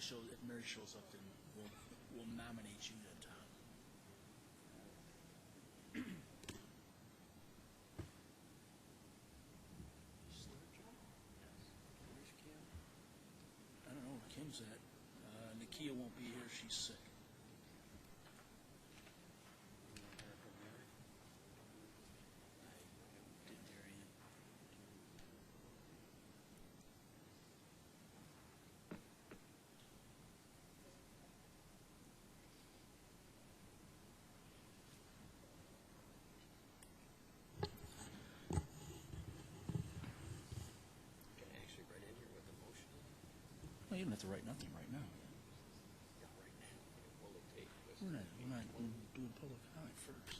if Mary shows up, then we'll nominate you then, Tom. I don't know where Kim's at. Nakia won't be here. She's sick. I didn't hear anything. Well, you don't have to write nothing right now. We're not doing public comment first.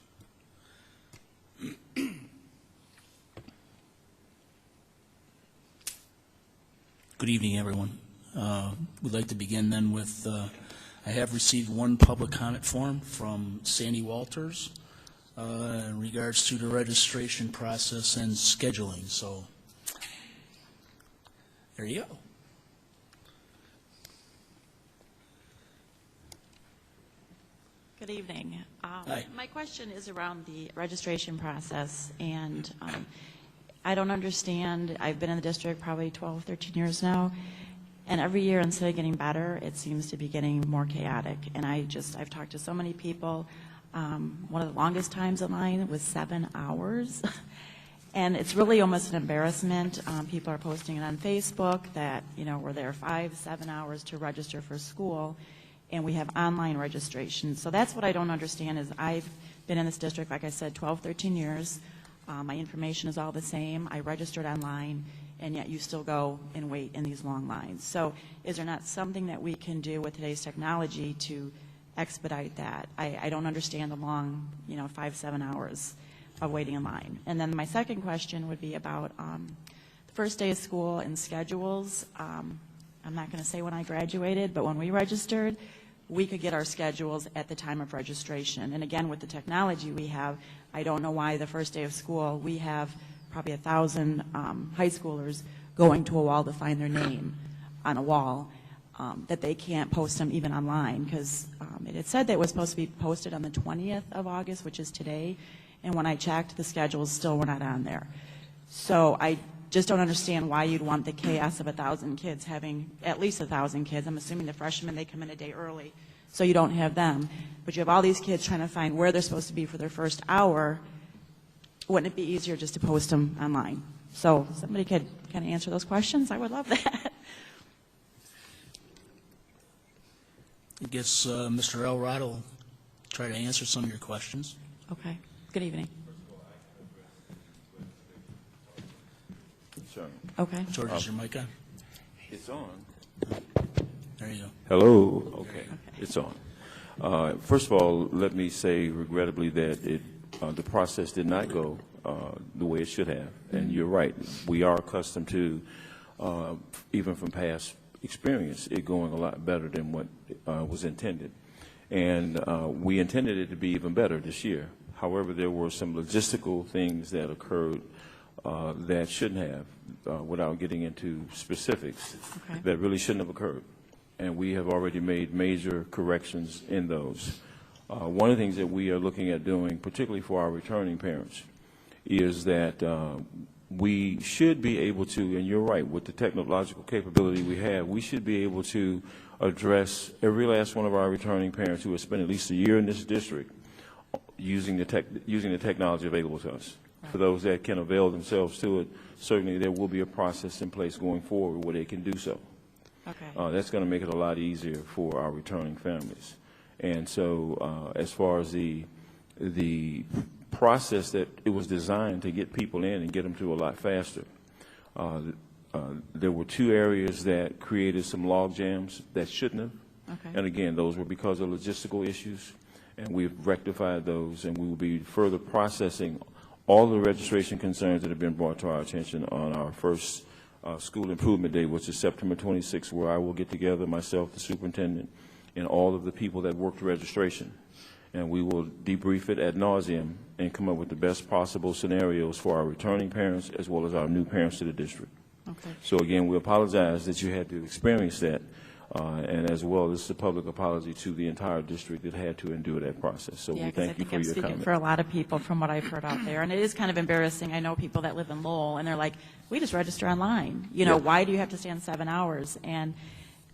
Good evening, everyone. We'd like to begin then with, I have received one public comment form from Sandy Walters in regards to the registration process and scheduling. So there you go. Good evening. Hi. My question is around the registration process, and I don't understand. I've been in the district probably 12, 13 years now, and every year instead of getting better, it seems to be getting more chaotic. And I've talked to so many people. One of the longest times of mine was 7 hours. And it's really almost an embarrassment. People are posting it on Facebook that, we're there 5, 7 hours to register for school, and we have online registration. So that's what I don't understand is I've been in this district, like I said, 12, 13 years. My information is all the same. I registered online, and yet you still go and wait in these long lines. So is there not something that we can do with today's technology to expedite that? I don't understand the long, 5, 7 hours of waiting in line. And then my second question would be about the first day of school and schedules. I'm not going to say when I graduated, but when we registered, we could get our schedules at the time of registration. And again, with the technology we have, I don't know why the first day of school, we have probably 1,000 high schoolers going to a wall to find their name on a wall, that they can't post them even online, because it had said that it was supposed to be posted on the 20th of August, which is today, and when I checked, the schedules still were not on there. So I just don't understand why you'd want the chaos of 1,000 kids having at least 1,000 kids. I'm assuming the freshmen, they come in a day early, so you don't have them. But you have all these kids trying to find where they're supposed to be for their first hour. Wouldn't it be easier just to post them online? So somebody could kind of answer those questions. I would love that. I guess Mr. Elrod will try to answer some of your questions. Okay. Good evening. Sure. Okay. George, is your mic on? It's on. There you go. Hello. Okay. It's on. First of all, let me say regrettably that the process did not go the way it should have. And you're right. We are accustomed to, even from past experience, it going a lot better than what was intended. And we intended it to be even better this year. However, there were some logistical things that occurred that shouldn't have, without getting into specifics, that really shouldn't have occurred. And we have already made major corrections in those. One of the things that we are looking at doing, particularly for our returning parents, is that we should be able to, and you're right, with the technological capability we have, we should be able to address every last one of our returning parents who have spent at least a year in this district using the technology available to us. For those that can avail themselves to it, certainly there will be a process in place going forward where they can do so. Okay. That's going to make it a lot easier for our returning families. And so as far as the process that it was designed to get people in and get them through a lot faster, there were 2 areas that created some log jams that shouldn't have. Okay. And again, those were because of logistical issues, and we've rectified those, and we will be further processing all the registration concerns that have been brought to our attention on our first school improvement day, which is September 26th, where I will get together myself, the superintendent, and all of the people that worked registration. And we will debrief it ad nauseum and come up with the best possible scenarios for our returning parents as well as our new parents to the district. Okay. So again, we apologize that you had to experience that. And as well, this is a public apology to the entire district that had to endure that process. So Yeah, we because I thank you think for I'm your speaking comment. for a lot of people from what I've heard out there. And it is kind of embarrassing. I know people that live in Lowell, and they're like, we just register online. You know, Yeah. why do you have to stand 7 hours? And,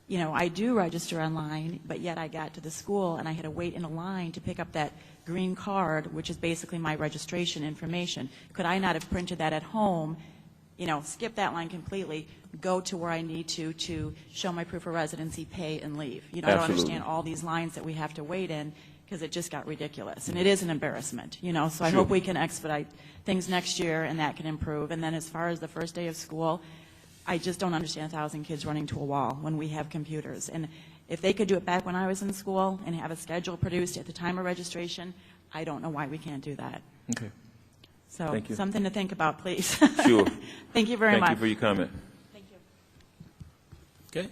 you know, I do register online, but yet I got to the school, and I had to wait in a line to pick up that green card, which is basically my registration information. Could I not have printed that at home, you know, skip that line completely, go to where I need to show my proof of residency, pay, and leave? You know, I don't Absolutely. understand all these lines that we have to wait in, because it just got ridiculous. And it is an embarrassment, you know, so I Sure. hope we can expedite things next year and that can improve. And then as far as the first day of school, I just don't understand 1,000 kids running to a wall when we have computers. And if they could do it back when I was in school and have a schedule produced at the time of registration, I don't know why we can't do that. Okay. So Thank you. something to think about, please. Sure. Thank you very Thank much. you for your comment. Thank you. Okay.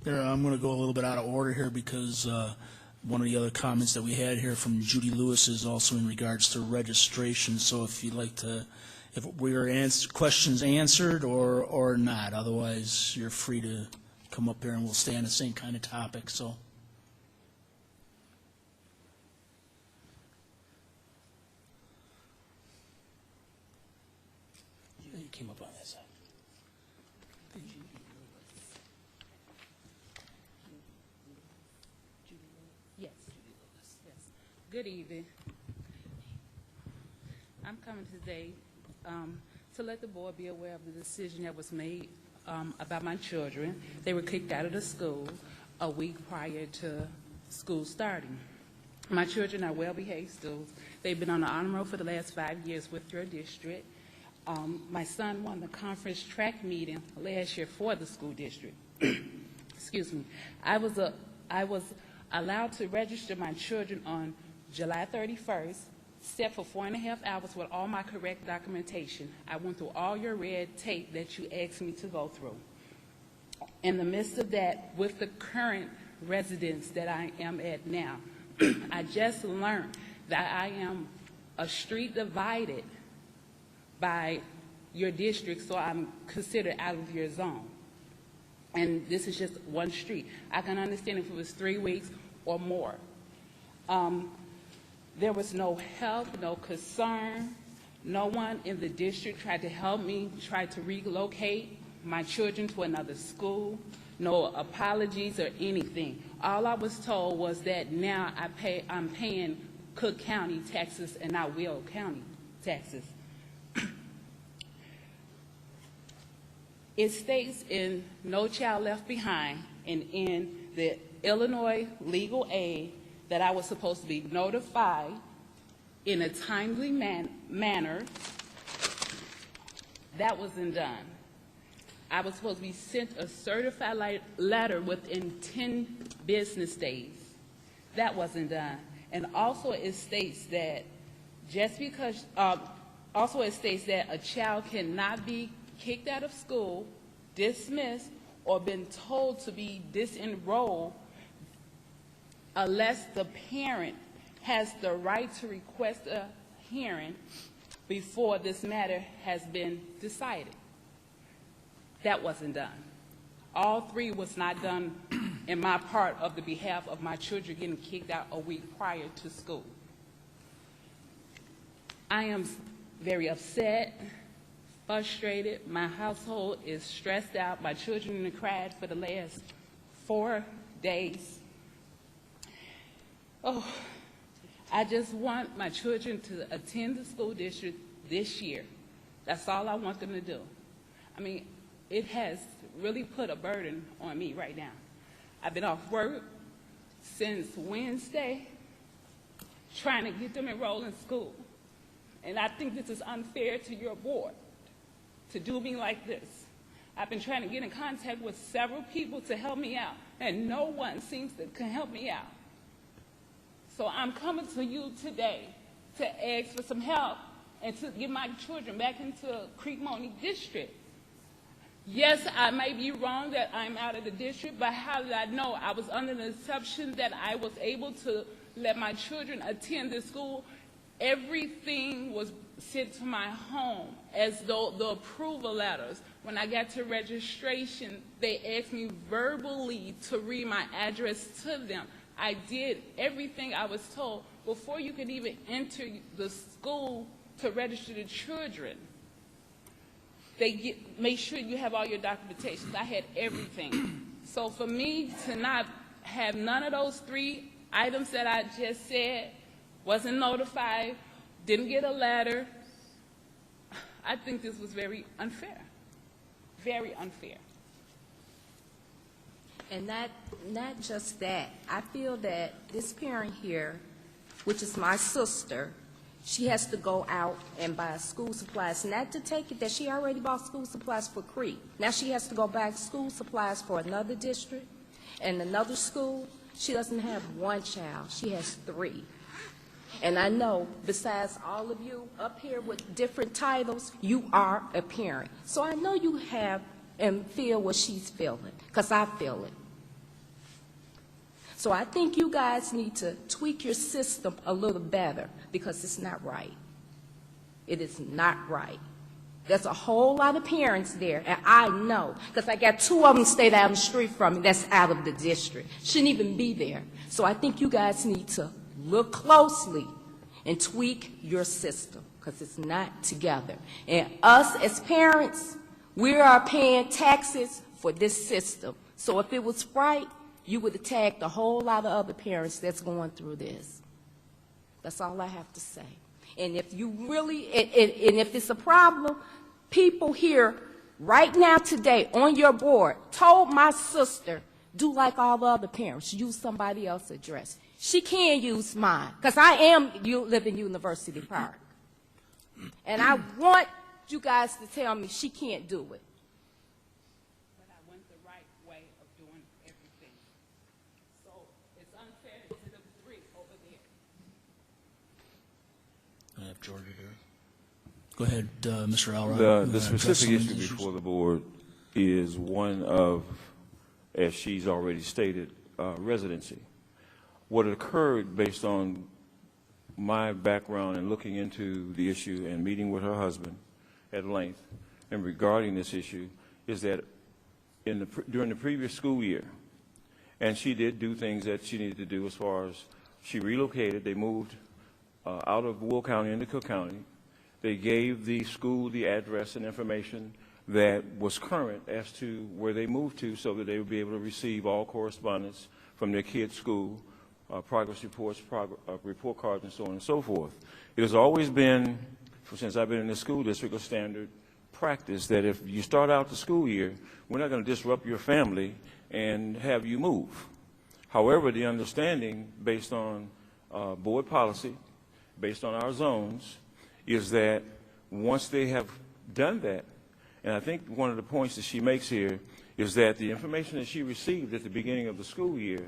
There, I'm going to go a little bit out of order here because one of the other comments that we had here from Judy Lewis is also in regards to registration. So if you'd like to, if we are questions answered or not, otherwise you're free to come up here and we'll stay on the same kind of topic. So. You came up on that side. Yes. Yes. Good evening. I'm coming today to let the board be aware of the decision that was made about my children. They were kicked out of the school a week prior to school starting. My children are well-behaved students. They've been on the honor roll for the last 5 years with your district. My son won the conference track meeting last year for the school district. Excuse me. I was allowed to register my children on July 31st, sat for 4.5 hours with all my correct documentation. I went through all your red tape that you asked me to go through. In the midst of that, with the current residence that I am at now, I just learned that I am a street divided by your district, so I'm considered out of your zone. And this is just one street. I can understand if it was 3 weeks or more. There was no help, no concern. No one in the district tried to help me, tried to relocate my children to another school. No apologies or anything. All I was told was that now I'm paying Cook County taxes and not Will County taxes. It states in No Child Left Behind and in the Illinois legal aid that I was supposed to be notified in a timely manner. That wasn't done. I was supposed to be sent a certified letter within 10 business days. That wasn't done. And also it states that just because, also it states that a child cannot be kicked out of school, dismissed, or been told to be disenrolled unless the parent has the right to request a hearing before this matter has been decided. That wasn't done. All three was not done in my part of the behalf of my children getting kicked out a week prior to school. I am very upset, frustrated. My household is stressed out. My children have cried for the last 4 days. Oh, I just want my children to attend the school district this year. That's all I want them to do. I mean, it has really put a burden on me right now. I've been off work since Wednesday trying to get them enrolled in school. And I think this is unfair to your board to do me like this. I've been trying to get in contact with several people to help me out, and no one seems to can help me out. So I'm coming to you today to ask for some help and to get my children back into Crete Monee district. Yes, I may be wrong that I'm out of the district, but how did I know? I was under the assumption that I was able to let my children attend the school. Everything was sent to my home as though the approval letters When I got to registration, they asked me verbally to read my address to them. I did everything I was told before you could even enter the school to register the children. They make sure you have all your documentation. I had everything. So for me to not have none of those 3 items that I just said, wasn't notified, didn't get a letter, I think this was very unfair. Very unfair. And not just that. I feel that this parent here, which is my sister, she has to go out and buy school supplies. Not to take it that she already bought school supplies for Crete. Now she has to go buy school supplies for another district and another school. She doesn't have 1 child. She has 3. And I know, besides all of you up here with different titles, you are a parent. So I know you have and feel what she's feeling, because I feel it. So I think you guys need to tweak your system a little better, because it's not right. It is not right. There's a whole lot of parents there, and I know, because I got 2 of them stay down the street from me that's out of the district. Shouldn't even be there. So I think you guys need to look closely and tweak your system, because it's not together. And us as parents, we are paying taxes for this system. So if it was right, you would have tagged a whole lot of other parents that's going through this. That's all I have to say. And if you really, and if it's a problem, people here right now today on your board told my sister, do like all the other parents, use somebody else's address. She can use mine, because I live in University Park. And I want you guys to tell me she can't do it. But I went the right way of doing everything. So it's unfair to the 3 over there. I have Georgia here. Go ahead, Mr. Alrod. The specific issue before the board is one of, as she's already stated, residency. What occurred based on my background and looking into the issue and meeting with her husband at length and regarding this issue is that during the previous school year, and she did do things that she needed to do as far as she relocated, they moved out of Will County into Cook County. They gave the school the address and information that was current as to where they moved to so that they would be able to receive all correspondence from their kids' school, progress reports, report cards, and so on and so forth. It has always been, since I've been in the school district, a standard practice that if you start out the school year, we're not going to disrupt your family and have you move. However, the understanding based on board policy, based on our zones, is that once they have done that, and I think one of the points that she makes here is that the information that she received at the beginning of the school year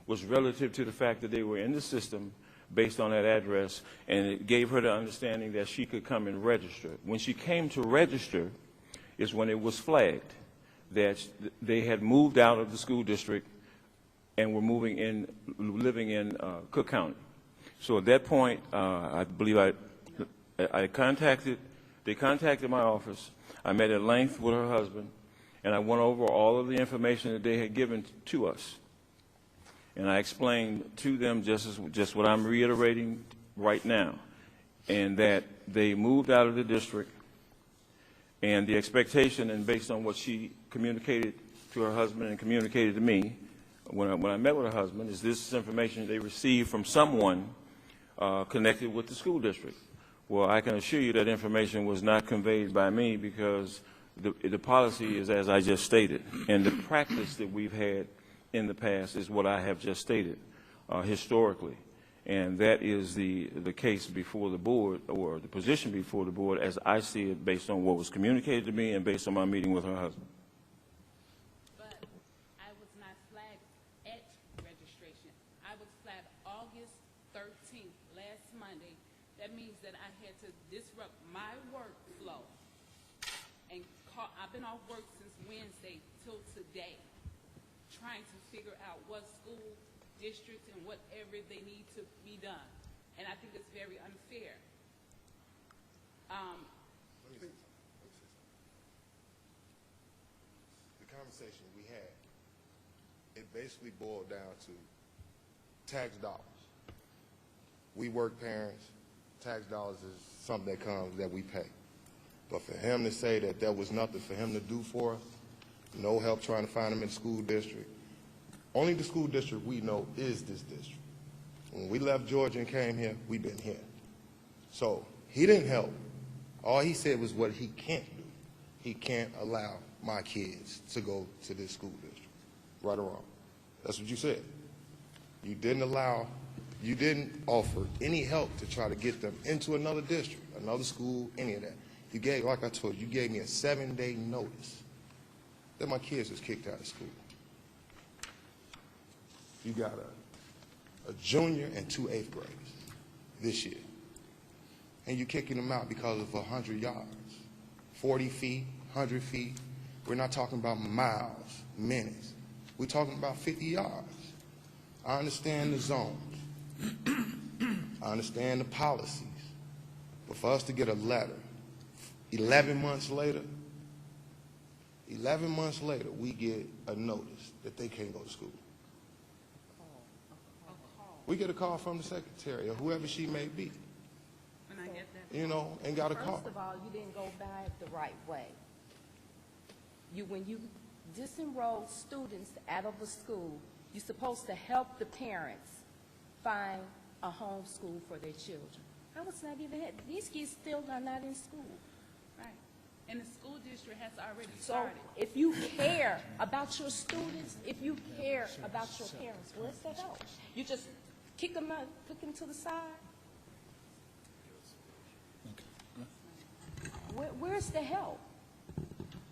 was relative to the fact that they were in the system based on that address, and it gave her the understanding that she could come and register. When she came to register is when it was flagged that they had moved out of the school district and were living in Cook County. So at that point, I believe they contacted my office. I met at length with her husband, and I went over all of the information that they had given to us. And I explained to them just what I'm reiterating right now, and that they moved out of the district, and the expectation, and based on what she communicated to her husband and communicated to me when I met with her husband, is this information they received from someone connected with the school district. Well, I can assure you that information was not conveyed by me, because the policy is as I just stated, and the practice that we've had in the past is what I have just stated historically, and that is the case before the board, or the position before the board as I see it based on what was communicated to me and based on my meeting with her husband. But I was not flagged at registration. I was flagged August 13th, last Monday. That means that I had to disrupt my workflow, and I've been off work since Wednesday till today, trying to figure out what school districts and whatever they need to be done. And I think it's very unfair. conversation we had, it basically boiled down to tax dollars. We work parents, tax dollars is something that comes that we pay. But for him to say that there was nothing for him to do for us, no help trying to find him in the school district, only the school district we know is this district. When we left Georgia and came here, we've been here. So he didn't help. All he said was what he can't do. He can't allow my kids to go to this school district. Right or wrong? That's what you said. You didn't offer any help to try to get them into another district, another school, any of that. You gave, like I told you, you gave me a 7-day notice that my kids was kicked out of school. You got a junior and 2 8th graders this year. And you're kicking them out because of 100 yards, 40 feet, 100 feet. We're not talking about miles, minutes. We're talking about 50 yards. I understand the zones. I understand the policies. But for us to get a letter 11 months later, we get a notice that they can't go to school. We get a call from the secretary or whoever she may be, And I get that. you know, and got a call. First of all, you didn't go by it the right way. When you disenroll students out of a school, you're supposed to help the parents find a home school for their children. I was not even had, these kids still are not in school. Right. And the school district has already So started. if you care about your students, if you care about your parents, where's the help? You just kick them out, put them to the side? Where's the help?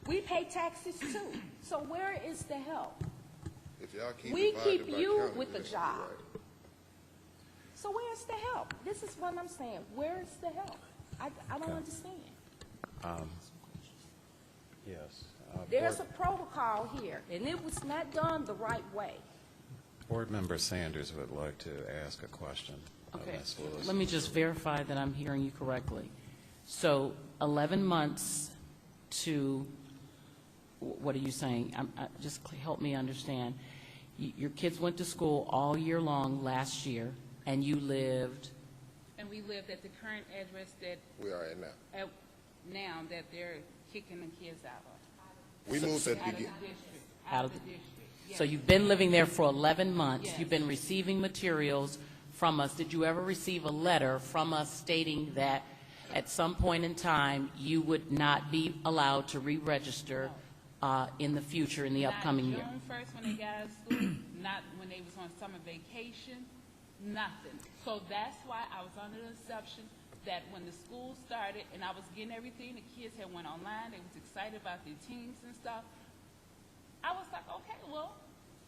We pay taxes too. So where is the help? If y'all keep We divided keep by you county, with the yes, job. you're right. So where's the help? This is what I'm saying. Where's the help? I don't understand. Yes. There's a protocol here, and it was not done the right way. Board Member Sanders would like to ask a question of Okay, Ms. Lewis. let me just verify that I'm hearing you correctly. So 11 months to, what are you saying? Just help me understand. Your kids went to school all year long last year, and you lived, And we lived at the current address that, We are at now. now that they're kicking the kids out of. We moved at the Out of the beginning. district. Out of the the- district. Yes. so you've been living there for 11 months. Yes. You've been receiving materials from us. Did you ever receive a letter from us stating that at some point in time, you would not be allowed to re-register in the future, in the upcoming year? Not June 1st when they got out of school, not when they was on summer vacation, nothing. So that's why I was under the assumption that when the school started and I was getting everything, the kids had went online, they was excited about their teams and stuff. I was like, okay, well,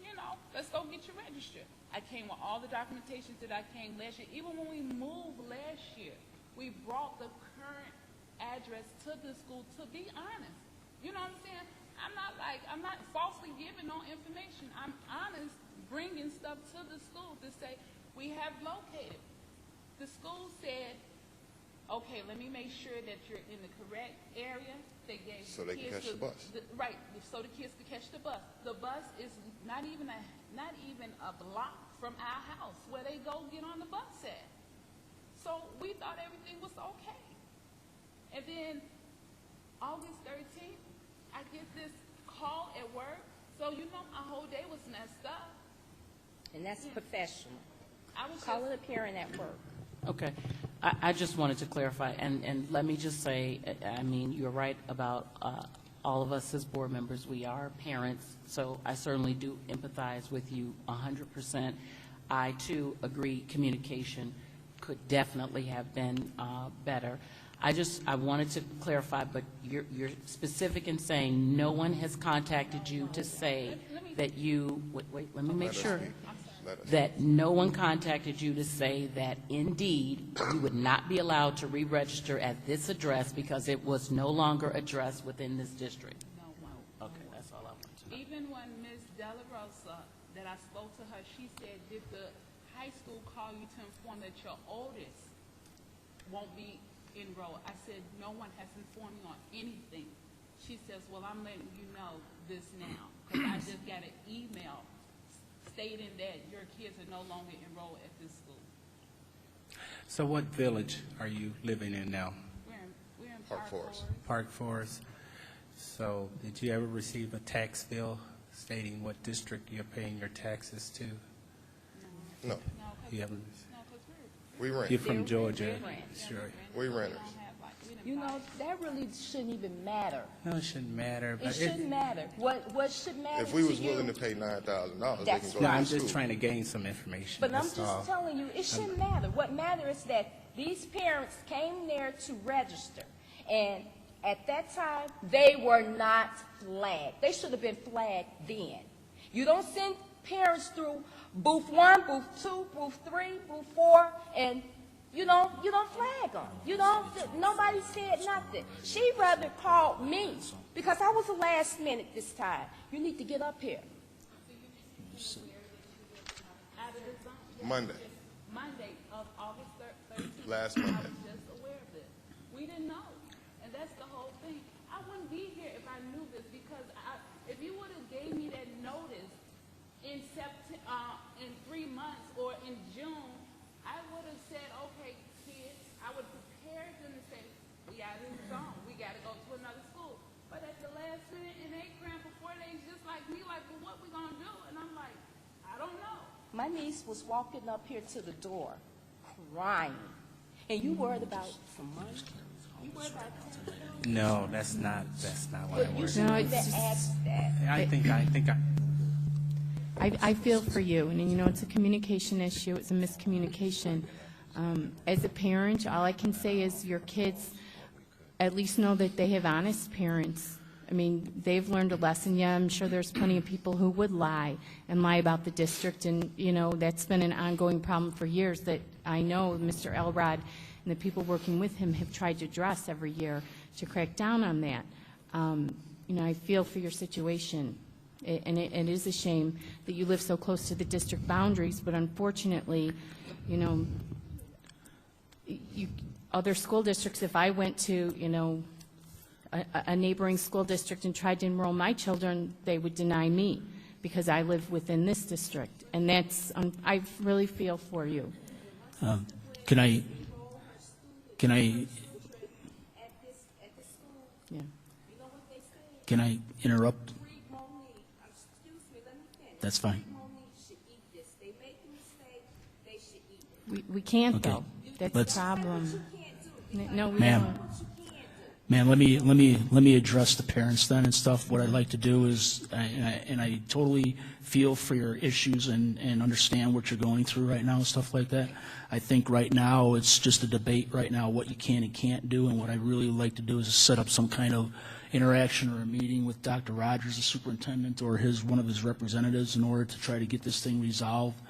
you know, let's go get you registered. I came with all the documentation that I came last year. Even when we moved last year, we brought the current address to the school, to be honest. You know what I'm saying? I'm not falsely giving no information. I'm honest, bringing stuff to the school to say, we have located. The school said, okay, let me make sure that you're in the correct area. They gave So they can kids catch the bus. Right, so the kids could catch the bus. The bus is not even a block from our house where they go get on the bus at. So we thought everything was okay. And then August 13th, I get this call at work. So you know my whole day was messed up. And that's professional. I was Call just, it a parent at work. Okay. I just wanted to clarify, and let me just say, I mean, you're right about all of us as board members. We are parents, so I certainly do empathize with you 100%. I, too, agree communication could definitely have been better. I wanted to clarify, but you're specific in saying no one has contacted you to say that you, wait, let me make sure. That no one contacted you to say that indeed you would not be allowed to re-register at this address because it was no longer addressed within this district? no. Okay, that's all I wanted to know. Even when Ms. Della Rosa, that I spoke to her, she said, did the high school call you to inform that your oldest won't be enrolled? I said, no one has informed me on anything. She says, well, I'm letting you know this now. because I just got an email stating that your kids are no longer enrolled at this school. So what village are you living in now? We're in Park Park Forest. Forest. Park Forest. So did you ever receive a tax bill stating what district you're paying your taxes to? No, No, You haven't? we You're rent. from Georgia? rent. Sure. We renters. You know, that really shouldn't even matter. No, it shouldn't matter. It But shouldn't matter. What should matter If we was to you? willing to pay $9,000, they That's can go No, to I'm school. just trying to gain some information. But I'm that's just all. telling you, it shouldn't matter. What matters is that these parents came there to register, and at that time, they were not flagged. They should have been flagged then. You don't send parents through booth 1, booth 2, booth 3, booth 4, and you don't flag them. Nobody said nothing. She rather called me because I was the last minute this time. You need to get up here. Monday, Monday of August 13th. last I Monday. was just aware of this. We didn't know. And that's the whole thing. I wouldn't be here if I knew this because if you would have gave me that notice in in 3 months or in June, I would have said, okay, kids, I would prepare them to say, we got this zone. We got to go to another school. But at the last minute, and they crammed for 4 days just like me, like, well, what we going to do? And I'm like, I don't know. My niece was walking up here to the door, crying. And you worried about some money? You worried about $10? No, that's not what I You worry should about. have even asked that. I feel for you, and you know, it's a communication issue, it's a miscommunication. As a parent, all I can say is your kids at least know that they have honest parents. I mean, they've learned a lesson. Yeah, I'm sure there's plenty of people who would lie and lie about the district, and, you know, that's been an ongoing problem for years that I know Mr. Elrod and the people working with him have tried to address every year to crack down on that. You know, I feel for your situation. And it is a shame that you live so close to the district boundaries, but unfortunately, you know, other school districts, if I went to, you know, a neighboring school district and tried to enroll my children, they would deny me because I live within this district. And that's, I really feel for you. Can I, Yeah. can I interrupt? That's fine. We can't, Okay. though. That's Let's- the problem. No, we Ma'am. don't. Man, let me address the parents then and stuff. What I'd like to do is, and I totally feel for your issues and understand what you're going through right now and stuff like that. I think right now it's just a debate right now what you can and can't do, and what I really would like to do is set up some kind of interaction or a meeting with Dr. Rogers, the superintendent, or one of his representatives in order to try to get this thing resolved.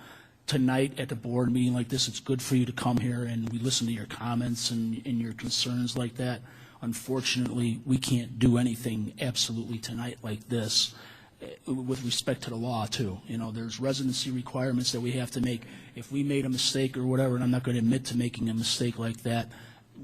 Tonight at the board meeting like this, it's good for you to come here and we listen to your comments and your concerns like that. Unfortunately, we can't do anything absolutely tonight like this with respect to the law, too. You know, there's residency requirements that we have to make. If we made a mistake or whatever, and I'm not going to admit to making a mistake like that,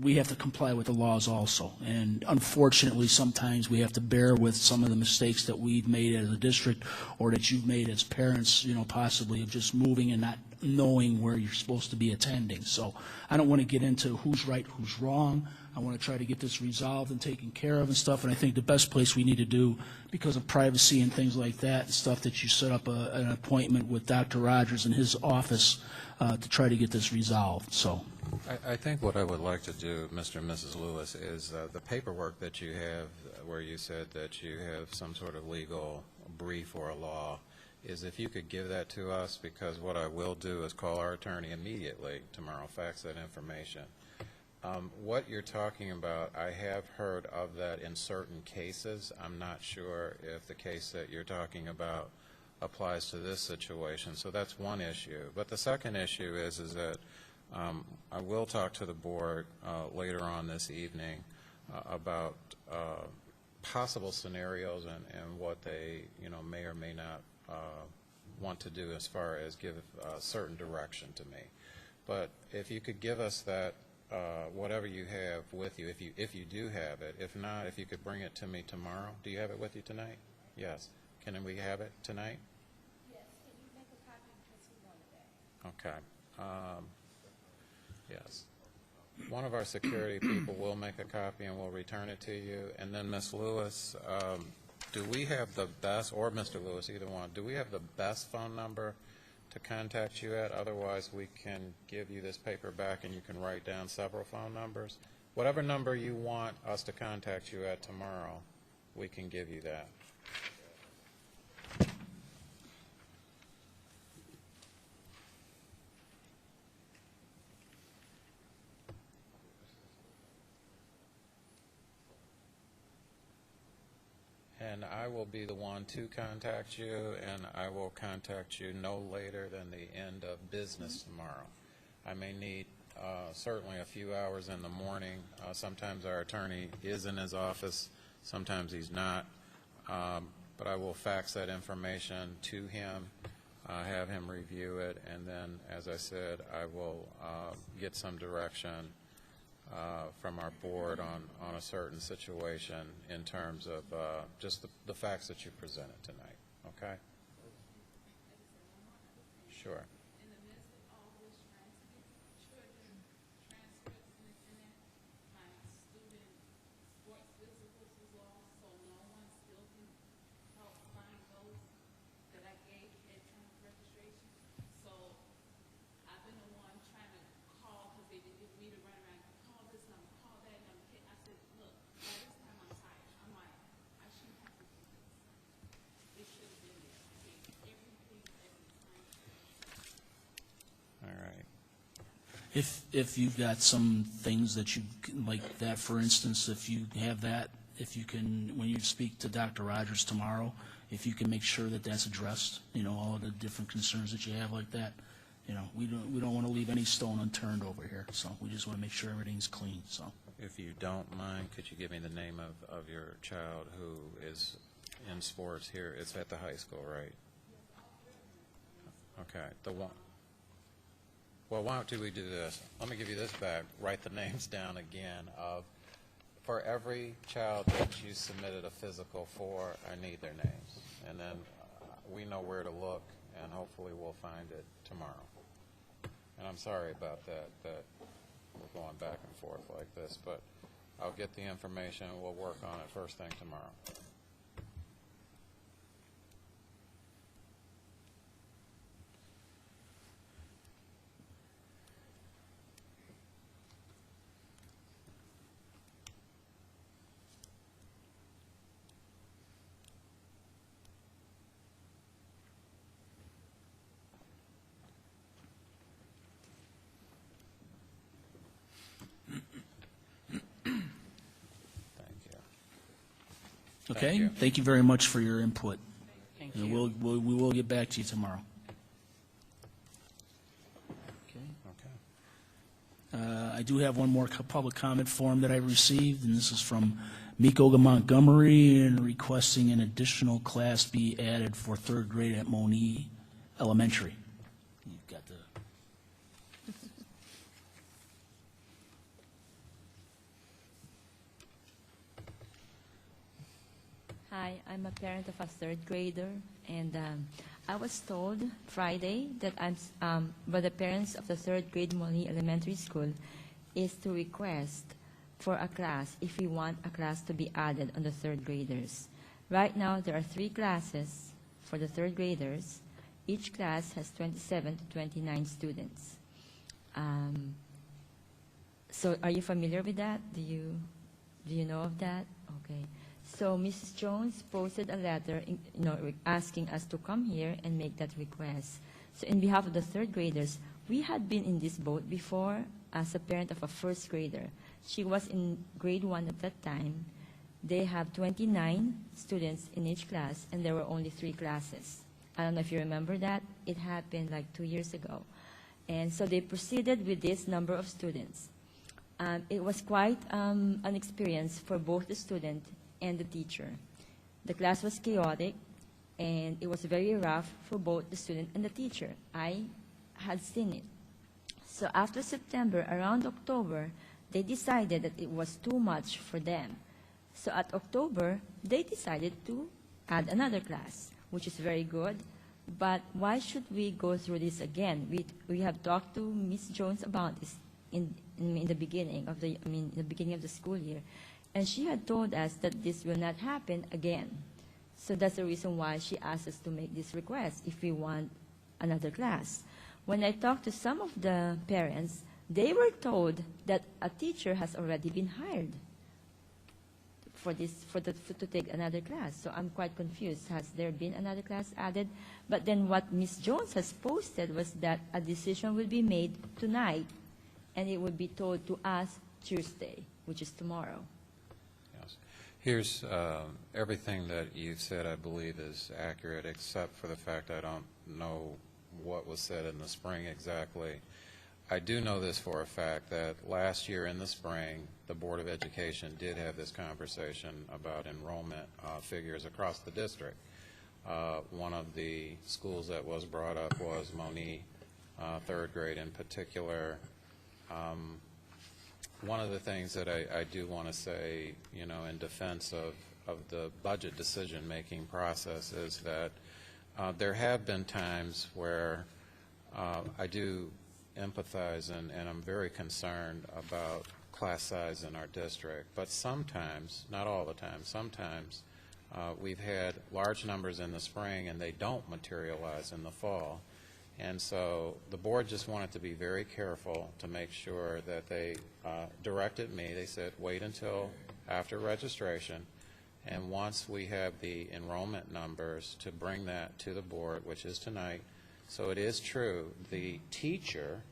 we have to comply with the laws also. And unfortunately, sometimes we have to bear with some of the mistakes that we've made as a district or that you've made as parents, you know, possibly of just moving and not knowing where you're supposed to be attending. So I don't want to get into who's right, who's wrong. I want to try to get this resolved and taken care of and stuff. And I think the best place we need to do, because of privacy and things like that and stuff, that you set up an appointment with Dr. Rogers in his office to try to get this resolved. So. I think what I would like to do, Mr. and Mrs. Lewis, is the paperwork that you have where you said that you have some sort of legal brief or a law, is if you could give that to us, because what I will do is call our attorney immediately tomorrow, fax that information. What you're talking about, I have heard of that in certain cases. I'm not sure if the case that you're talking about applies to this situation. So that's one issue. But the second issue is that I will talk to the board later on this evening about possible scenarios and what they, you know, may or may not want to do as far as give certain direction to me. But if you could give us that, whatever you have with you, if you do have it. If not, if you could bring it to me tomorrow. Do you have it with you tonight? Yes. Can we have it tonight? Yes. Can you make a copy because he wanted that? Okay. Yes. One of our security people will make a copy and will return it to you. And then Ms. Lewis, do we have the best, or Mr. Lewis, either one, do we have the best phone number to contact you at? Otherwise, we can give you this paper back and you can write down several phone numbers. Whatever number you want us to contact you at tomorrow, we can give you that. And I will be the one to contact you, and I will contact you no later than the end of business tomorrow. I may need certainly a few hours in the morning. Sometimes our attorney is in his office, sometimes he's not. But I will fax that information to him, have him review it, and then, as I said, I will get some direction from our board on a certain situation in terms of just the facts that you presented tonight, okay? Sure. In the midst of all this, trying to get children transcripts and this and that, my student sports physicals was lost, so no one still can help find those that I gave at time of registration. So I've been the one trying to call because they didn't get me to run around. Call this number, call that number. I said, look, by this time I'm tired. I'm like, I shouldn't have to do this. It should have been there. I gave everything every time. All right. If you've got some things that you, like that, for instance, if you have that, if you can, when you speak to Dr. Rogers tomorrow, if you can make sure that that's addressed, you know, all of the different concerns that you have like that, you know, we don't want to leave any stone unturned over here, so we just want to make sure everything's clean, so. If you don't mind, could you give me the name of your child who is in sports here? It's at the high school, right? Okay, the one. Well, why don't we do this? Let me give you this back. Write the names down again of, for every child that you submitted a physical for, I need their names. And then we know where to look, and hopefully we'll find it tomorrow. And I'm sorry about that we're going back and forth like this, but I'll get the information and we'll work on it first thing tomorrow. Okay? you. Thank you very much for your input. Thank And you. we will get back to you tomorrow. Okay. Okay. I do have one more public comment form that I received, and this is from Miko Montgomery, and requesting an additional class be added for third grade at Monee Elementary. You've got the... Hi, I'm a parent of a third grader, and I was told Friday that by the parents of the third grade Monee Elementary School is to request for a class if we want a class to be added on the third graders. Right now, there are 3 classes for the third graders. Each class has 27 to 29 students. So are you familiar with that? Do you know of that? Okay. So Mrs. Jones posted a letter asking us to come here and make that request. So in behalf of the third graders, we had been in this boat before as a parent of a first grader. She was in grade 1 at that time. They have 29 students in each class, and there were only 3 classes. I don't know if you remember that. It happened like 2 years ago. And so they proceeded with this number of students. It was quite an experience for both the student and the teacher. The class was chaotic, and it was very rough for both the student and the teacher. I had seen it. So after September, around October, they decided that it was too much for them. So at October, they decided to add another class, which is very good. But why should we go through this again? We have talked to Ms. Jones about this in the beginning of the school year, and she had told us that this will not happen again. So that's the reason why she asked us to make this request if we want another class. When I talked to some of the parents, they were told that a teacher has already been hired to take another class. So I'm quite confused. Has there been another class added? But then what Ms. Jones has posted was that a decision will be made tonight, and it will be told to us Tuesday, which is tomorrow. Yes. Here's everything that you've said, I believe, is accurate, except for the fact I don't know what was said in the spring exactly. I do know this for a fact, that last year in the spring, the Board of Education did have this conversation about enrollment figures across the district. One of the schools that was brought up was Monee, third grade in particular. One of the things that I do want to say, you know, in defense of the budget decision-making process is that there have been times where I do empathize and I'm very concerned about class size in our district. But sometimes, not all the time, sometimes we've had large numbers in the spring and they don't materialize in the fall. And so the board just wanted to be very careful to make sure that they directed me. They said, wait until after registration, and once we have the enrollment numbers, to bring that to the board, which is tonight. So it is true, the teacher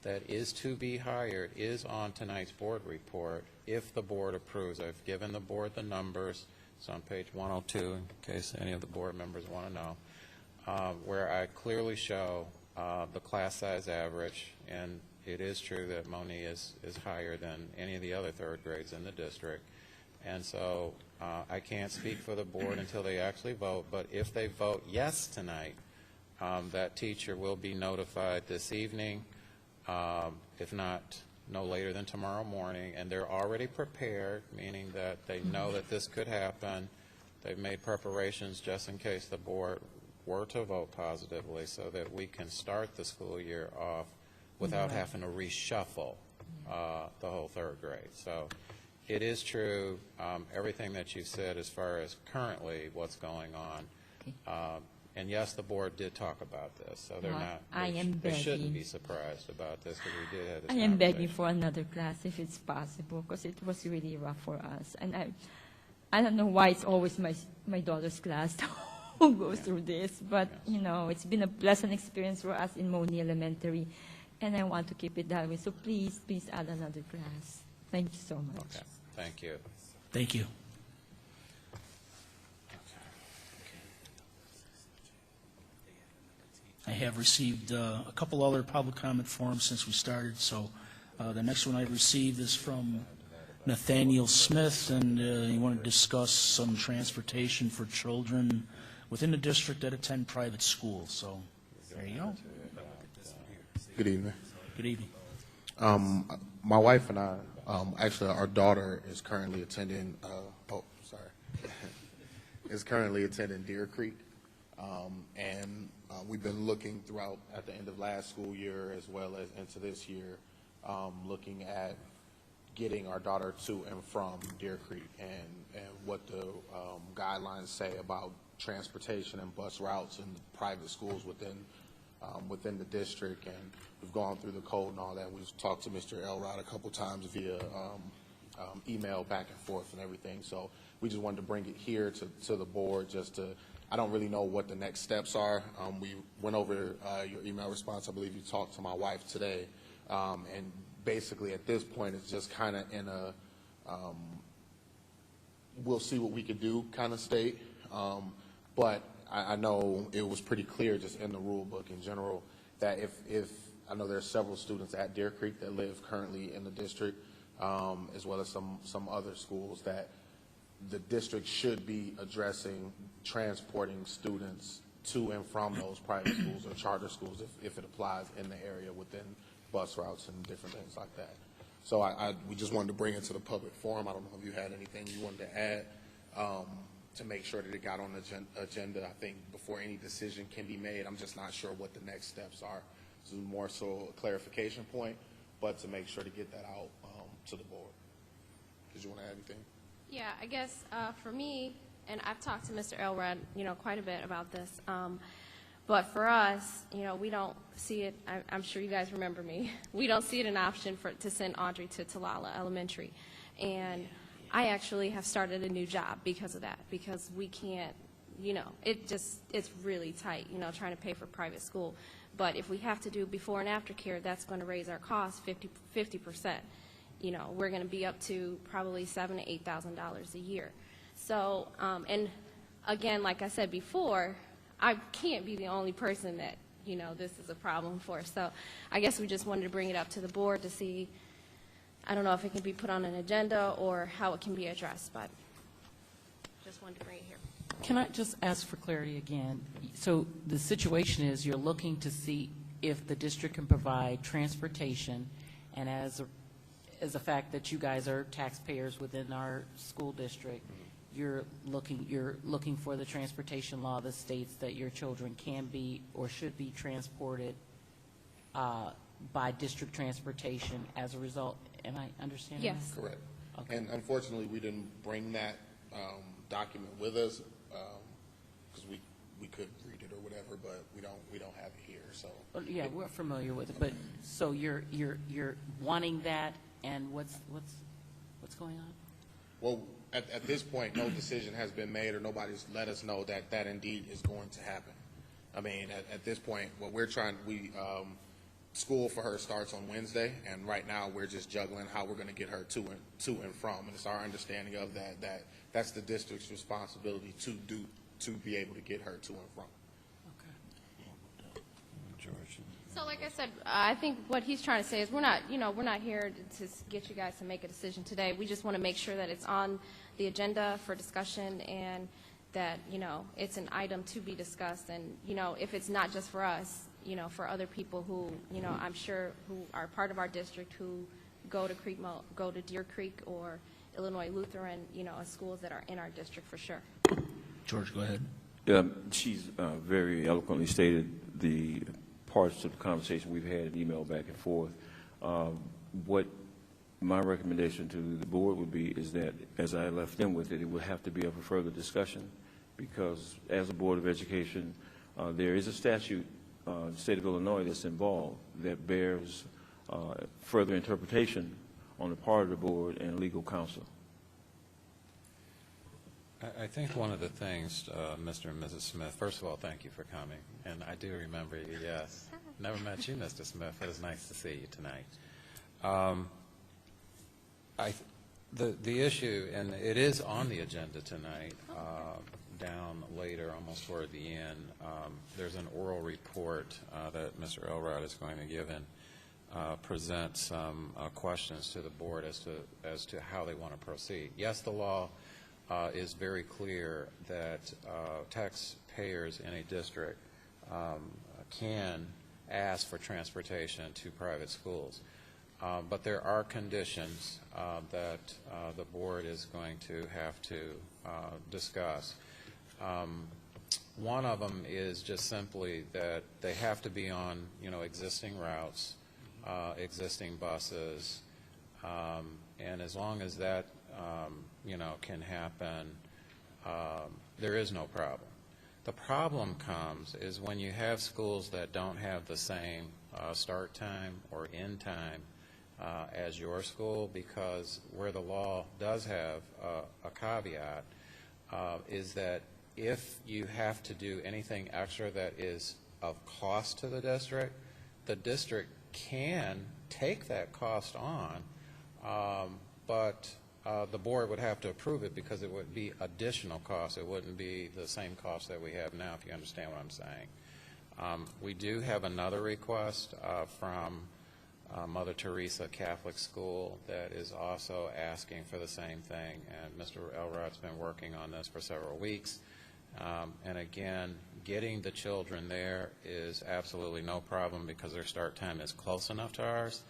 that is to be hired is on tonight's board report if the board approves. I've given the board the numbers. It's on page 102 in case any of the board members want to know, where I clearly show the class size average, and it is true that Monee is higher than any of the other third grades in the district. And so I can't speak for the board until they actually vote, but if they vote yes tonight, that teacher will be notified this evening, if not no later than tomorrow morning, and they're already prepared, meaning that they know that this could happen. They've made preparations just in case the board were to vote positively, so that we can start the school year off without having to reshuffle the whole third grade. So it is true, everything that you've said as far as currently what's going on. And yes, the board did talk about this, so they're not, they shouldn't be surprised about this, because we did have this I am begging for another class if it's possible, because it was really rough for us. And I don't know why it's always my daughter's class who goes through this, but you know, it's been a pleasant experience for us in Monee Elementary, and I want to keep it that way. So please add another class. Thank you so much. Okay, thank you. Thank you. I have received a couple other public comment forms since we started. So the next one I received is from Nathaniel Smith, and you want to discuss some transportation for children within the district that attend private schools. So there you go. Good evening. Good evening. My wife and I, actually, our daughter is currently attending. Is currently attending Deer Creek, and we've been looking throughout at the end of last school year as well as into this year, looking at getting our daughter to and from Deer Creek, and what the guidelines say about transportation and bus routes in private schools within the district. And we've gone through the code and all that. We've talked to Mr. Elrod a couple times via email back and forth and everything. So we just wanted to bring it here to the board just to, I don't really know what the next steps are. We went over your email response. I believe you talked to my wife today. And basically at this point it's just kind of in a we'll see what we can do kind of state. But I know it was pretty clear just in the rule book in general that if I know there are several students at Deer Creek that live currently in the district, as well as some other schools, that the district should be addressing transporting students to and from those private schools or charter schools if it applies in the area within bus routes and different things like that. So we just wanted to bring it to the public forum. I don't know if you had anything you wanted to add to make sure that it got on the agenda, I think, before any decision can be made. I'm just not sure what the next steps are. This is more so a clarification point, but to make sure to get that out to the board. Did you want to add anything? Yeah, I guess for me, and I've talked to Mr. Elrod, quite a bit about this, but for us, we don't see it, I'm sure you guys remember me, we don't see it an option to send Audrey to Talala Elementary. And I actually have started a new job because of that, because we can't, it's really tight, trying to pay for private school. But if we have to do before and after care, that's going to raise our costs 50%. We're going to be up to probably $7,000 to $8,000 a year. So, and again, like I said before, I can't be the only person that, this is a problem for. So I guess we just wanted to bring it up to the board to see, I don't know if it can be put on an agenda or how it can be addressed, but just wanted to bring it here. Can I just ask for clarity again? So the situation is you're looking to see if the district can provide transportation, and as a fact that you guys are taxpayers within our school district, you're looking for the transportation law that states that your children can be or should be transported by district transportation as a result. Am I understanding Yes. that? Correct. Okay. And unfortunately, we didn't bring that document with us because we could read it or whatever, but we don't have it here. So Yeah, we're familiar with it, but so you're wanting that, and what's going on? well, at this point, no decision has been made, or nobody's let us know that that indeed is going to happen. I mean, at this point, what we're trying, school for her starts on Wednesday, and right now we're just juggling how we're going to get her to and from. And it's our understanding of that that's the district's responsibility to be able to get her to and from. George. So like I said, I think what he's trying to say is we're not here to get you guys to make a decision today. We just want to make sure that it's on the agenda for discussion, and that, it's an item to be discussed. And, if it's not just for us, for other people who, I'm sure who are part of our district who go to Deer Creek or Illinois Lutheran, schools that are in our district for sure. George, go ahead. She's very eloquently stated the parts of the conversation we've had, email back and forth. What my recommendation to the board would be is that, as I left them with it, it would have to be up for further discussion, because as a Board of Education, there is a statute, the state of Illinois, that's involved that bears further interpretation on the part of the board and legal counsel. I think one of the things, Mr. and Mrs. Smith, first of all, thank you for coming. And I do remember you, yes. Never met you, Mr. Smith. It was nice to see you tonight. The issue, and it is on the agenda tonight, down later, almost toward the end, there's an oral report that Mr. Elrod is going to give and present some questions to the board as to how they want to proceed. Yes, the law is very clear that taxpayers in a district can ask for transportation to private schools. But there are conditions that the board is going to have to discuss. One of them is just simply that they have to be on, existing routes, existing buses, and as long as that, can happen, there is no problem. The problem comes is when you have schools that don't have the same start time or end time as your school, because where the law does have a caveat is that if you have to do anything extra that is of cost to the district can take that cost on, but the board would have to approve it because it would be additional cost. It wouldn't be the same cost that we have now, if you understand what I'm saying. We do have another request from Mother Teresa Catholic School that is also asking for the same thing, and Mr. Elrod's been working on this for several weeks. And again, getting the children there is absolutely no problem because their start time is close enough to ours,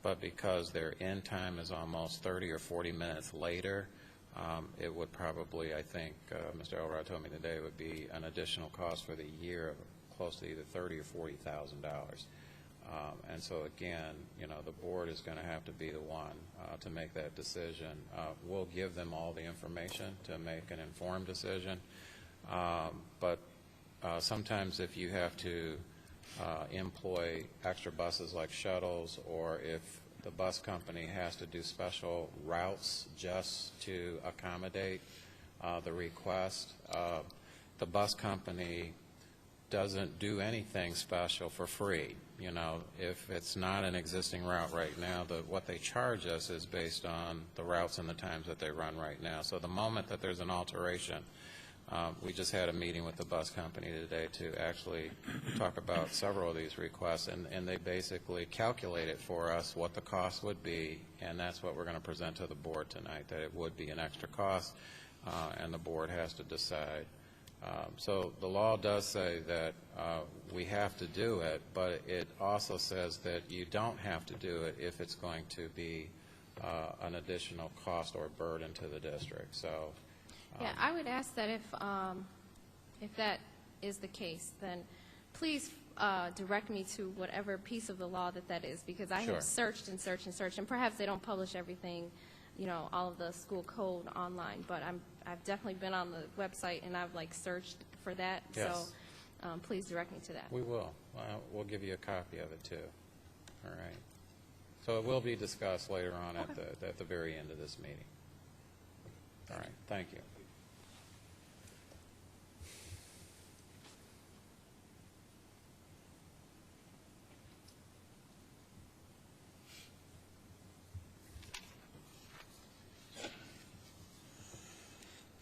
but because their end time is almost 30 or 40 minutes later, it would probably, I think, Mr. Elrod told me today, it would be an additional cost for the year of close to either $30,000 or $40,000. And so again, the board is going to have to be the one to make that decision. We'll give them all the information to make an informed decision. But sometimes if you have to employ extra buses like shuttles, or if the bus company has to do special routes just to accommodate the request, the bus company doesn't do anything special for free. If it's not an existing route right now, what they charge us is based on the routes and the times that they run right now. So the moment that there's an alteration, we just had a meeting with the bus company today to actually talk about several of these requests, and they basically calculated for us what the cost would be, and that's what we're going to present to the board tonight, that it would be an extra cost, and the board has to decide. So the law does say that we have to do it, but it also says that you don't have to do it if it's going to be an additional cost or burden to the district. So. Yeah, I would ask that if that is the case, then please direct me to whatever piece of the law that is, because I have searched and searched and searched, and perhaps they don't publish everything, all of the school code online, but I've definitely been on the website and I've searched for that. Yes. So please direct me to that. We will. We'll give you a copy of it too. All right. So it will be discussed later on at the very end of this meeting. All right. Thank you.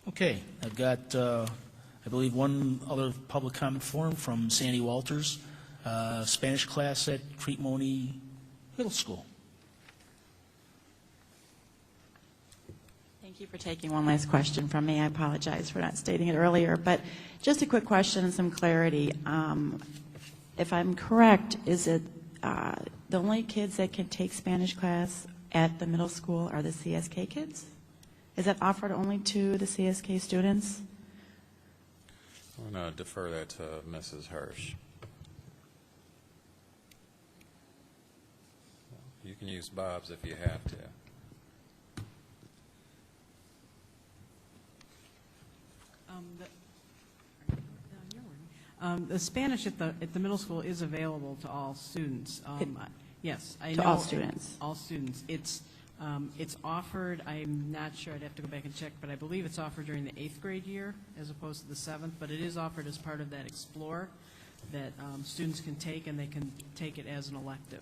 Okay, I've got, I believe, one other public comment form from Sandy Walters, Spanish class at Crete Monee Middle School. Thank you for taking one last question from me. I apologize for not stating it earlier, but just a quick question and some clarity. If I'm correct, is it the only kids that can take Spanish class at the middle school are the CSK kids? Is that offered only to the CSK students? I'm going to defer that to Mrs. Hirsch. You can use Bob's if you have to. The Spanish at the middle school is available to all students. Yes, I know. To all students? All students. It's offered, I'm not sure, I'd have to go back and check, but I believe it's offered during the 8th grade year as opposed to the 7th, but it is offered as part of that Explore that students can take, and they can take it as an elective.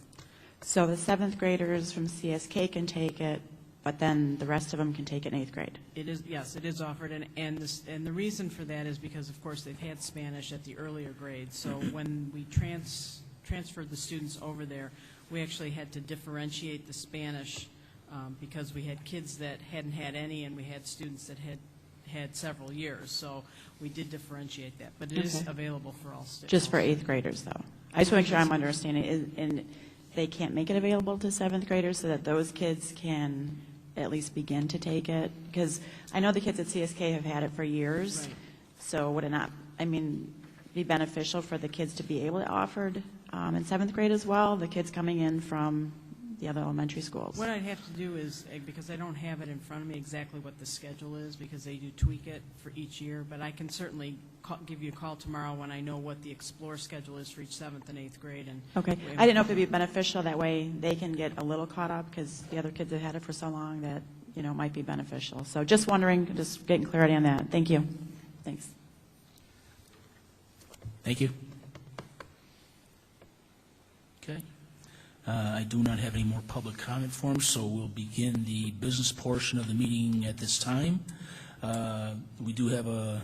So the 7th graders from CSK can take it, but then the rest of them can take it in 8th grade? It is, yes, it is offered, and the reason for that is because, of course, they've had Spanish at the earlier grades, so when we transferred the students over there, we actually had to differentiate the Spanish because we had kids that hadn't had any, and we had students that had several years. So we did differentiate that. But it is available for all students. Just for 8th graders, though? I just want to make sure I'm understanding. And they can't make it available to 7th graders so that those kids can at least begin to take it? Because I know the kids at CSK have had it for years. Right. So would it not, be beneficial for the kids to be able to offered in 7th grade as well, the kids coming in from the other elementary schools? What I'd have to do is, because I don't have it in front of me exactly what the schedule is, because they do tweak it for each year, but I can certainly give you a call tomorrow when I know what the Explore schedule is for each 7th and 8th grade. And Okay. I didn't know if it'd be beneficial, that way they can get a little caught up, because the other kids have had it for so long that, might be beneficial. So just wondering, just getting clarity on that. Thank you. Thanks. Thank you. Okay. I do not have any more public comment forms, so we'll begin the business portion of the meeting at this time. We do have a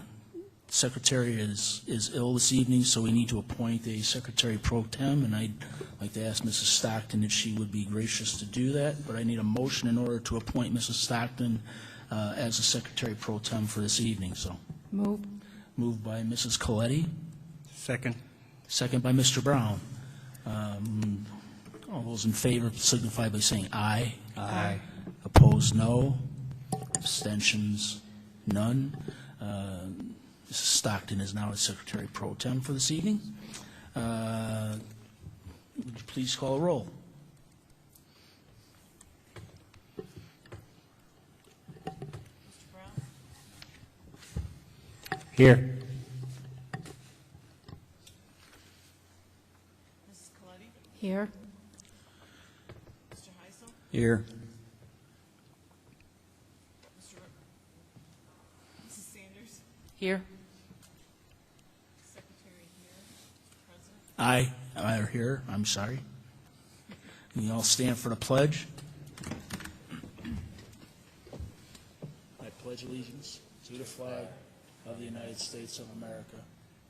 secretary is ill this evening, so we need to appoint a secretary pro tem, and I'd like to ask Mrs. Stockton if she would be gracious to do that, but I need a motion in order to appoint Mrs. Stockton as the secretary pro tem for this evening. So moved by Mrs. Coletti. Second. Second by Mr. Brown. All those in favor signify by saying aye. Aye. Opposed, no. Abstentions? None. Mrs. Stockton is now the Secretary Pro Tem for this evening. Would you please call a roll? Here. Mrs. Coletti? Here. Mr. Heisel? Here. Mrs. Sanders? Here? Secretary here. President? Aye. I'm here. I'm sorry. Can you all stand for the pledge? I pledge allegiance to the flag of the United States of America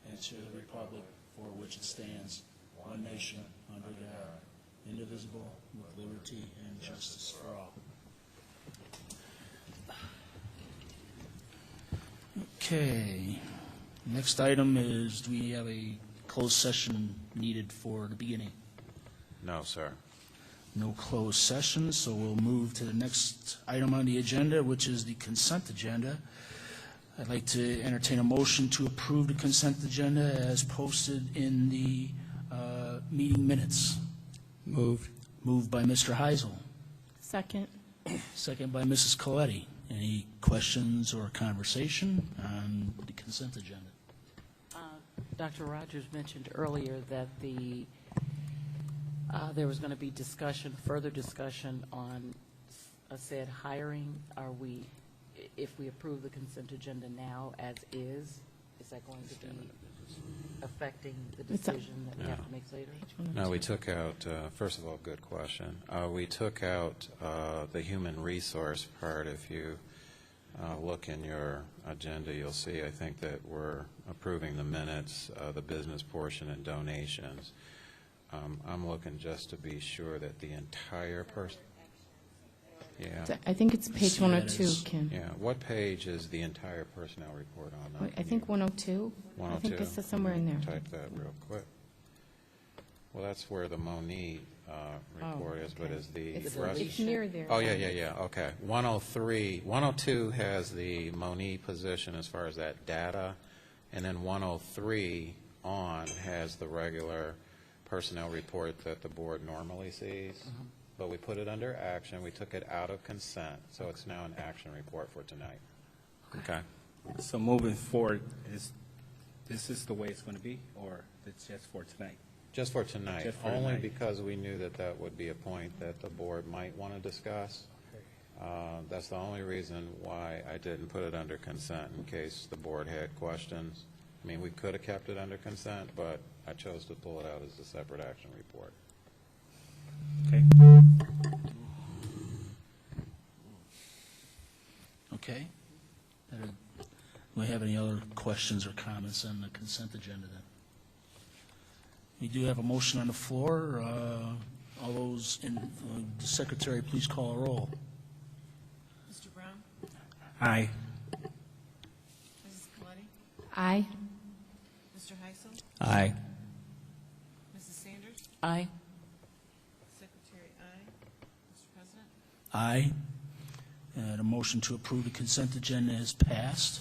and to the republic for which it stands, one nation, under God, indivisible, with liberty and justice for all. Okay. Next item is, do we have a closed session needed for the beginning? No, sir. No closed session, so we'll move to the next item on the agenda, which is the consent agenda. I'd like to entertain a motion to approve the consent agenda as posted in the meeting minutes. Moved. Moved by Mr. Heisel, Second. second by Mrs. Coletti. Any questions or conversation on the consent agenda? Dr. Rogers mentioned earlier that there was going to be discussion, further discussion on said hiring. Are we, if we approve the consent agenda now as is that going to be affecting the decision that we have to make later? No, we took out, first of all, good question. We took out the human resource part. If you look in your agenda, you'll see, I think, that we're approving the minutes, the business portion, and donations. I'm looking just to be sure that the entire person. Yeah. I think it's page See, that 102, is- Kim. Yeah. What page is the entire personnel report on? I think 102. I think it's somewhere in there. Type that real quick. Well, that's where the Monee report is, but is the rest? It's near there. Oh, yeah, okay. 103, 102 has the Monee position as far as that data, and then 103 on has the regular personnel report that the board normally sees. But we put it under action, we took it out of consent, so it's now an action report for tonight. Okay? So moving forward, this is the way it's going to be, or it's just for tonight? Just for tonight, Just for only tonight. because we knew that that would be a point that the board might want to discuss. That's the only reason why I didn't put it under consent, in case the board had questions. I mean, we could have kept it under consent, but I chose to pull it out as a separate action report. Okay. Okay. Do we have any other questions or comments on the consent agenda then? We do have a motion on the floor. All those in, the secretary, please call a roll. Mr. Brown? Aye. Mrs. Coletti? Aye. Mr. Heisel? Aye. Mrs. Sanders? Aye. Secretary, aye. Mr. President? Aye. The motion to approve the consent agenda is passed.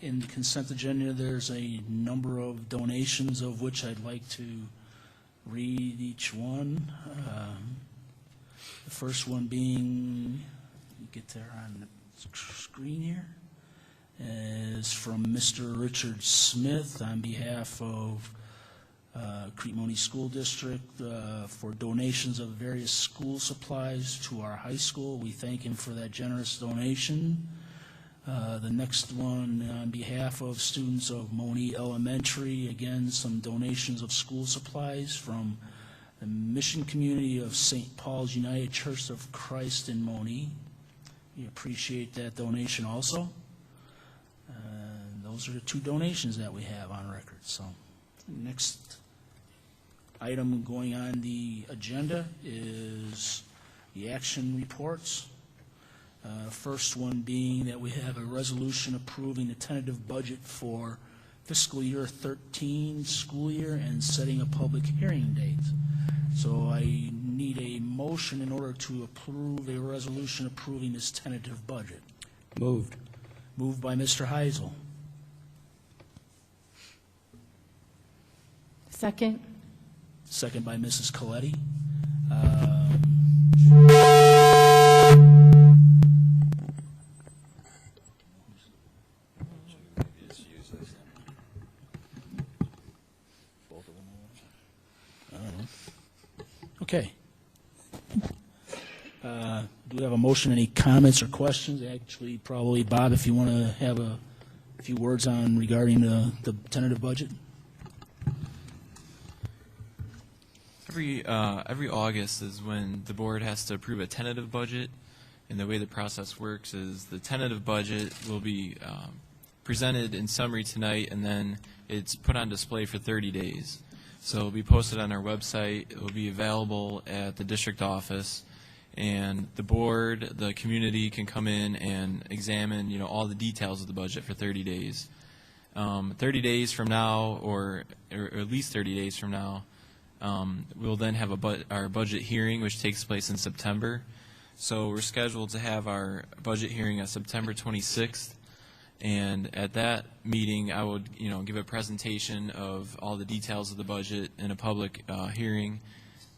In the consent agenda, there's a number of donations, of which I'd like to read each one. The first one being, get there on the screen here, is from Mr. Richard Smith on behalf of Crete Monee School District for donations of various school supplies to our high school. We thank him for that generous donation. The next one, on behalf of students of Monee Elementary, again, some donations of school supplies from the mission community of St. Paul's United Church of Christ in Monee. We appreciate that donation also. Those are the two donations that we have on record. So, next item going on the agenda is the action reports. First one being that we have a resolution approving the tentative budget for fiscal year 13 school year and setting a public hearing date. So I need a motion in order to approve a resolution approving this tentative budget. Moved. Moved by Mr. Heisel. Second? Second by Mrs. Coletti. Okay. Do we have a motion? Any comments or questions? Actually, probably, Bob, if you want to have a few words on regarding the tentative budget? Every August is when the board has to approve a tentative budget, and the way the process works is the tentative budget will be presented in summary tonight, and then it's put on display for 30 days. So it'll be posted on our website. It will be available at the district office, and the board, the community can come in and examine, you know, all the details of the budget for 30 days. 30 days from now, or at least 30 days from now, we'll then have our budget hearing, which takes place in September. So we're scheduled to have our budget hearing on September 26th. And at that meeting, I would, you know, give a presentation of all the details of the budget in a public hearing.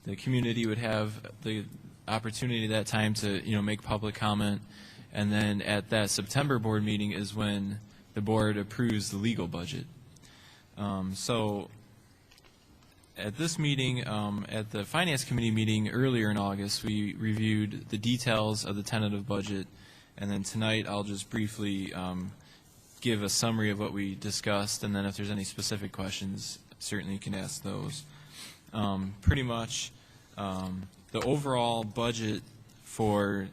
The community would have the opportunity at that time to, you know, make public comment. And then at that September board meeting is when the board approves the legal budget. So at this meeting, at the Finance Committee meeting earlier in August, we reviewed the details of the tentative budget. And then tonight, I'll just briefly give a summary of what we discussed, and then if there's any specific questions, certainly you can ask those. Pretty much, the overall budget for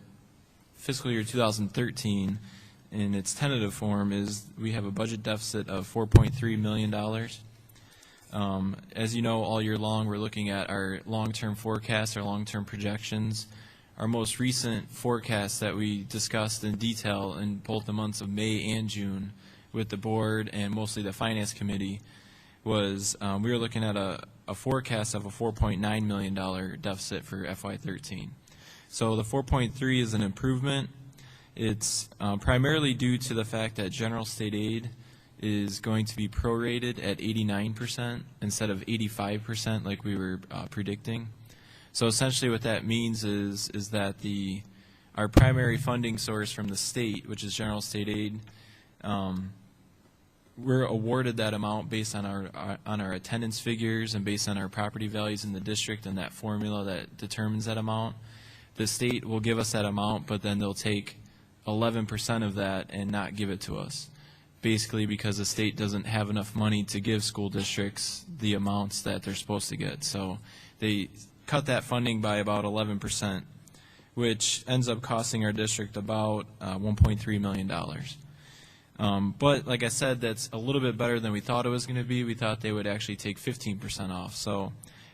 fiscal year 2013 in its tentative form is we have a budget deficit of $4.3 million. As you know, all year long, we're looking at our long-term forecasts, our long-term projections. Our most recent forecast that we discussed in detail in both the months of May and June with the board and mostly the Finance Committee was we were looking at a forecast of a $4.9 million deficit for FY13. So the 4.3 is an improvement. It's primarily due to the fact that general state aid is going to be prorated at 89% instead of 85% like we were predicting. So essentially what that means is that our primary funding source from the state, which is general state aid, we're awarded that amount based on our attendance figures and based on our property values in the district and that formula that determines that amount. The state will give us that amount, but then they'll take 11% of that and not give it to us, basically because the state doesn't have enough money to give school districts the amounts that they're supposed to get. So they cut that funding by about 11%, which ends up costing our district about $1.3 million. But like I said, that's a little bit better than we thought it was going to be. We thought they would actually take 15% off. So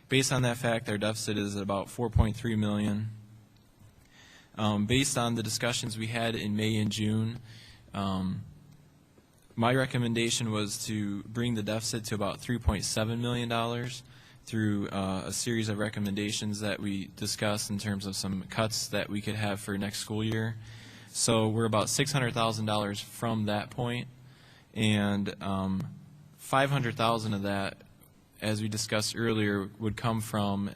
based on that fact, our deficit is at about $4.3 million. Based on the discussions we had in May and June, my recommendation was to bring the deficit to about $3.7 million through a series of recommendations that we discussed in terms of some cuts that we could have for next school year. So we're about $600,000 from that point, and $500,000 of that, as we discussed earlier, would come from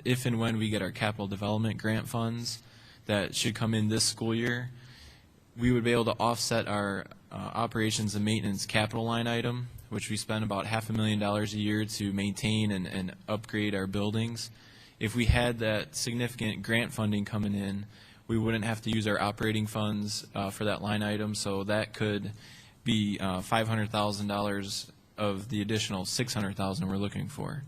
if and when we get our capital development grant funds that should come in this school year. We would be able to offset our operations and maintenance capital line item, which we spend about $500,000 a year to maintain and upgrade our buildings. If we had that significant grant funding coming in, we wouldn't have to use our operating funds for that line item, so that could be $500,000 of the additional $600,000 we're looking for.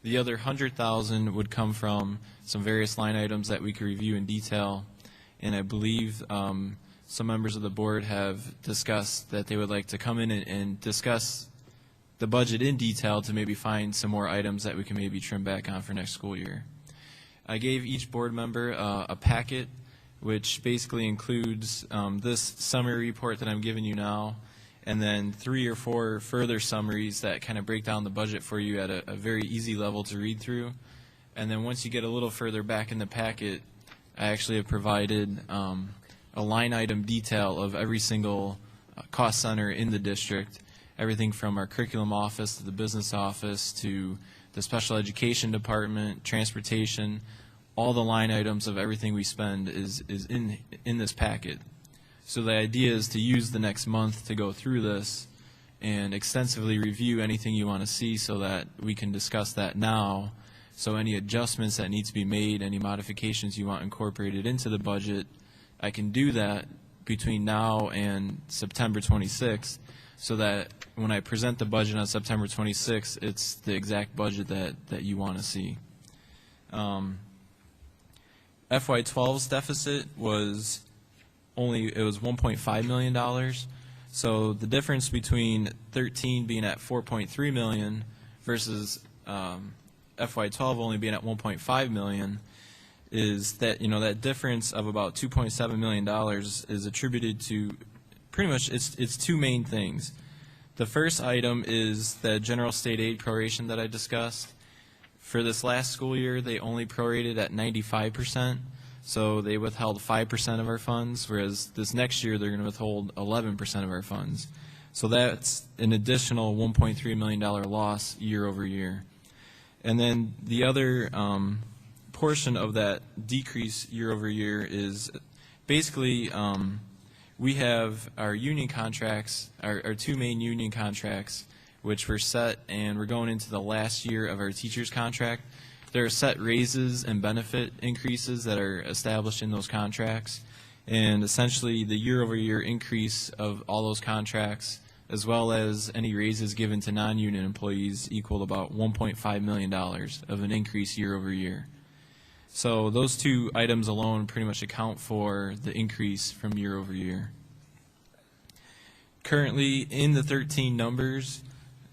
The other $100,000 would come from some various line items that we could review in detail, and I believe some members of the board have discussed that they would like to come in and discuss the budget in detail to maybe find some more items that we can maybe trim back on for next school year. I gave each board member a packet which basically includes this summary report that I'm giving you now, and then 3 or 4 further summaries that kind of break down the budget for you at a very easy level to read through. And then once you get a little further back in the packet, I actually have provided a line item detail of every single cost center in the district, everything from our curriculum office to the business office to the special education department, transportation. All the line items of everything we spend is in this packet. So the idea is to use the next month to go through this and extensively review anything you want to see so that we can discuss that now. So any adjustments that need to be made, any modifications you want incorporated into the budget, I can do that between now and September 26th so that when I present the budget on September 26th, it's the exact budget that you want to see. FY12's deficit was $1.5 million. So the difference between 13 being at 4.3 million versus FY12 only being at 1.5 million is that, that difference of about $2.7 million is attributed to pretty much it's two main things. The first item is the general state aid proration that I discussed. For this last school year, they only prorated at 95%, so they withheld 5% of our funds, whereas this next year they're going to withhold 11% of our funds. So that's an additional $1.3 million loss year over year. And then the other portion of that decrease year over year is basically we have our union contracts, our two main union contracts, which were set, and we're going into the last year of our teachers' contract. There are set raises and benefit increases that are established in those contracts, and essentially the year-over-year increase of all those contracts, as well as any raises given to non-union employees, equal about $1.5 million of an increase year-over-year. So those two items alone pretty much account for the increase from year-over-year. Currently, in the 13 numbers,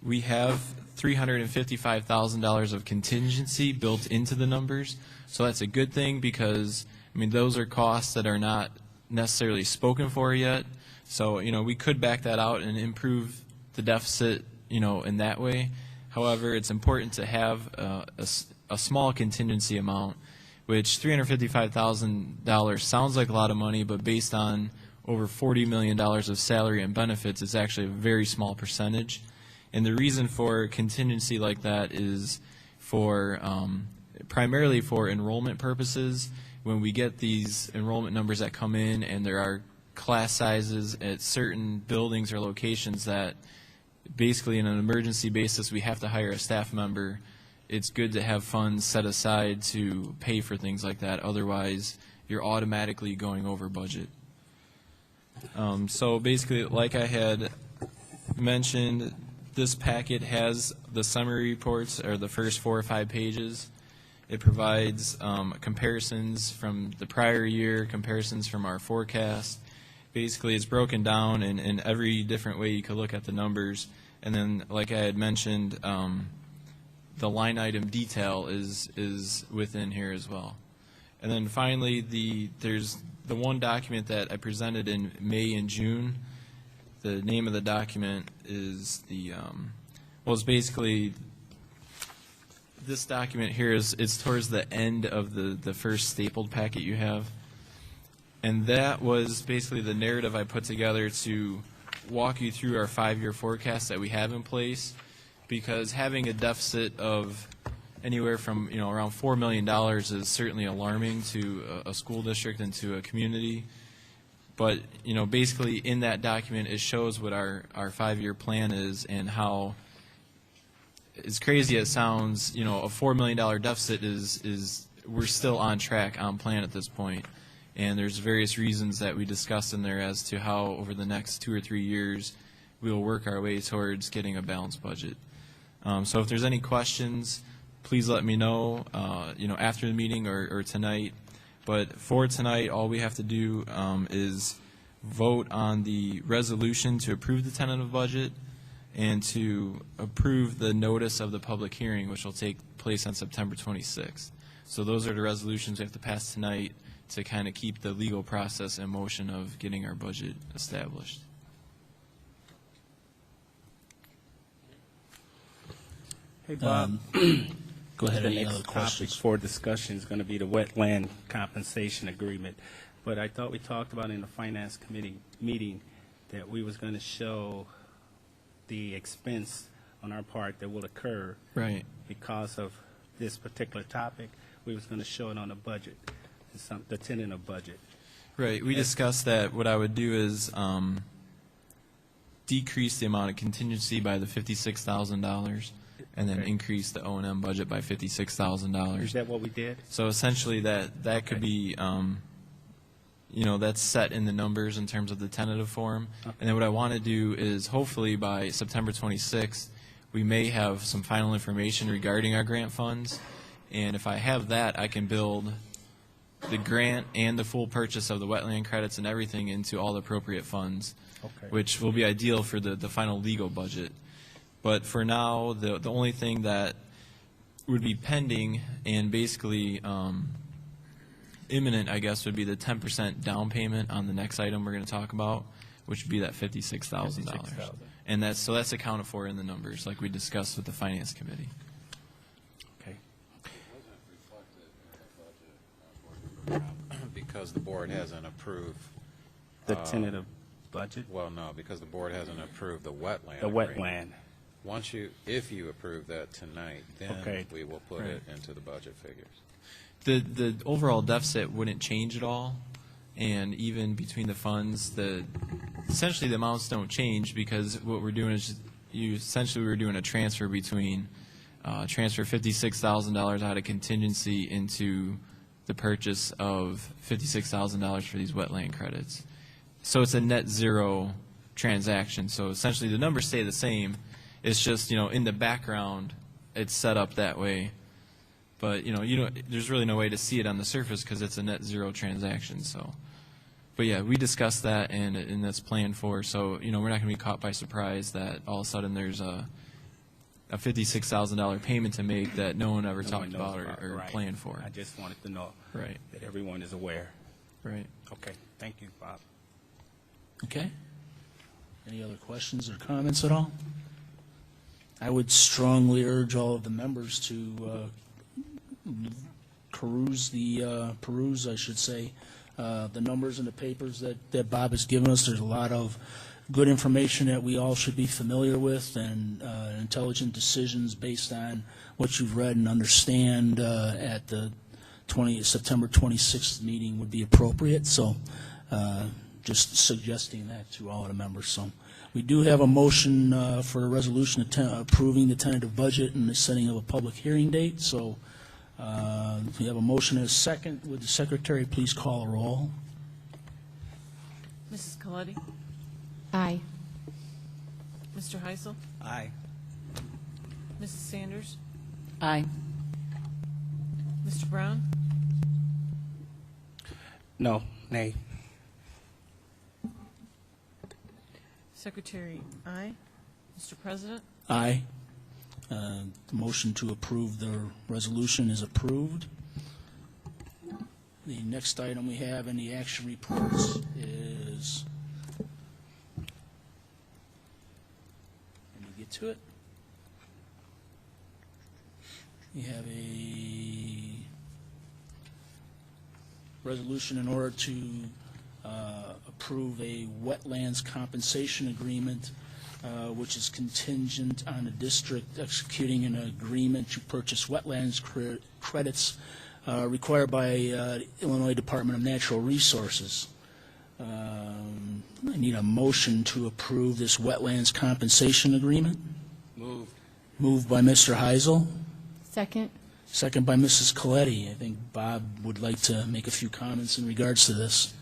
we have $355,000 of contingency built into the numbers. So that's a good thing because, those are costs that are not necessarily spoken for yet. So, we could back that out and improve the deficit, in that way. However, it's important to have a small contingency amount, which $355,000 sounds like a lot of money, but based on over $40 million of salary and benefits, it's actually a very small percentage. And the reason for contingency like that is for primarily for enrollment purposes. When we get these enrollment numbers that come in and there are class sizes at certain buildings or locations that basically on an emergency basis we have to hire a staff member, it's good to have funds set aside to pay for things like that. Otherwise, you're automatically going over budget. So basically, like I had mentioned, this packet has the summary reports, or the first 4 or 5 pages. It provides comparisons from the prior year, comparisons from our forecast. Basically, it's broken down in every different way you could look at the numbers. And then, like I had mentioned, the line item detail is within here as well. And then finally, there's the one document that I presented in May and June. The name of the document is it's basically, this document here it's towards the end of the first stapled packet you have. And that was basically the narrative I put together to walk you through our 5-year forecast that we have in place, because having a deficit of anywhere from around $4 million is certainly alarming to a school district and to a community. But basically in that document it shows what our 5-year plan is, and how, as crazy as it sounds, a $4 million deficit is we're still on track, on plan at this point. And there's various reasons that we discussed in there as to how over the next 2 or 3 years we will work our way towards getting a balanced budget. So if there's any questions, please let me know, after the meeting or tonight. But for tonight, all we have to do is vote on the resolution to approve the tentative budget and to approve the notice of the public hearing, which will take place on September 26th. So those are the resolutions we have to pass tonight to kind of keep the legal process in motion of getting our budget established. Hey, Bob. Go ahead, The any next other topic questions? for discussion is going to be the wetland compensation agreement. But I thought we talked about in the finance committee meeting that we was going to show the expense on our part that will occur Right. because of this particular topic. We was going to show it on the budget, the tentative budget. Right. We discussed that what I would do is decrease the amount of contingency by the $56,000 and then Okay. increase the O&M budget by $56,000. Is that what we did? So essentially that could be, that's set in the numbers in terms of the tentative form. And then what I want to do is hopefully by September 26th, we may have some final information regarding our grant funds. And if I have that, I can build the grant and the full purchase of the wetland credits and everything into all the appropriate funds, Okay. which will be ideal for the final legal budget. But for now, the only thing that would be pending and basically imminent, I guess, would be the 10% down payment on the next item we're going to talk about, which would be that $56,000. $56,000. And that's accounted for in the numbers, like we discussed with the Finance Committee. Okay. Because the board hasn't approved. The tentative budget? Well, no, because the board hasn't approved the wetland. The agreement. wetland. If you approve that tonight, then Okay. we will put it into the budget figures. The overall deficit wouldn't change at all, and even between the funds, essentially the amounts don't change because what we're doing is we're doing a transfer between transfer $56,000 out of contingency into the purchase of $56,000 for these wetland credits. So it's a net zero transaction. So essentially the numbers stay the same. It's just, in the background, it's set up that way. But, there's really no way to see it on the surface because it's a net zero transaction. So, but yeah, we discussed that and that's planned for. So, we're not going to be caught by surprise that all of a sudden there's a $56,000 payment to make that no one ever talked about or right. planned for. I just wanted to know Right. that everyone is aware. Right. Okay, thank you, Bob. Okay. Any other questions or comments at all? I would strongly urge all of the members to peruse, I should say, the numbers in the papers that Bob has given us. There's a lot of good information that we all should be familiar with, and intelligent decisions based on what you've read and understand at the September 26th meeting would be appropriate. So just suggesting that to all of the members. So we do have a motion for a resolution approving the tentative budget and the setting of a public hearing date. So we have a motion and a second. Would the secretary please call a roll? Mrs. Coletti? Aye. Mr. Heisel? Aye. Mrs. Sanders? Aye. Mr. Brown? No, nay. Secretary, aye. Mr. President? Aye. The motion to approve the resolution is approved. The next item we have in the action reports is, let me get to it. We have a resolution in order to approve a wetlands compensation agreement, which is contingent on the district executing an agreement to purchase wetlands credits required by the Illinois Department of Natural Resources. I need a motion to approve this wetlands compensation agreement. Moved. Moved by Mr. Heisel, Second? second by Mrs. Coletti. I think Bob would like to make a few comments in regards to this.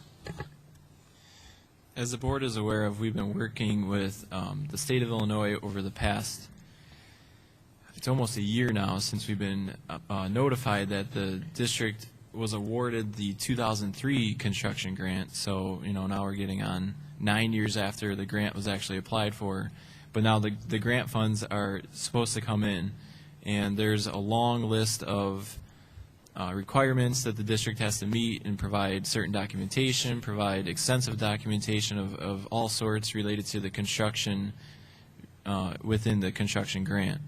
As the board is aware of, we've been working with the state of Illinois over the past, it's almost a year now since we've been notified that the district was awarded the 2003 construction grant. So, now we're getting on 9 years after the grant was actually applied for. But now the grant funds are supposed to come in, and there's a long list of requirements that the district has to meet and provide certain documentation, provide extensive documentation of all sorts related to the construction within the construction grant.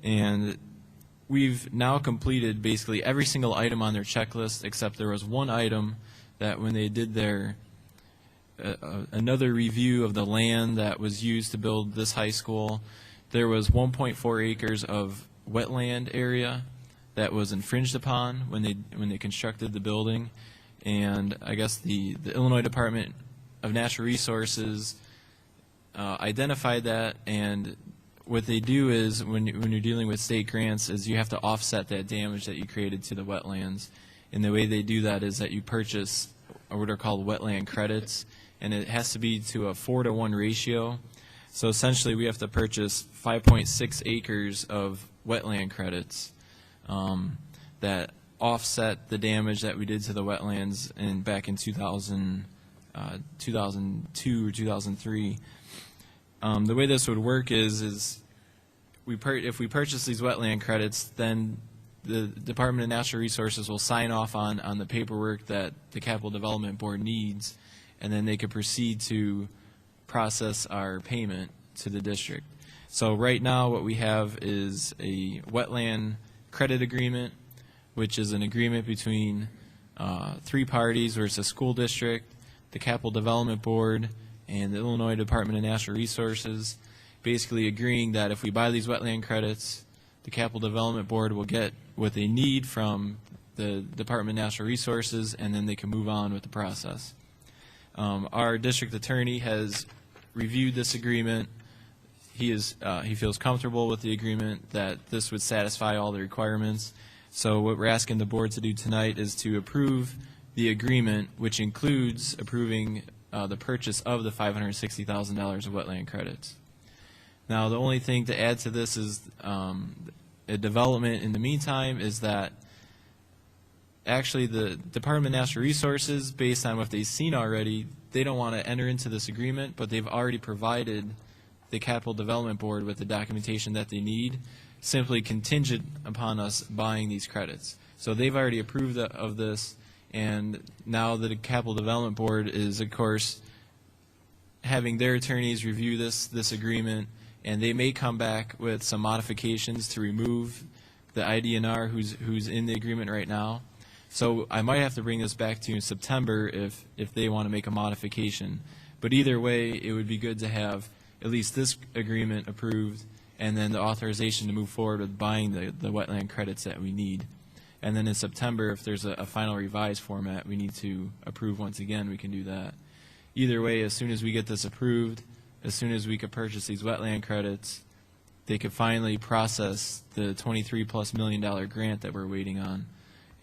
And we've now completed basically every single item on their checklist, except there was one item that when they did their another review of the land that was used to build this high school, there was 1.4 acres of wetland area that was infringed upon when they constructed the building. And I guess the Illinois Department of Natural Resources identified that, and what they do is when you're dealing with state grants is you have to offset that damage that you created to the wetlands. And the way they do that is that you purchase what are called wetland credits, and it has to be to a 4-to-1 ratio. So essentially we have to purchase 5.6 acres of wetland credits that offset the damage that we did to the wetlands back in 2002 or 2003. The way this would work is if we purchase these wetland credits, then the Department of Natural Resources will sign off on the paperwork that the Capital Development Board needs, and then they could proceed to process our payment to the district. So right now what we have is a wetland credit agreement, which is an agreement between 3 parties, where it's a school district, the Capital Development Board, and the Illinois Department of Natural Resources, basically agreeing that if we buy these wetland credits, the Capital Development Board will get what they need from the Department of Natural Resources, and then they can move on with the process. Our district attorney has reviewed this agreement. He feels comfortable with the agreement, that this would satisfy all the requirements. So what we're asking the board to do tonight is to approve the agreement, which includes approving the purchase of the $560,000 of wetland credits. Now, the only thing to add to this is a development in the meantime is that actually the Department of Natural Resources, based on what they've seen already, they don't want to enter into this agreement, but they've already provided the Capital Development Board with the documentation that they need, simply contingent upon us buying these credits. So they've already approved of this, and now the Capital Development Board is, of course, having their attorneys review this agreement, and they may come back with some modifications to remove the IDNR who's in the agreement right now. So I might have to bring this back to you in September if they want to make a modification. But either way, it would be good to have at least this agreement approved, and then the authorization to move forward with buying the wetland credits that we need. And then in September, if there's a final revised format we need to approve once again, we can do that. Either way, as soon as we get this approved, as soon as we could purchase these wetland credits, they could finally process the $23+ million grant that we're waiting on,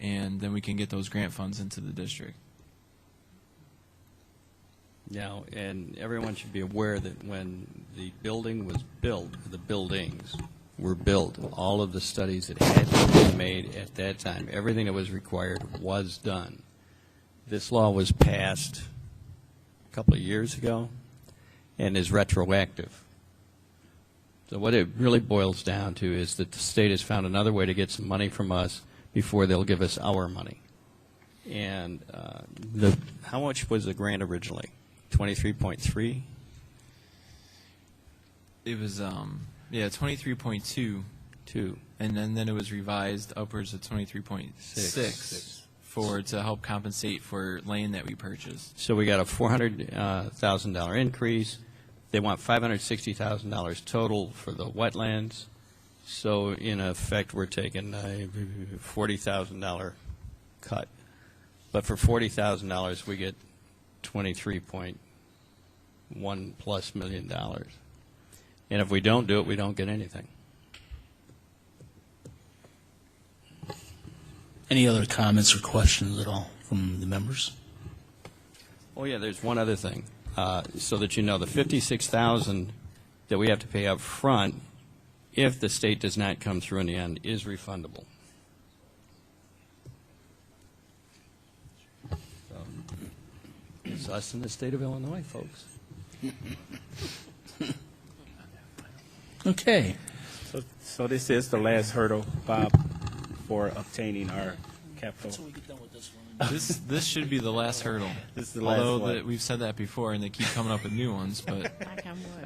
and then we can get those grant funds into the district. Now, and everyone should be aware that when the building was built, the buildings were built, all of the studies that had to be made at that time, everything that was required was done. This law was passed a couple of years ago and is retroactive. So what it really boils down to is that the state has found another way to get some money from us before they'll give us our money. And how much was the grant originally? 23.3? It was, 23.2. And then it was revised upwards of 23.6 to help compensate for land that we purchased. So we got a $400,000 increase. They want $560,000 total for the wetlands. So in effect, we're taking a $40,000 cut. But for $40,000, we get $23.1+ million. And if we don't do it, we don't get anything. Any other comments or questions at all from the members? Oh yeah, there's one other thing. So that you know, the $56,000 that we have to pay up front, if the state does not come through in the end, is refundable. So, it's us in the state of Illinois, folks. Okay. So this is the last hurdle, Bob, for obtaining our capital. Until we get done with this one. This should be the last hurdle. This is the last Although one. we've said that before, and they keep coming up with new ones. But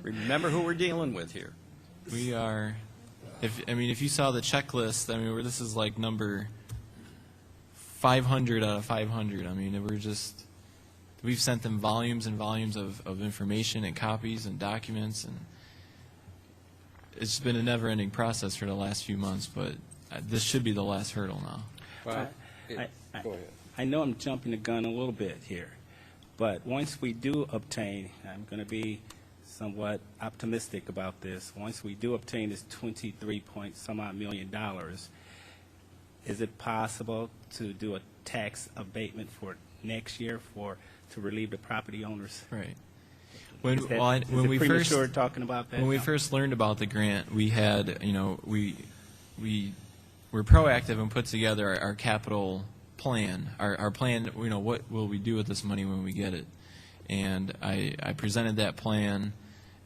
Remember who we're dealing with here. we are If you saw the checklist, I mean, where this is like number 500 out of 500. I mean, we've sent them volumes and volumes of information and copies and documents, and it's been a never-ending process for the last few months, but this should be the last hurdle now. Well, Go ahead. I know I'm jumping the gun a little bit here, but once we do obtain, I'm going to be somewhat optimistic about this. Once we do obtain this 23 point some odd $million, is it possible to do a tax abatement for next year to relieve the property owners? Right. Is it premature talking about that? When we first learned about the grant, we had, we were proactive and put together our capital plan. Our plan, what will we do with this money when we get it? And I presented that plan,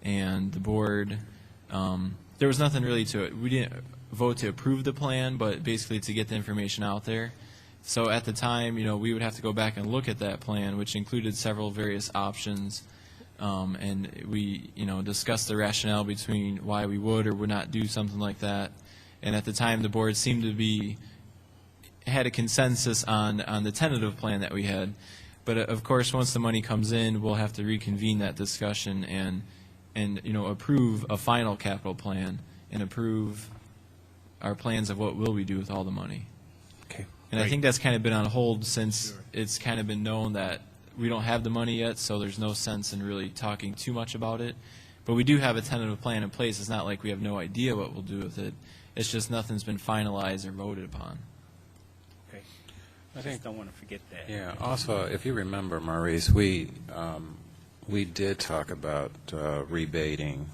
and the board, there was nothing really to it. We didn't vote to approve the plan, but basically to get the information out there. So at the time, we would have to go back and look at that plan, which included several various options, and we, discussed the rationale between why we would or would not do something like that. And at the time, the board seemed to had a consensus on the tentative plan that we had. But of course, once the money comes in, we'll have to reconvene that discussion and approve a final capital plan and approve our plans of what will we do with all the money. Okay. And I think that's kind of been on hold since it's kind of been known that we don't have the money yet, so there's no sense in really talking too much about it. But we do have a tentative plan in place. It's not like we have no idea what we'll do with it. It's just nothing's been finalized or voted upon. Okay. I just don't want to forget that. Yeah. Also, if you remember, Maurice, we did talk about rebating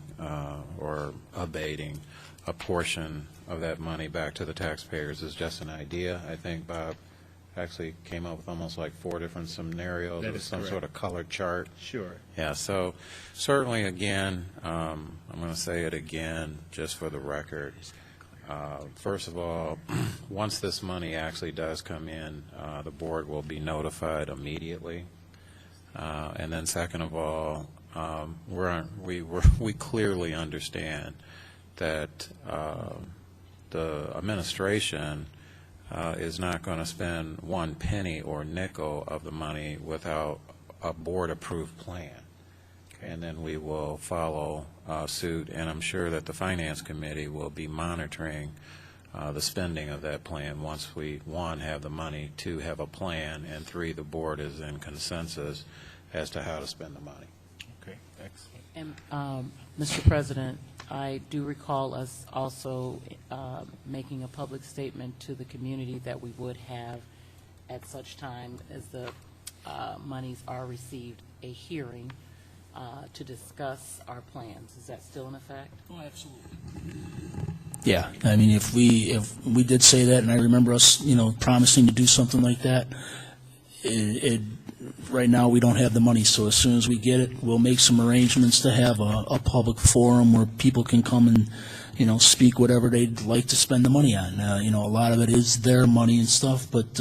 or abating a portion of that money back to the taxpayers. Is just an idea. I think Bob actually came up with almost like 4 different scenarios with some sort of colored chart. Sure. Yeah. So certainly, again, I'm going to say it again just for the record. First of all, once this money actually does come in, the board will be notified immediately. And then second of all, we clearly understand that the administration is not going to spend 1 penny or nickel of the money without a board-approved plan. And then we will follow suit, and I'm sure that the Finance Committee will be monitoring the spending of that plan once we, 1, have the money, 2, have a plan, and 3, the board is in consensus as to how to spend the money. Okay, excellent. And, Mr. President, I do recall us also making a public statement to the community that we would have, at such time as the monies are received, a hearing to discuss our plans. Is that still in effect? Oh, absolutely. Yeah, I mean, if we did say that, and I remember us, promising to do something like that, right now we don't have the money, so as soon as we get it, we'll make some arrangements to have a public forum where people can come and, speak whatever they'd like to spend the money on. A lot of it is their money and stuff, but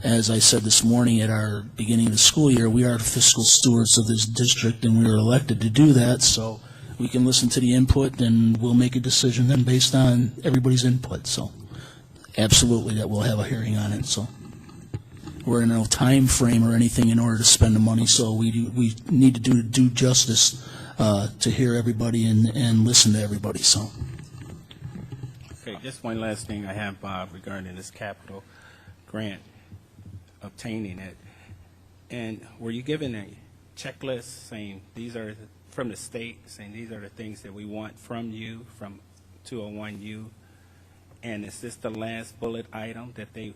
as I said this morning at our beginning of the school year, we are fiscal stewards of this district, and we were elected to do that, so we can listen to the input, and we'll make a decision then based on everybody's input. So absolutely that we'll have a hearing on it. So we're in no time frame or anything in order to spend the money, so we need to do due justice to hear everybody and listen to everybody. So. Okay, just one last thing I have, Bob, regarding this capital grant, obtaining it. And were you given a checklist saying these are from the state, saying these are the things that we want from you, from 201U? And is this the last bullet item that they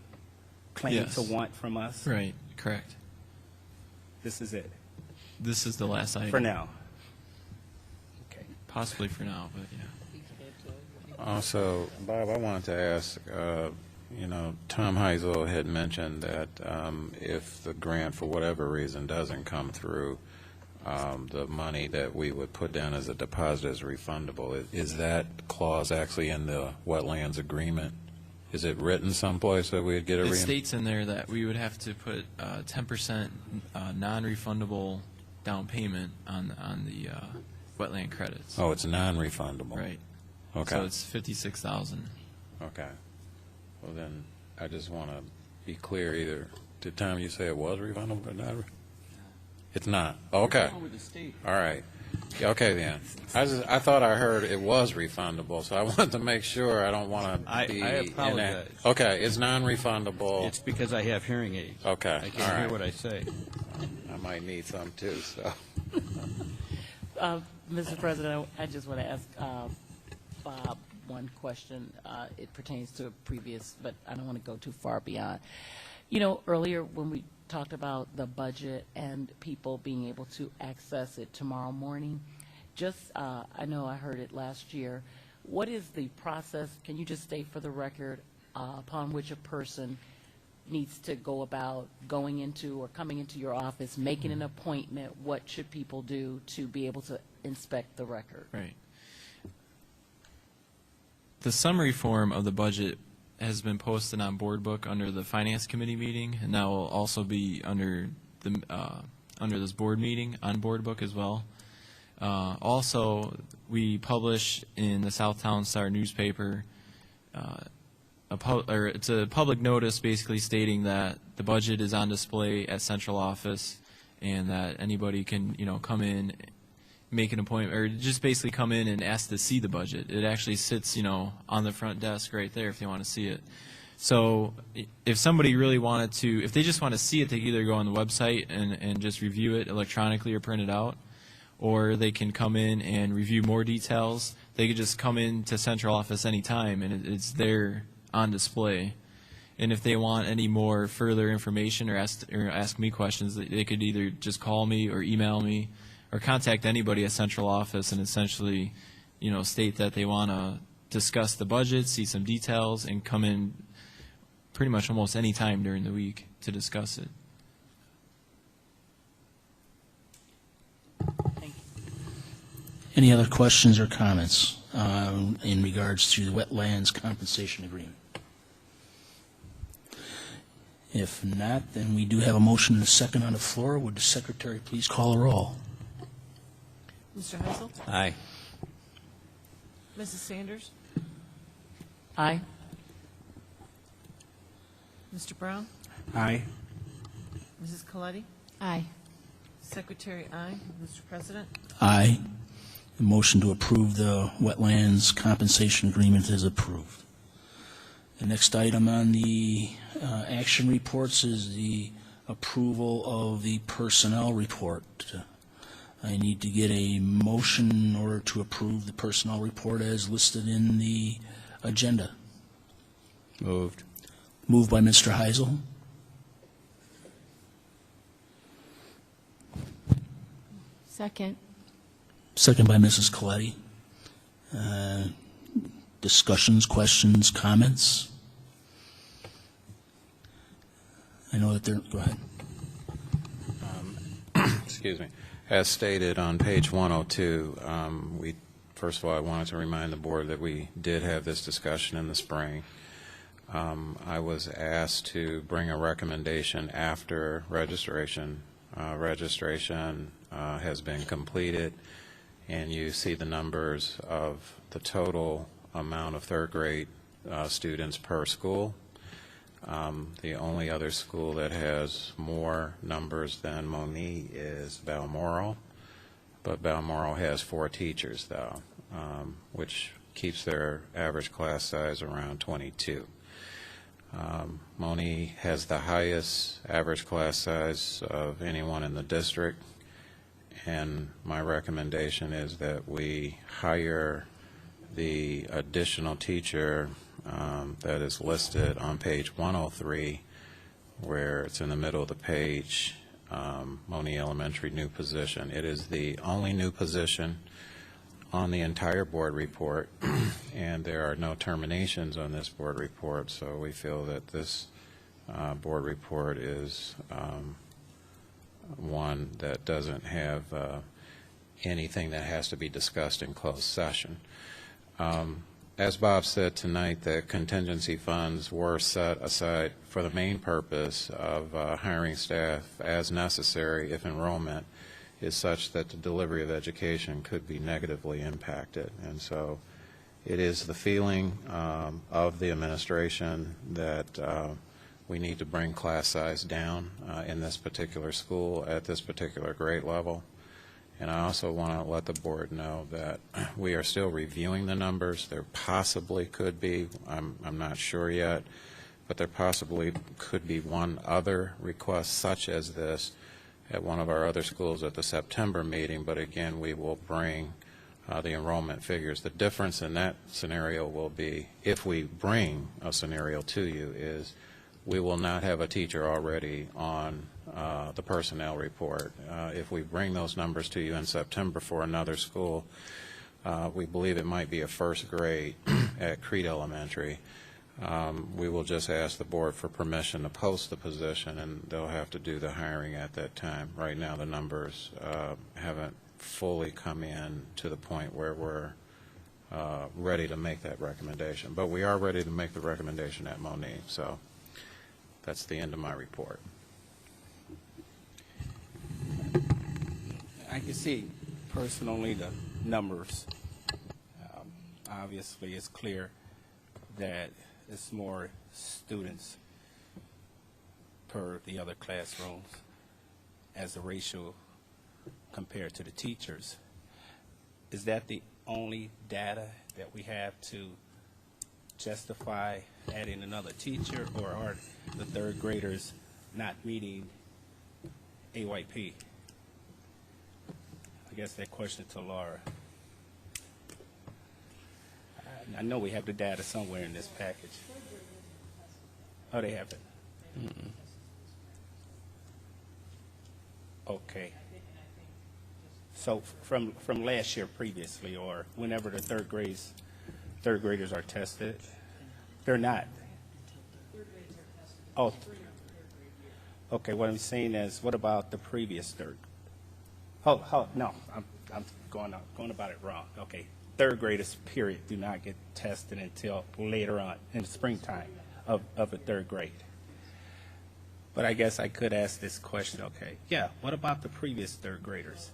claim to want from us? Right, correct. This is it? This is the last item. For now? Okay. Possibly for now, but yeah. Also, Bob, I wanted to ask, Tom Heisel had mentioned that if the grant, for whatever reason, doesn't come through, the money that we would put down as a deposit is refundable. Is that clause actually in the wetlands agreement? Is it written someplace that we'd get a It states in there that we would have to put 10% non-refundable down payment on the wetland credits. Oh, it's non-refundable. Right. Okay. So it's 56,000. Okay. Well, then, I just want to be clear, either, did Tom, you say it was refundable or not? It's not? Okay. All right. Yeah, okay, then. I thought I heard it was refundable, so I wanted to make sure. I don't want to be... I apologize. Okay, it's non-refundable. It's because I have hearing aids. Okay, I can't all right. hear what I say. I might need some, too, so... Mr. President, I just want to ask Bob one question. It pertains to a previous, but I don't want to go too far beyond. You know, earlier when we talked about the budget and people being able to access it tomorrow morning, I know I heard it last year. What is the process, can you just state for the record, upon which a person needs to go about going into or coming into your office, making an appointment? What should people do to be able to inspect the record? Right. The summary form of the budget has been posted on Board Book under the Finance Committee meeting, and that will also be under this board meeting on Board Book as well. Also, we publish in the Southtown Star newspaper it's a public notice basically stating that the budget is on display at central office, and that anybody can come in, make an appointment, or just basically come in and ask to see the budget. It actually sits on the front desk right there if they want to see it. So if somebody really wanted to, if they just want to see it, they can either go on the website and just review it electronically or print it out, or they can come in and review more details. They could just come in to central office anytime, and it's there on display. And if they want any more further information or ask me questions, they could either just call me or email me or contact anybody at central office and essentially, state that they want to discuss the budget, see some details, and come in pretty much almost any time during the week to discuss it. Thank you. Any other questions or comments in regards to the wetlands compensation agreement? If not, then we do have a motion and a second on the floor. Would the secretary please call a roll? Mr. Heisel? Aye. Mrs. Sanders? Aye. Mr. Brown? Aye. Mrs. Coletti? Aye. Secretary, aye. Mr. President? Aye. The motion to approve the wetlands compensation agreement is approved. The next item on the action reports is the approval of the personnel report. I need to get a motion in order to approve the personnel report as listed in the agenda. Moved. Moved by Mr. Heisel. Second. Second by Mrs. Coletti. Discussions, questions, comments? I know that they're, go ahead. Excuse me. As stated on page 102, first of all, I wanted to remind the board that we did have this discussion in the spring. I was asked to bring a recommendation after registration. Registration has been completed, and you see the numbers of the total amount of third grade students per school. The only other school that has more numbers than Monee is Balmoral, but Balmoral has 4 teachers, though, which keeps their average class size around 22. Monee has the highest average class size of anyone in the district, and my recommendation is that we hire the additional teacher that is listed on page 103, where it's in the middle of the page, Monee Elementary new position. It is the only new position on the entire board report, and there are no terminations on this board report, so we feel that this board report is one that doesn't have anything that has to be discussed in closed session. As Bob said tonight, the contingency funds were set aside for the main purpose of hiring staff as necessary if enrollment is such that the delivery of education could be negatively impacted. And so It is the feeling of the administration that we need to bring class size down in this particular school at this particular grade level. And I also want to let the board know that we are still reviewing the numbers. There possibly could be, I'm not sure yet, but there possibly could be one other request such as this at one of our other schools at the September meeting, but again, we will bring the enrollment figures. The difference in that scenario will be, if we bring a scenario to you, is we will not have a teacher already on the personnel report. If we bring those numbers to you in September for another school, we believe it might be a first grade at Crete Elementary. We will just ask the board for permission to post the position, and they'll have to do the hiring at that time. Right now, the numbers haven't fully come in to the point where we're ready to make that recommendation. But we are ready to make the recommendation at Monee. So that's the end of my report. I can see personally the numbers. Obviously, it's clear that it's more students per the other classrooms as a ratio compared to the teachers. Is that the only data that we have to justify adding another teacher, or are the third graders not meeting AYP? I guess that question to Laura. I know we have the data somewhere in this package. Oh, they have it? Mm-mm. Okay. So from last year previously, or whenever the third graders are tested, they're not. Oh, okay. What I'm saying is, what about the previous third? Oh no, I'm going about it wrong. Okay, third graders period do not get tested until later on in the springtime of the third grade. But I guess I could ask this question. Okay, yeah. What about the previous third graders?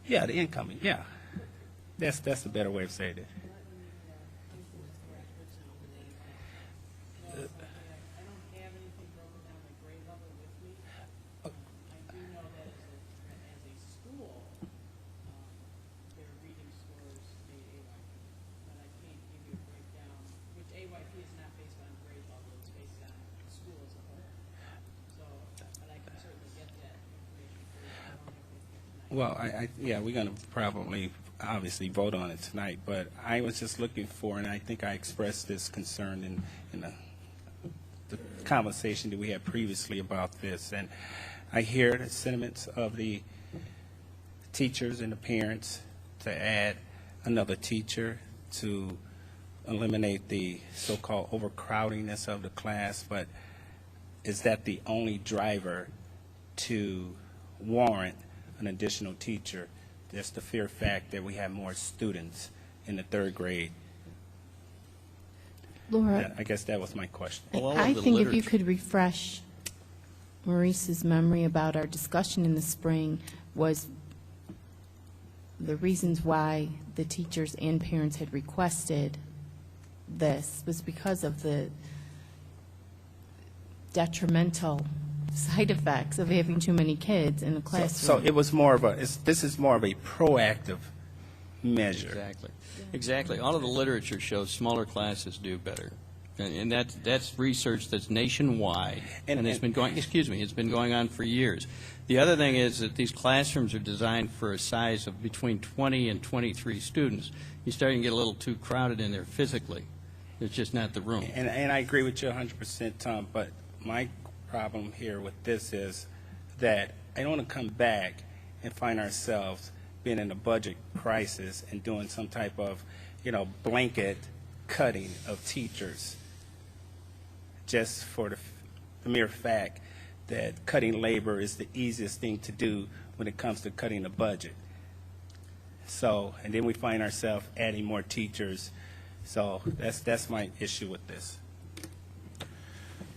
Yeah, the incoming. Yeah, that's a better way of saying it. Well, yeah, we're going to probably obviously vote on it tonight, but I was just looking for, and I think I expressed this concern in the conversation that we had previously about this, and I hear the sentiments of the teachers and the parents to add another teacher to eliminate the so-called overcrowdingness of the class, but is that the only driver to warrant an additional teacher? Just the sheer fact that we have more students in the third grade. Laura, I guess that was my question. I think if you could refresh Maurice's memory about our discussion in the spring, was the reasons why the teachers and parents had requested this was because of the detrimental side effects of having too many kids in the classroom. So it was more of this is more of a proactive measure. Exactly. Exactly. All of the literature shows smaller classes do better. And that's research that's nationwide, and it's been going, it's been going on for years. The other thing is that these classrooms are designed for a size of between 20 and 23 students. You're starting to get a little too crowded in there physically. It's just not the room. And I agree with you 100%, Tom, but my problem here with this is that I don't want to come back and find ourselves being in a budget crisis and doing some type of, blanket cutting of teachers just for the mere fact that cutting labor is the easiest thing to do when it comes to cutting the budget. So, and then we find ourselves adding more teachers. So that's my issue with this.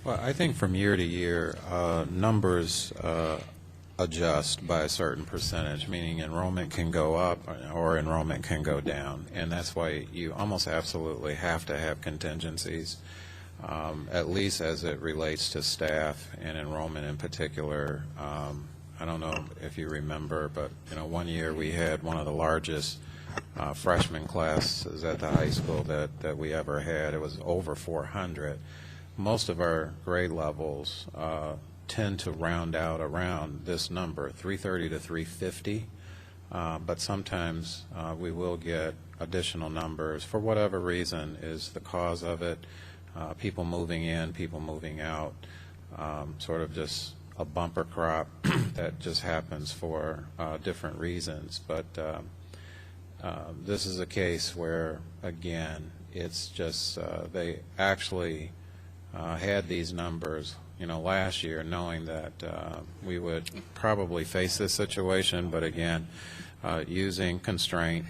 Well, I think from year to year, numbers adjust by a certain percentage, meaning enrollment can go up or enrollment can go down. And that's why you almost absolutely have to have contingencies, at least as it relates to staff and enrollment in particular. I don't know if you remember, but one year we had one of the largest freshman classes at the high school that we ever had. It was over 400. Most of our grade levels tend to round out around this number, 330 to 350, but sometimes we will get additional numbers for whatever reason is the cause of it, people moving in, people moving out, sort of just a bumper crop that just happens for different reasons. But this is a case where, again, it's just they actually had these numbers last year, knowing that we would probably face this situation, but again, using constraint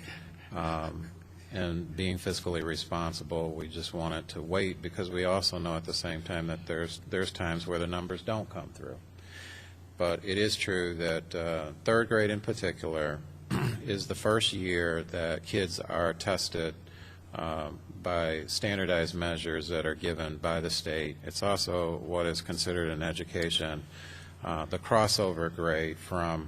and being fiscally responsible, we just wanted to wait because we also know at the same time that there's times where the numbers don't come through. But it is true that third grade in particular is the first year that kids are tested by standardized measures that are given by the state. It's also what is considered in education the crossover grade from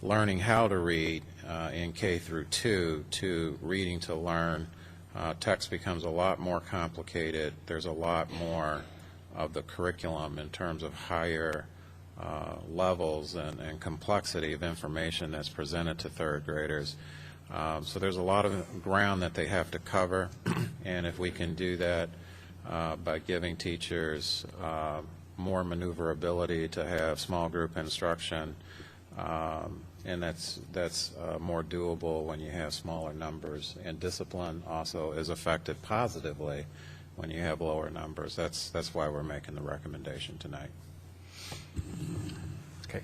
learning how to read in K through 2 to reading to learn. Text becomes a lot more complicated. There's a lot more of the curriculum in terms of higher levels and complexity of information that's presented to third graders. So there's a lot of ground that they have to cover, and if we can do that by giving teachers more maneuverability to have small group instruction, and that's more doable when you have smaller numbers. And discipline also is affected positively when you have lower numbers. That's why we're making the recommendation tonight. Okay.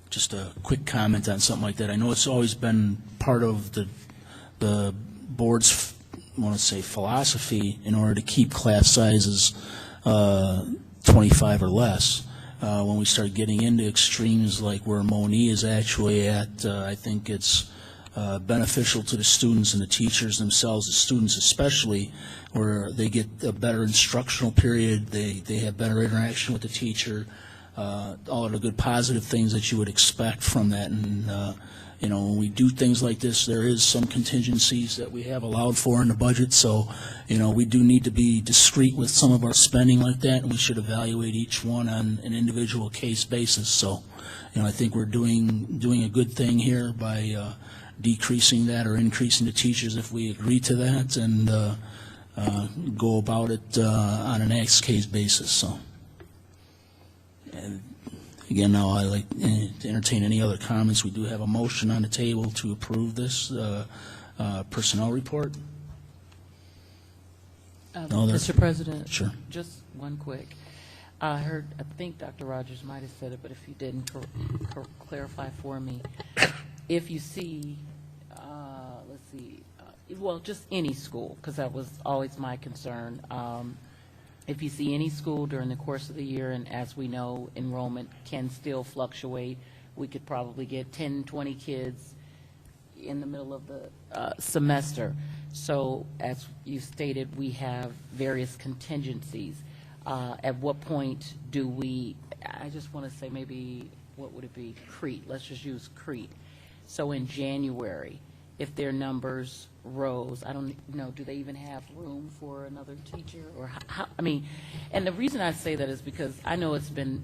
Just a quick comment on something like that. I know it's always been part of the board's, I want to say, philosophy in order to keep class sizes 25 or less. When we start getting into extremes like where Monee is actually at, I think it's beneficial to the students and the teachers themselves, the students especially, where they get a better instructional period, they have better interaction with the teacher, all of the good positive things that you would expect from that. And when we do things like this, there is some contingencies that we have allowed for in the budget, so we do need to be discreet with some of our spending like that, and we should evaluate each one on an individual case basis. So I think we're doing a good thing here by decreasing that or increasing the teachers if we agree to that, and go about it on an case basis. So, and again, now I'd like to entertain any other comments. We do have a motion on the table to approve this personnel report. Mr. President? Sure. Just one quick. I think Dr. Rogers might have said it, but if you didn't, clarify for me. If you see, let's see, well, just any school, because that was always my concern. If you see any school during the course of the year, and as we know, enrollment can still fluctuate, we could probably get 10, 20 kids in the middle of the semester. So as you stated, we have various contingencies. At what point do we, I just want to say maybe, what would it be? Crete. Let's just use Crete. So in January, if their numbers rose, I don't know, do they even have room for another teacher? Or how, I mean, and the reason I say that is because I know it's been,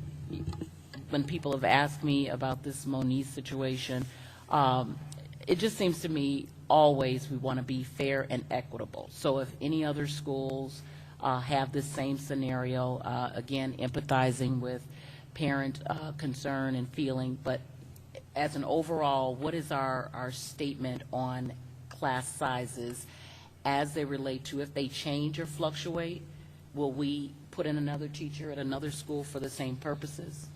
when people have asked me about this Monee situation, it just seems to me always we want to be fair and equitable. So if any other schools have this same scenario, again, empathizing with parent concern and feeling, but as an overall, what is our statement on class sizes as they relate to if they change or fluctuate? Will we put in another teacher at another school for the same purposes?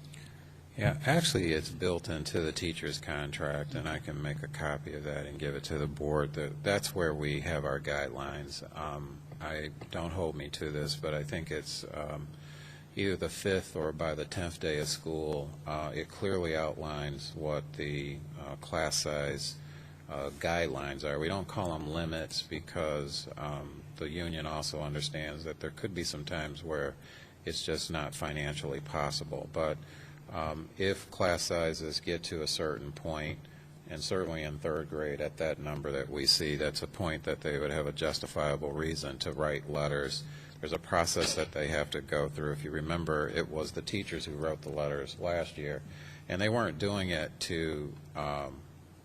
Yeah, actually, it's built into the teacher's contract, and I can make a copy of that and give it to the board. That's where we have our guidelines. Don't hold me to this, but I think it's either the 5th or by the 10th day of school, it clearly outlines what the class size guidelines are. We don't call them limits because the union also understands that there could be some times where it's just not financially possible. But if class sizes get to a certain point, and certainly in 3rd grade at that number that we see, that's a point that they would have a justifiable reason to write letters. There's a process that they have to go through. If you remember, it was the teachers who wrote the letters last year, and they weren't doing it to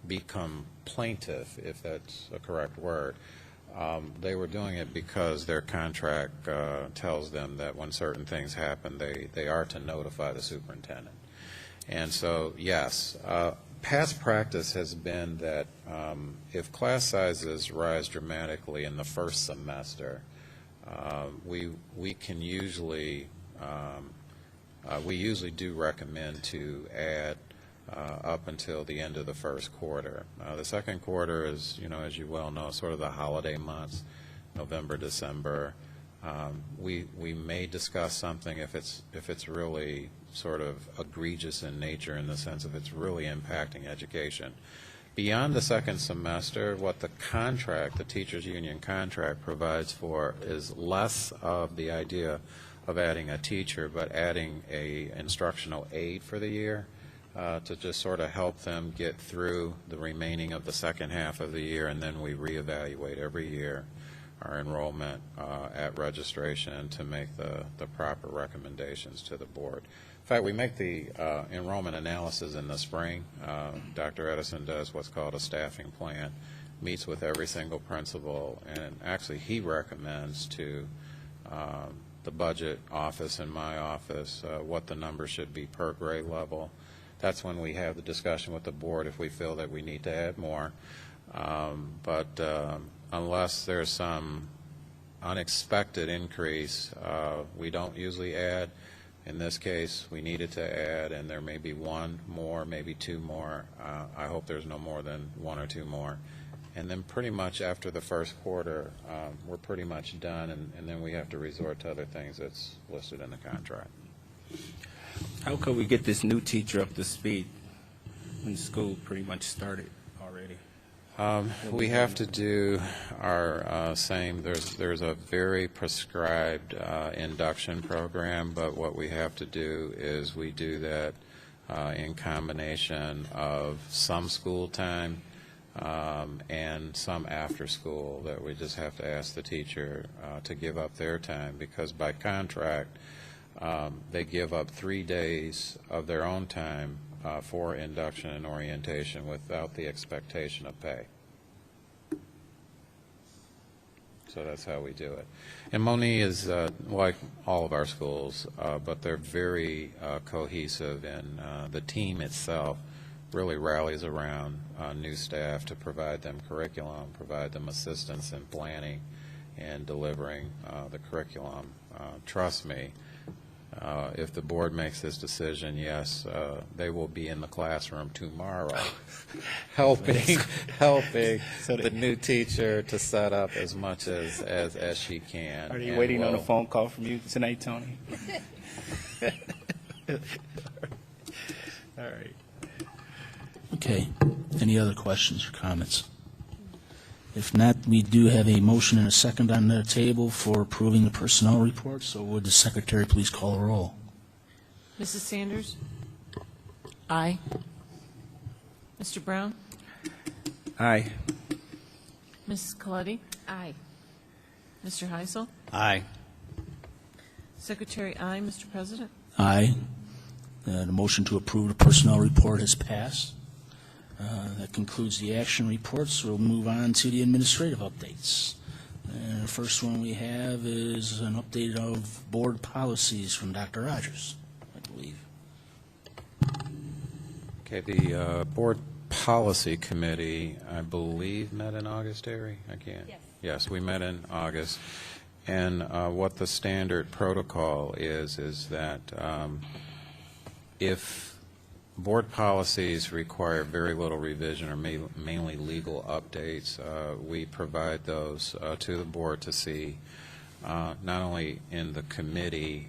become plaintiff, if that's a correct word. They were doing it because their contract tells them that when certain things happen, they are to notify the superintendent. And so, yes, past practice has been that if class sizes rise dramatically in the first semester, we can usually do recommend to add up until the end of the first quarter. The second quarter is, as you well know, sort of the holiday months, November, December. We may discuss something if it's really sort of egregious in nature, in the sense of it's really impacting education. Beyond the second semester, what the teachers union contract provides for is less of the idea of adding a teacher, but adding a instructional aide for the year to just sort of help them get through the remaining of the second half of the year, and then we reevaluate every year our enrollment at registration to make the proper recommendations to the board. In fact, we make the enrollment analysis in the spring. Dr. Edison does what's called a staffing plan, meets with every single principal, and actually he recommends to the budget office and my office what the number should be per grade level. That's when we have the discussion with the board if we feel that we need to add more. But unless there's some unexpected increase, we don't usually add. In this case, we needed to add, and there may be one more, maybe two more. I hope there's no more than one or two more. And then pretty much after the first quarter, we're pretty much done, and then we have to resort to other things that's listed in the contract. How could we get this new teacher up to speed when school pretty much started already? We have to do our same. There's a very prescribed induction program, but what we have to do is we do that in combination of some school time and some after school, that we just have to ask the teacher to give up their time, because by contract they give up 3 days of their own time for induction and orientation without the expectation of pay. So that's how we do it. And Monee is like all of our schools, but they're very cohesive, and the team itself really rallies around new staff to provide them curriculum, provide them assistance in planning and delivering the curriculum. Trust me, if the board makes this decision, yes, they will be in the classroom tomorrow helping the new teacher to set up as much as she can. Are they waiting on a phone call from you tonight, Tony? All right. Okay. Any other questions or comments? If not, we do have a motion and a second on the table for approving the personnel report, so would the secretary please call a roll? Mrs. Sanders? Aye. Mr. Brown? Aye. Mrs. Coletti? Aye. Mr. Heisel? Aye. Secretary, aye. Mr. President? Aye. The motion to approve the personnel report has passed. That concludes the action reports. We'll move on to the administrative updates. And the first one we have is an update of board policies from Dr. Rogers, I believe. Okay, the board policy committee, I believe, met in August, Terry? I can't. Yes. Yes, we met in August. And what the standard protocol is that if board policies require very little revision or mainly legal updates, we provide those to the board to see not only in the committee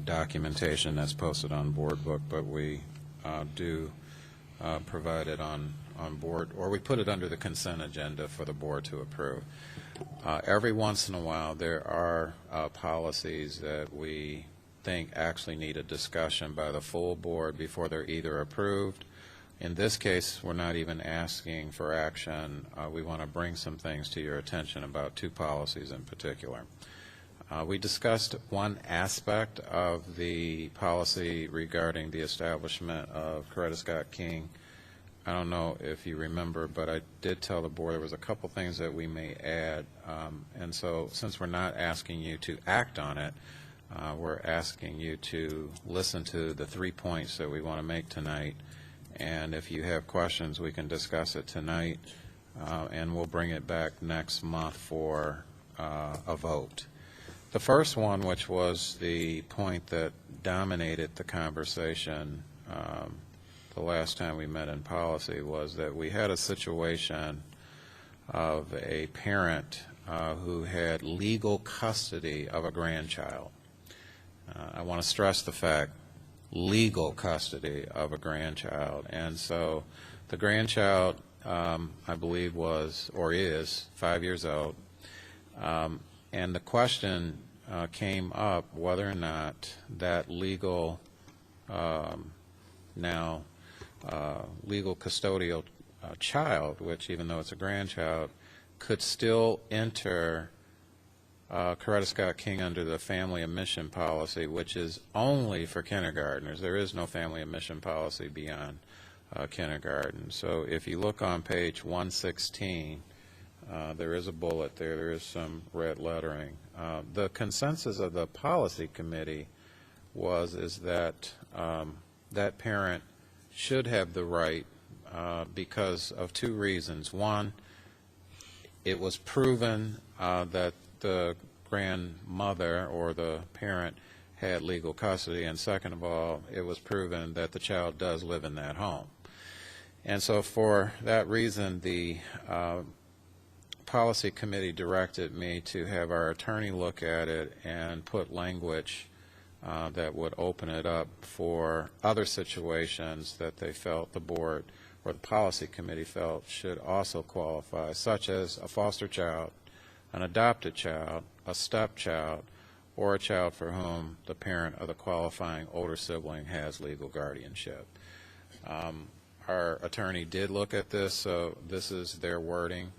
documentation that's posted on Board Book, but we do provide it on board, or we put it under the consent agenda for the board to approve. Every once in a while, there are policies that we think actually need a discussion by the full board before they're either approved. In this case, we're not even asking for action. We want to bring some things to your attention about two policies in particular. We discussed one aspect of the policy regarding the establishment of Coretta Scott King. I don't know if you remember, but I did tell the board there was a couple things that we may add. And so since we're not asking you to act on it, we're asking you to listen to the 3 points that we want to make tonight. And if you have questions, we can discuss it tonight, and we'll bring it back next month for a vote. The first one, which was the point that dominated the conversation the last time we met in policy, was that we had a situation of a parent who had legal custody of a grandchild. I want to stress the fact, legal custody of a grandchild. And so the grandchild, I believe, was or is 5 years old. And the question came up whether or not that legal, legal custodial child, which even though it's a grandchild, could still enter Coretta Scott King under the family admission policy, which is only for kindergartners. There is no family admission policy beyond kindergarten. So if you look on page 116, there is a bullet there. There is some red lettering. The consensus of the policy committee is that that parent should have the right because of two reasons. One, it was proven that the grandmother or the parent had legal custody, and second of all, it was proven that the child does live in that home. And so for that reason, the policy committee directed me to have our attorney look at it and put language that would open it up for other situations that they felt the board or the policy committee felt should also qualify, such as a foster child, an adopted child, a stepchild, or a child for whom the parent of the qualifying older sibling has legal guardianship. Our attorney did look at this, so this is their wording.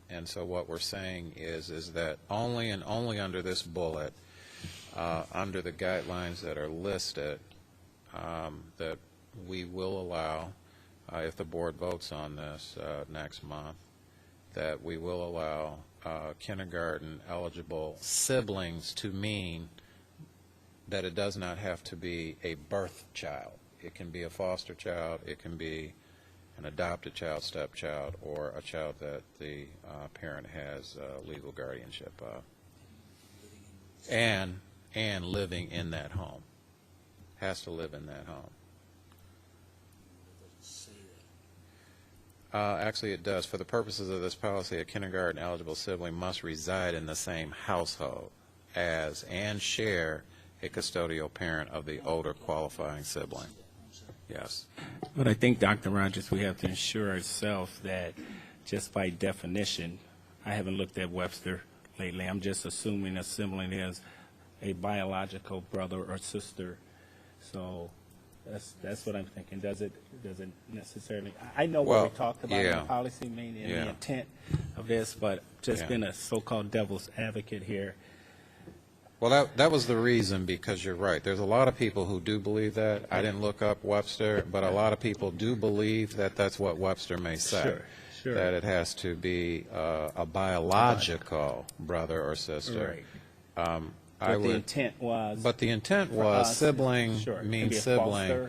And so what we're saying is that only and only under this bullet, under the guidelines that are listed, that we will allow, if the board votes on this next month, that we will allow kindergarten eligible siblings to mean that it does not have to be a birth child. It can be a foster child, it can be an adopted child, stepchild, or a child that the parent has legal guardianship of, and living in that home, has to live in that home. Actually, it does. For the purposes of this policy, a kindergarten eligible sibling must reside in the same household as and share a custodial parent of the older qualifying sibling. Yes. But I think, Dr. Rogers, we have to ensure ourselves that just by definition, I haven't looked at Webster lately, I'm just assuming a sibling is a biological brother or sister. So that's what I'm thinking. Does it necessarily, I know what we talked about in the policy, mainly in the intent of this, but just been a so-called devil's advocate here. Well, that was the reason, because you're right. There's a lot of people who do believe that. I didn't look up Webster, but a lot of people do believe that that's what Webster may say, that it has to be a biological brother or sister. Right. But the intent was sibling means sibling.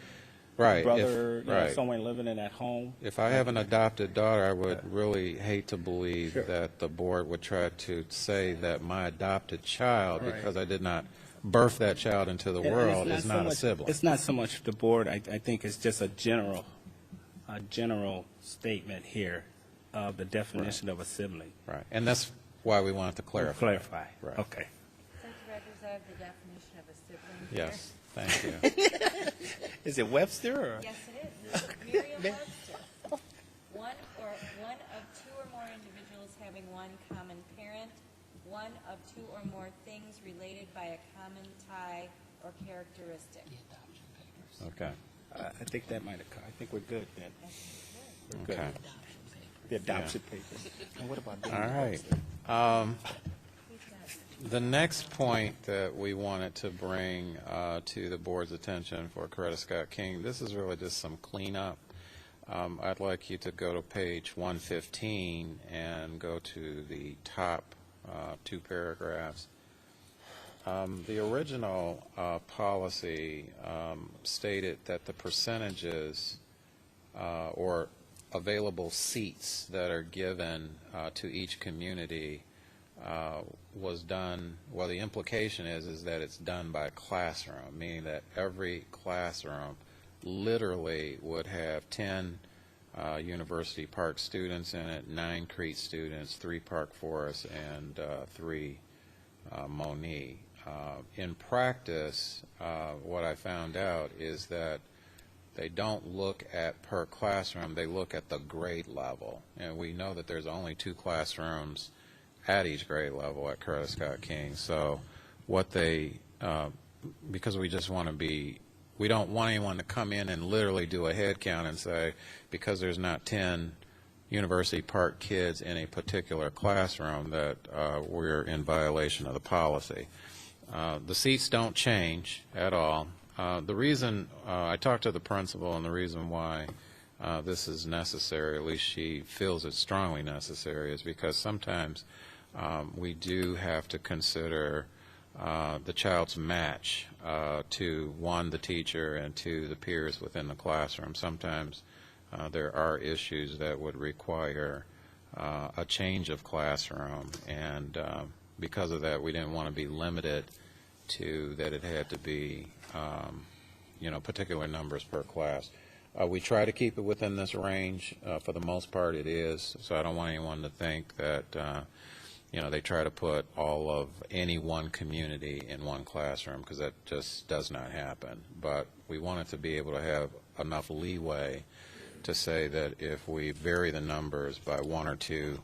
Right. Brother, someone living in that home. If I have an adopted daughter, I would really hate to believe that the board would try to say that my adopted child, because I did not birth that child into the world, is not a sibling. It's not so much the board. I think it's just a general statement here of the definition of a sibling. Right. And that's why we wanted to clarify. Clarify. Right. Okay. Since you reserve the definition of a sibling here. Yes, thank you. Is it Webster or? Yes, it is. Merriam-Webster. One of two or more individuals having one common parent, one of two or more things related by a common tie or characteristic. Okay. I think that might have, I think we're good then. We're good. Okay. The adoption papers. And what about All right. The next point that we wanted to bring to the board's attention for Coretta Scott King, this is really just some cleanup. I'd like you to go to page 115 and go to the top two paragraphs. The original policy stated that the percentages or available seats that are given to each community was done, well, the implication is that it's done by classroom, meaning that every classroom literally would have 10 University Park students in it, 9 Crete students, 3 Park Forest, and 3 Monee. In practice, what I found out is that they don't look at per classroom, they look at the grade level. And we know that there's only 2 classrooms at each grade level at Coretta Scott King. So what they, because we just want to be, we don't want anyone to come in and literally do a head count and say, because there's not 10 University Park kids in a particular classroom, that we're in violation of the policy. The seats don't change at all. The reason I talked to the principal, and the reason why this is necessary, at least she feels it's strongly necessary, is because sometimes we do have to consider the child's match to, 1, the teacher, and 2, the peers within the classroom. Sometimes there are issues that would require a change of classroom, and because of that, we didn't want to be limited to that it had to be, particular numbers per class. We try to keep it within this range. For the most part, it is, so I don't want anyone to think that they try to put all of any one community in one classroom, because that just does not happen. But we wanted to be able to have enough leeway to say that if we vary the numbers by 1 or 2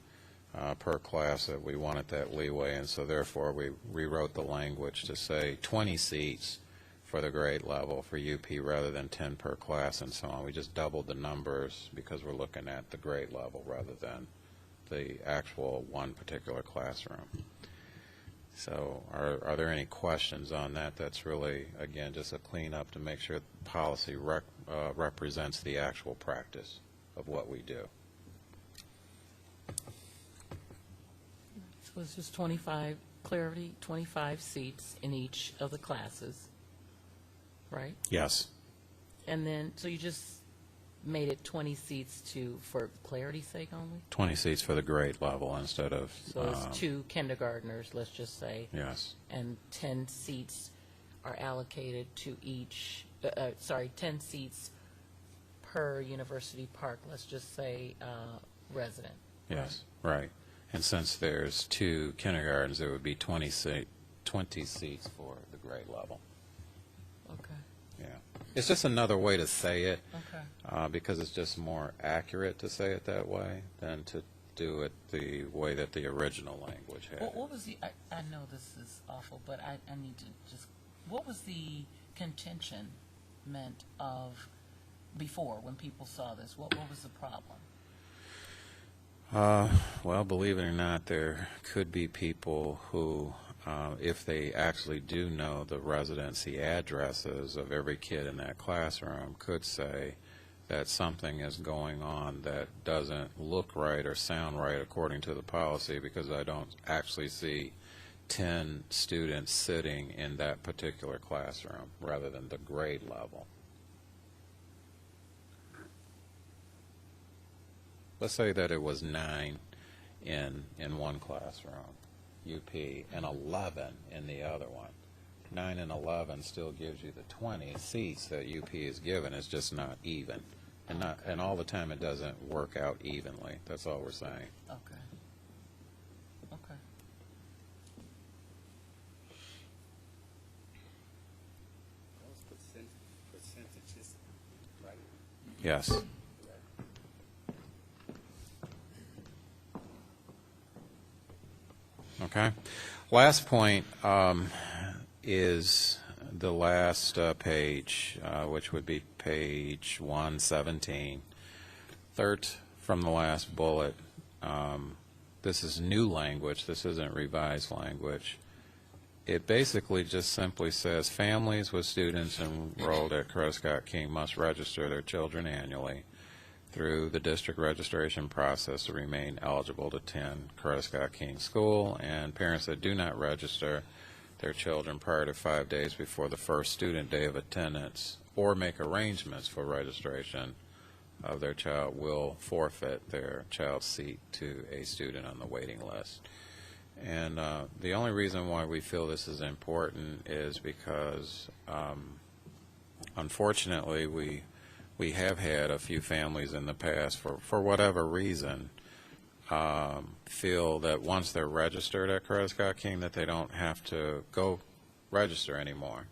per class, that we wanted that leeway, and so therefore we rewrote the language to say 20 seats for the grade level for UP rather than 10 per class and so on. We just doubled the numbers because we're looking at the grade level rather than the actual one particular classroom. So are there any questions on that? That's really, again, just a cleanup to make sure the policy represents the actual practice of what we do. So it's just 25, clarity, 25 seats in each of the classes, right? Yes. And then, so you just made it 20 seats for clarity's sake only? 20 seats for the grade level instead of... So it's 2 kindergartners, let's just say. Yes. And 10 seats are allocated to each, 10 seats per University Park, let's just say, resident. Yes, right. And since there's 2 kindergartens, there would be 20 seats for the grade level. Okay. Yeah. It's just another way to say it. Okay. Because it's just more accurate to say it that way than to do it the way that the original language had. What was the, I know this is awful, but I need to just, what was the contention meant of before when people saw this? What was the problem? Well, believe it or not, there could be people who, if they actually do know the residency addresses of every kid in that classroom, could say that something is going on that doesn't look right or sound right according to the policy, because I don't actually see 10 students sitting in that particular classroom rather than the grade level. Let's say that it was 9 in one classroom, UP, and 11 in the other one. 9 and 11 still gives you the 20 seats that UP is given. It's just not even. And all the time it doesn't work out evenly. That's all we're saying. Okay. Okay. Yes. Okay. Last point is the last page, which would be page 117. Third from the last bullet. This is new language. This isn't revised language. It basically just simply says families with students enrolled at Scott King must register their children annually through the district registration process to remain eligible to attend Scott King School, and parents that do not register their children prior to 5 days before the first student day of attendance or make arrangements for registration of their child will forfeit their child's seat to a student on the waiting list. And the only reason why we feel this is important is because, unfortunately, we have had a few families in the past, for whatever reason, feel that once they're registered at Scott King that they don't have to go register anymore.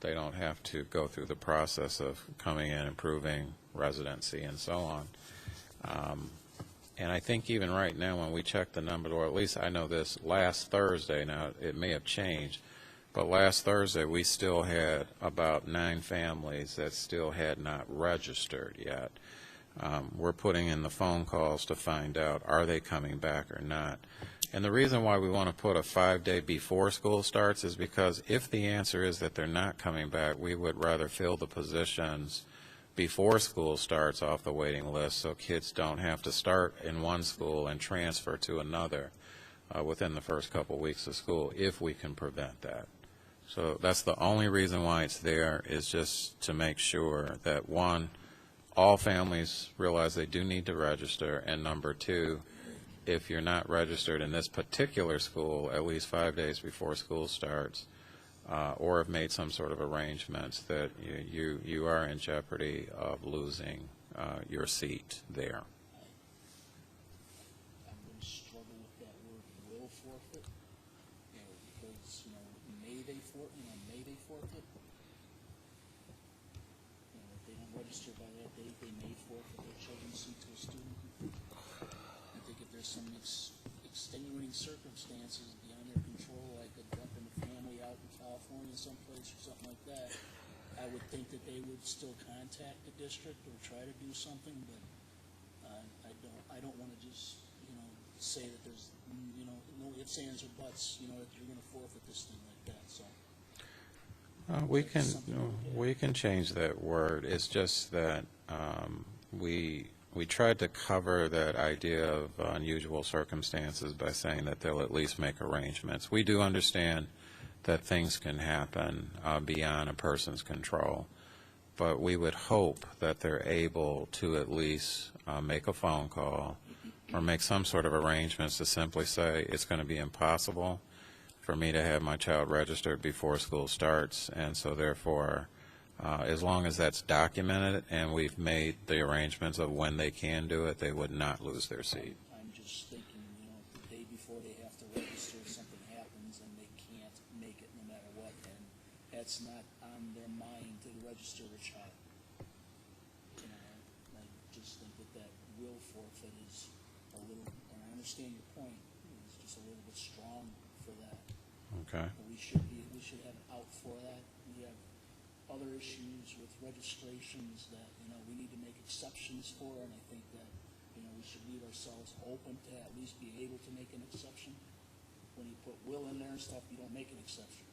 They don't have to go through the process of coming in and proving residency and so on. And I think even right now when we check the number, or at least I know this last Thursday, now it may have changed, but last Thursday we still had about 9 families that still had not registered yet. We're putting in the phone calls to find out, are they coming back or not? And the reason why we want to put a 5-day before school starts is because if the answer is that they're not coming back, we would rather fill the positions before school starts off the waiting list so kids don't have to start in one school and transfer to another within the first couple weeks of school, if we can prevent that. So that's the only reason why it's there, is just to make sure that, one, all families realize they do need to register, and number 2, if you're not registered in this particular school at least 5 days before school starts, or have made some sort of arrangements, that you are in jeopardy of losing your seat there. I'm going to struggle with that word will forfeit, because, may they forfeit? If they don't register by that date, they may forfeit their children's seat to a student. I think if there's some extenuating circumstances beyond their control, like a death in the family out in California someplace or something like that, I would think that they would still contact the district or try to do something, but I don't want to just, say that there's, no ifs, ands, or buts, that you're going to forfeit this thing like that, so. We can change that word. It's just that we tried to cover that idea of unusual circumstances by saying that they'll at least make arrangements. We do understand that things can happen beyond a person's control, but we would hope that they're able to at least make a phone call or make some sort of arrangements to simply say it's going to be impossible for me to have my child registered before school starts, and so therefore, as long as that's documented and we've made the arrangements of when they can do it, they would not lose their seat. I'm just thinking, the day before they have to register, something happens and they can't make it no matter what, and that's not on their mind to register a child. I just think that will forfeit is a little, and I understand your point, it's just a little bit strong for that. Okay. But we should have an out for that. We have other issues with registrations that, we need to make exceptions for, and I think that, we should leave ourselves open to at least be able to make an exception. When you put will in there and stuff, you don't make an exception.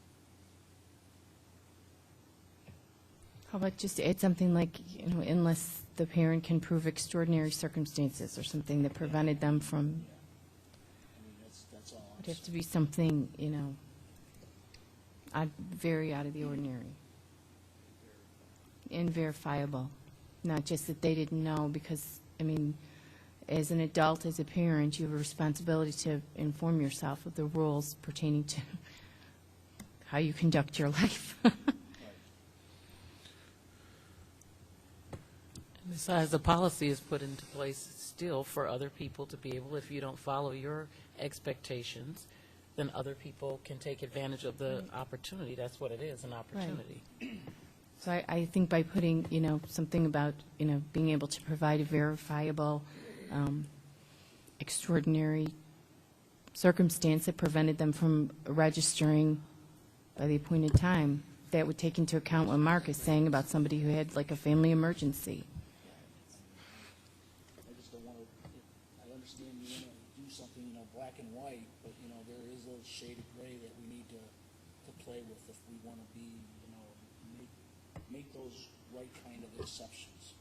How about just add something like, unless the parent can prove extraordinary circumstances or something that prevented them from, That's all. it'd have to be something, very out of the ordinary. And verifiable, not just that they didn't know, because, as an adult, as a parent, you have a responsibility to inform yourself of the rules pertaining to how you conduct your life. Besides, the policy is put into place still for other people to be able, if you don't follow your expectations, then other people can take advantage of the opportunity. That's what it is, an opportunity. So I think by putting, something about, being able to provide a verifiable, extraordinary circumstance that prevented them from registering by the appointed time, that would take into account what Mark is saying about somebody who had like a family emergency. I just don't want to, I understand you want to do something, black and white, but, there is a shade of gray that we need to play with if we want to be, make those right kind of exceptions.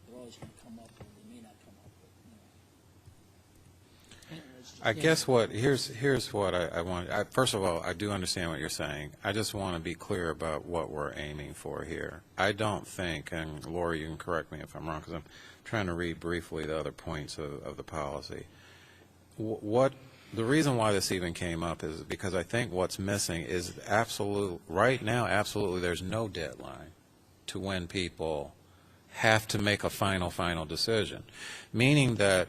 They're always going to come up, or they may not come up, but, I guess here's what I want. First of all, I do understand what you're saying. I just want to be clear about what we're aiming for here. I don't think, and Laura, you can correct me if I'm wrong, because I'm trying to read briefly the other points of the policy. The reason why this even came up is because I think what's missing is right now, absolutely, there's no deadline to when people have to make a final decision, meaning that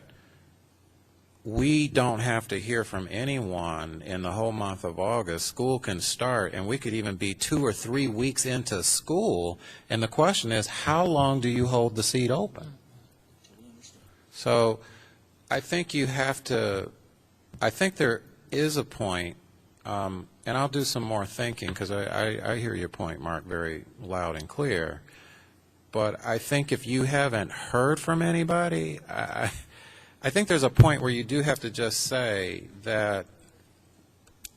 we don't have to hear from anyone in the whole month of August. School can start, and we could even be 2 or 3 weeks into school, and the question is, how long do you hold the seat open? So I think you have to, I think there is a point, and I'll do some more thinking, because I hear your point, Mark, very loud and clear, but I think if you haven't heard from anybody, I think there's a point where you do have to just say that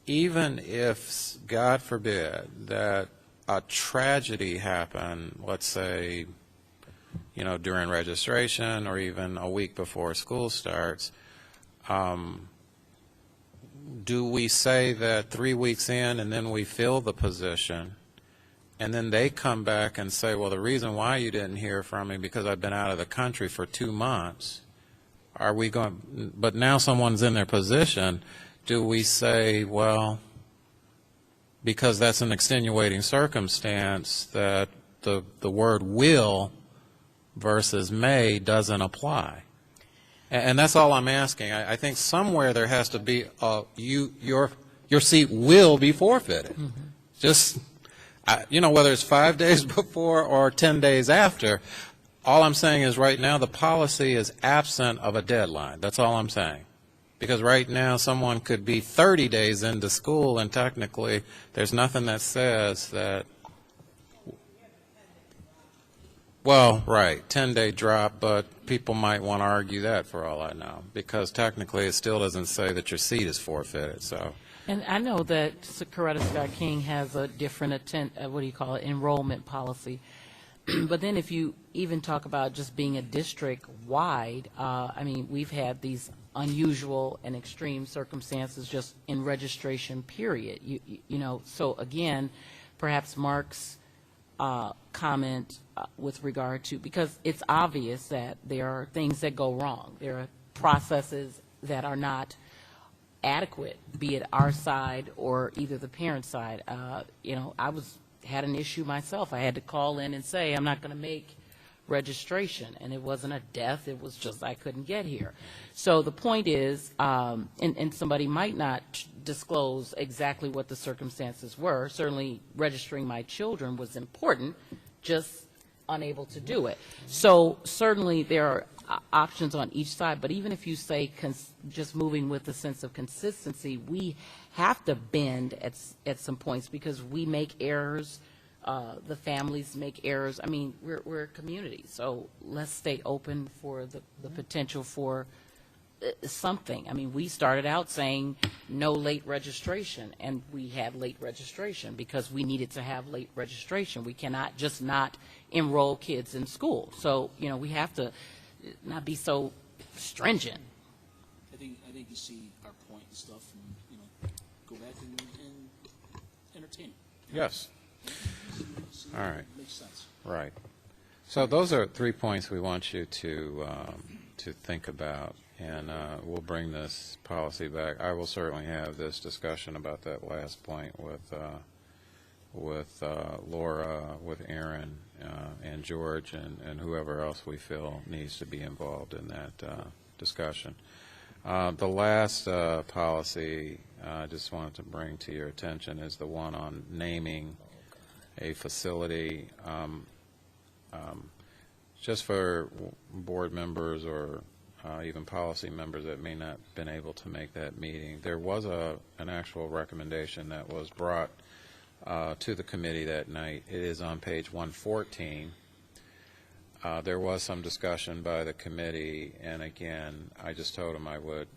even if, God forbid, that a tragedy happened, let's say, during registration or even a week before school starts, do we say that 3 weeks in and then we fill the position, and then they come back and say, well, the reason why you didn't hear from me because I've been out of the country for 2 months, are we going, but now someone's in their position, do we say, well, because that's an extenuating circumstance, that the word will versus may doesn't apply? And that's all I'm asking. I think somewhere there has to be your seat will be forfeited. Mm-hmm. Just, whether it's 5 days before or 10 days after, all I'm saying is right now the policy is absent of a deadline. That's all I'm saying. Because right now someone could be 30 days into school and technically there's nothing that says that, well, right, 10-day drop, but people might want to argue that for all I know, because technically it still doesn't say that your seat is forfeited. So. And I know that Coretta Scott King has a different enrollment policy. But then if you even talk about just being a district-wide, we've had these unusual and extreme circumstances just in registration period. So again, perhaps Mark's comment with regard to, because it's obvious that there are things that go wrong. There are processes that are not adequate, be it our side or either the parent side. Had an issue myself. I had to call in and say, I'm not going to make registration. And it wasn't a death. It was just I couldn't get here. So the point is, and somebody might not disclose exactly what the circumstances were. Certainly registering my children was important, just unable to do it. So certainly there are options on each side. But even if you say just moving with a sense of consistency, we have to bend at some points because we make errors. The families make errors. We're a community, so let's stay open for the potential for something. We started out saying no late registration, and we had late registration because we needed to have late registration. We cannot just not enroll kids in school. So, we have to not be so stringent. I think you see our point and stuff, and go back and entertain it. Yes. All right. Makes sense. Right. So those are 3 points we want you to think about, and we'll bring this policy back. I will certainly have this discussion about that last point with Laura, with Aaron, and George, and whoever else we feel needs to be involved in that discussion. The last policy I just wanted to bring to your attention is the one on naming a facility, just for board members or even policy members that may not have been able to make that meeting. There was an actual recommendation that was brought to the committee that night. It is on page 114. There was some discussion by the committee, and again, I just told them I would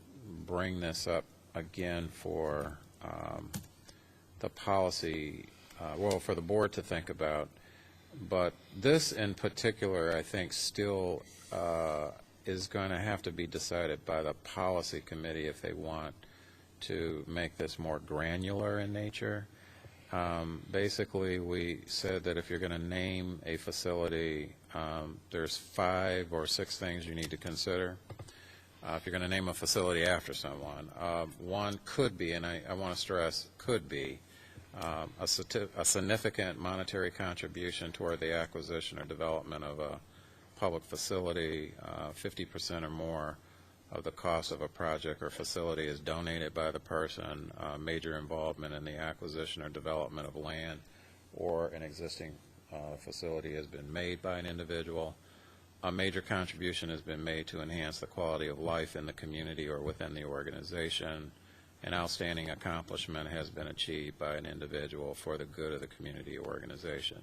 bring this up again for the policy, well, for the board to think about. But this in particular, I think, still is going to have to be decided by the policy committee if they want to make this more granular in nature. Basically, we said that if you're going to name a facility, there's 5 or 6 things you need to consider. If you're going to name a facility after someone, one could be, and I want to stress, could be, a significant monetary contribution toward the acquisition or development of a public facility. 50% or more of the cost of a project or facility is donated by the person. Major involvement in the acquisition or development of land or an existing facility has been made by an individual. A major contribution has been made to enhance the quality of life in the community or within the organization. An outstanding accomplishment has been achieved by an individual for the good of the community or organization.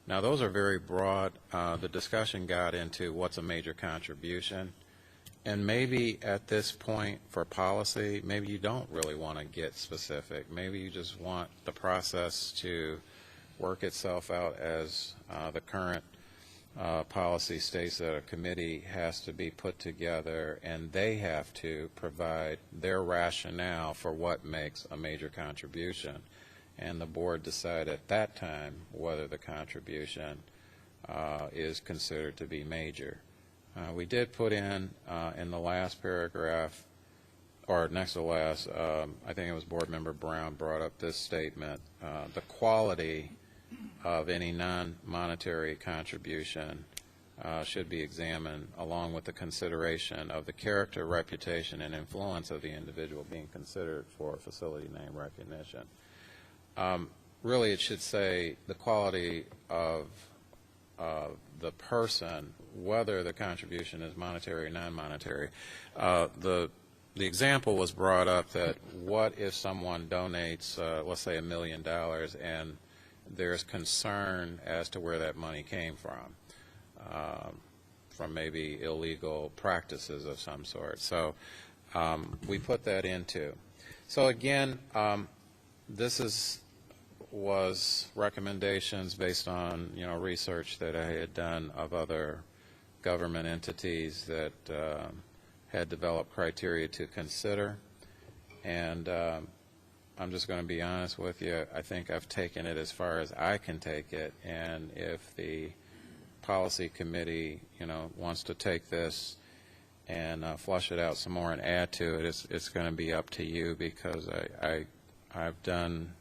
Now, those are very broad. The discussion got into what's a major contribution. And maybe at this point for policy, maybe you don't really want to get specific. Maybe you just want the process to work itself out as the current policy states that a committee has to be put together and they have to provide their rationale for what makes a major contribution. And the board decide at that time whether the contribution is considered to be major. We did put in the last paragraph, or next to last, I think it was Board Member Brown brought up this statement, the quality of any non-monetary contribution should be examined along with the consideration of the character, reputation, and influence of the individual being considered for facility name recognition. Really, it should say the quality of the person, whether the contribution is monetary or non-monetary. The example was brought up that what if someone donates, let's say, $1 million, and there's concern as to where that money came from maybe illegal practices of some sort. So we put that into. So again, this was recommendations based on research that I had done of other government entities that had developed criteria to consider, and I'm just going to be honest with you. I think I've taken it as far as I can take it, and if the policy committee wants to take this and flush it out some more and add to it, it's going to be up to you, because I've done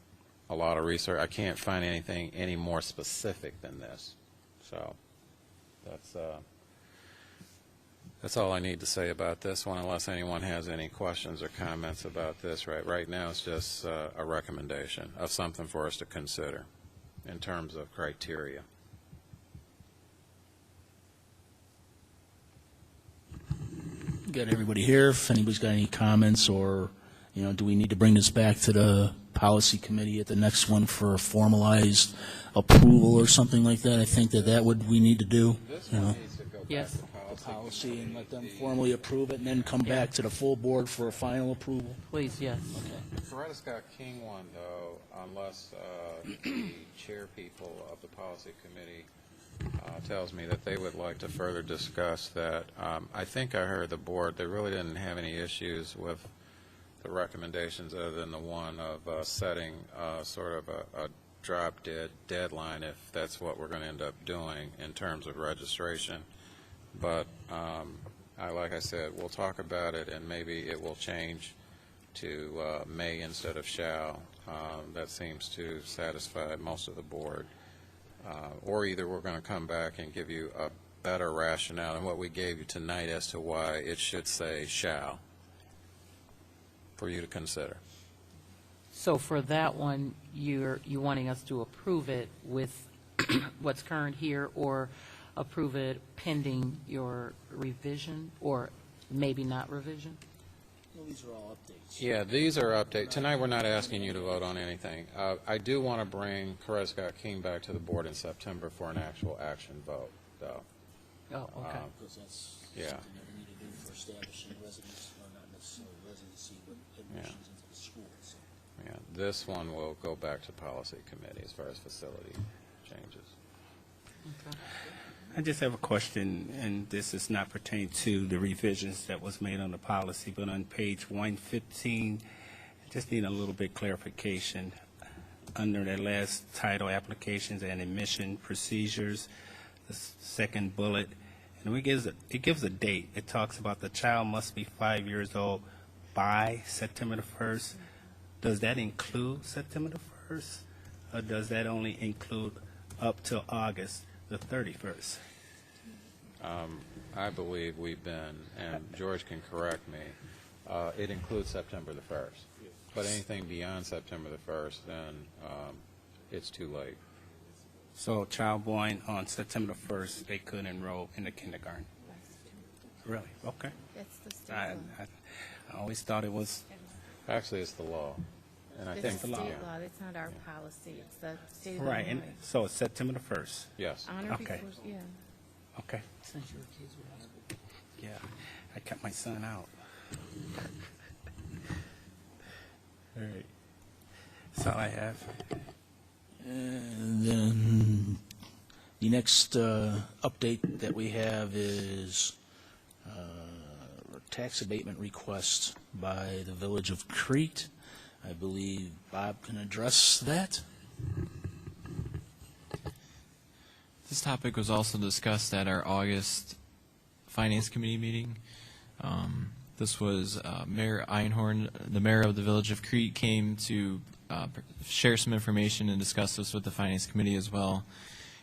a lot of research. I can't find anything any more specific than this. So that's all I need to say about this one, unless anyone has any questions or comments about this. Right now it's just a recommendation of something for us to consider in terms of criteria. Got everybody here. If anybody's got any comments, or do we need to bring this back to the policy committee at the next one for a formalized approval or something like that? I think that we need to do. This one needs to go back Yes. to Policy and let them formally approve it, and then come back to the full board for a final approval. Please, yes. The Coretta Scott King one, though, unless the chair people of the policy committee tells me that they would like to further discuss that. I think I heard the board, they really didn't have any issues with the recommendations other than the one of setting sort of a drop-dead deadline, if that's what we're going to end up doing in terms of registration. But like I said, we'll talk about it, and maybe it will change to may instead of shall. That seems to satisfy most of the board. Or either we're going to come back and give you a better rationale than what we gave you tonight as to why it should say shall for you to consider. So for that one, you wanting us to approve it with what's current here, or approve it pending your revision, or maybe not revision? Well, these are all updates. Yeah, these are updates. Tonight, we're not asking you to vote on anything. I do want to bring Coretta Scott King back to the board in September for an actual action vote, though. Oh, okay. Because that's Yeah. something that we need to do for establishing residence, or not necessarily residency, but admissions into the school. So. Yeah, this one will go back to policy committee as far as facility changes. Okay. I just have a question, and this is not pertaining to the revisions that was made on the policy, but on page 115, I just need a little bit clarification. Under that last title, applications and admission procedures, the second bullet, and it gives a date. It talks about the child must be 5 years old by September the 1st. Does that include September the 1st, or does that only include up till August the 31st? I believe we've been, and George can correct me, it includes September the 1st. But anything beyond September the 1st, then it's too late. So a child born on September the 1st, they could enroll in the kindergarten? Really? Okay. That's the state I law. always thought it was, Actually, it's the law. And I It's think, the law. state yeah, law, it's not our policy, it's the state of right, and Illinois. so it's September the 1st? yes. Honor Okay. before, yeah. Okay. Since your kids were in school. Yeah, I kept my son out. All right. That's all I have. And then the next update that we have is a tax abatement request by the Village of Crete. I believe Bob can address that. This topic was also discussed at our August Finance Committee meeting. This was Mayor Einhorn, the mayor of the Village of Crete, came to share some information and discuss this with the Finance Committee as well.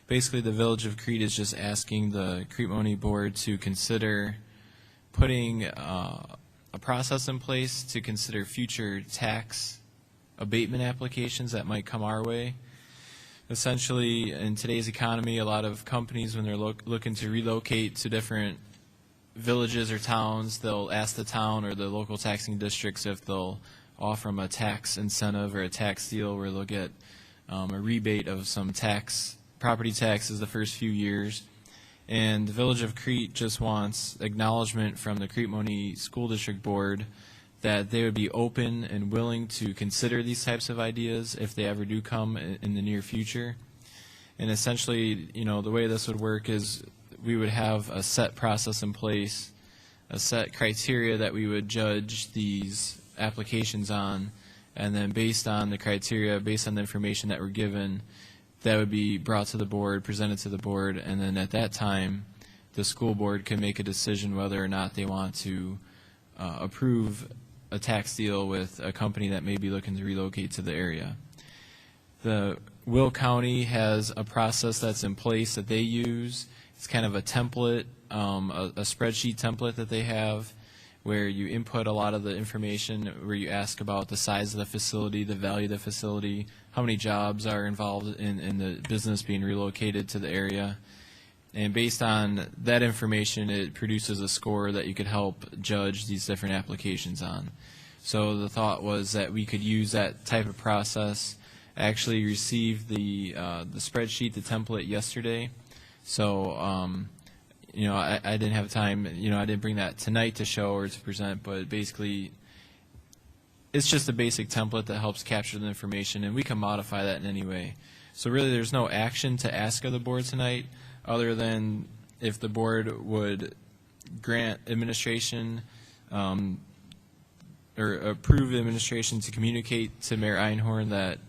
Basically, the Village of Crete is just asking the Crete Monee Board to consider putting a process in place to consider future tax abatement applications that might come our way. Essentially, in today's economy, a lot of companies, when they're looking to relocate to different villages or towns, they'll ask the town or the local taxing districts if they'll offer them a tax incentive or a tax deal where they'll get a rebate of some property taxes the first few years. And the Village of Crete just wants acknowledgement from the Crete Monee School District Board that they would be open and willing to consider these types of ideas if they ever do come in the near future. And essentially, the way this would work is we would have a set process in place, a set criteria that we would judge these applications on, and then based on the criteria, based on the information that we're given, that would be brought to the board, presented to the board, and then at that time, the school board can make a decision whether or not they want to approve a tax deal with a company that may be looking to relocate to the area. The Will County has a process that's in place that they use. It's kind of a template, a spreadsheet template that they have where you input a lot of the information, where you ask about the size of the facility, the value of the facility, how many jobs are involved in the business being relocated to the area. And based on that information, it produces a score that you could help judge these different applications on. So the thought was that we could use that type of process. I actually received the spreadsheet, the template, yesterday. So, I didn't have time, I didn't bring that tonight to show or to present, but basically it's just a basic template that helps capture the information, and we can modify that in any way. So really there's no action to ask of the board tonight, other than if the board would grant administration or approve administration to communicate to Mayor Einhorn that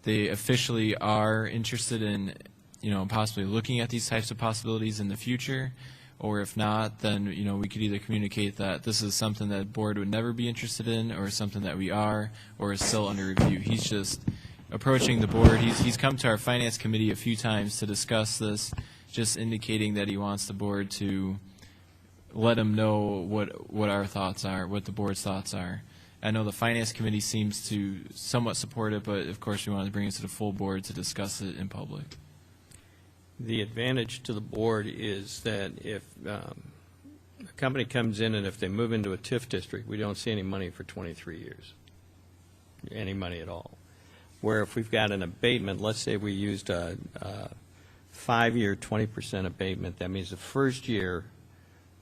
they officially are interested in, possibly looking at these types of possibilities in the future, or if not, then, we could either communicate that this is something that the board would never be interested in, or something that we are, or is still under review. He's just approaching the board. He's come to our finance committee a few times to discuss this, just indicating that he wants the board to let him know what our thoughts are, what the board's thoughts are. I know the Finance Committee seems to somewhat support it, but of course we wanted to bring it to the full board to discuss it in public. The advantage to the board is that if a company comes in and if they move into a TIF district, we don't see any money for 23 years, any money at all. Where if we've got an abatement, let's say we used a 5-year 20% abatement, that means the first year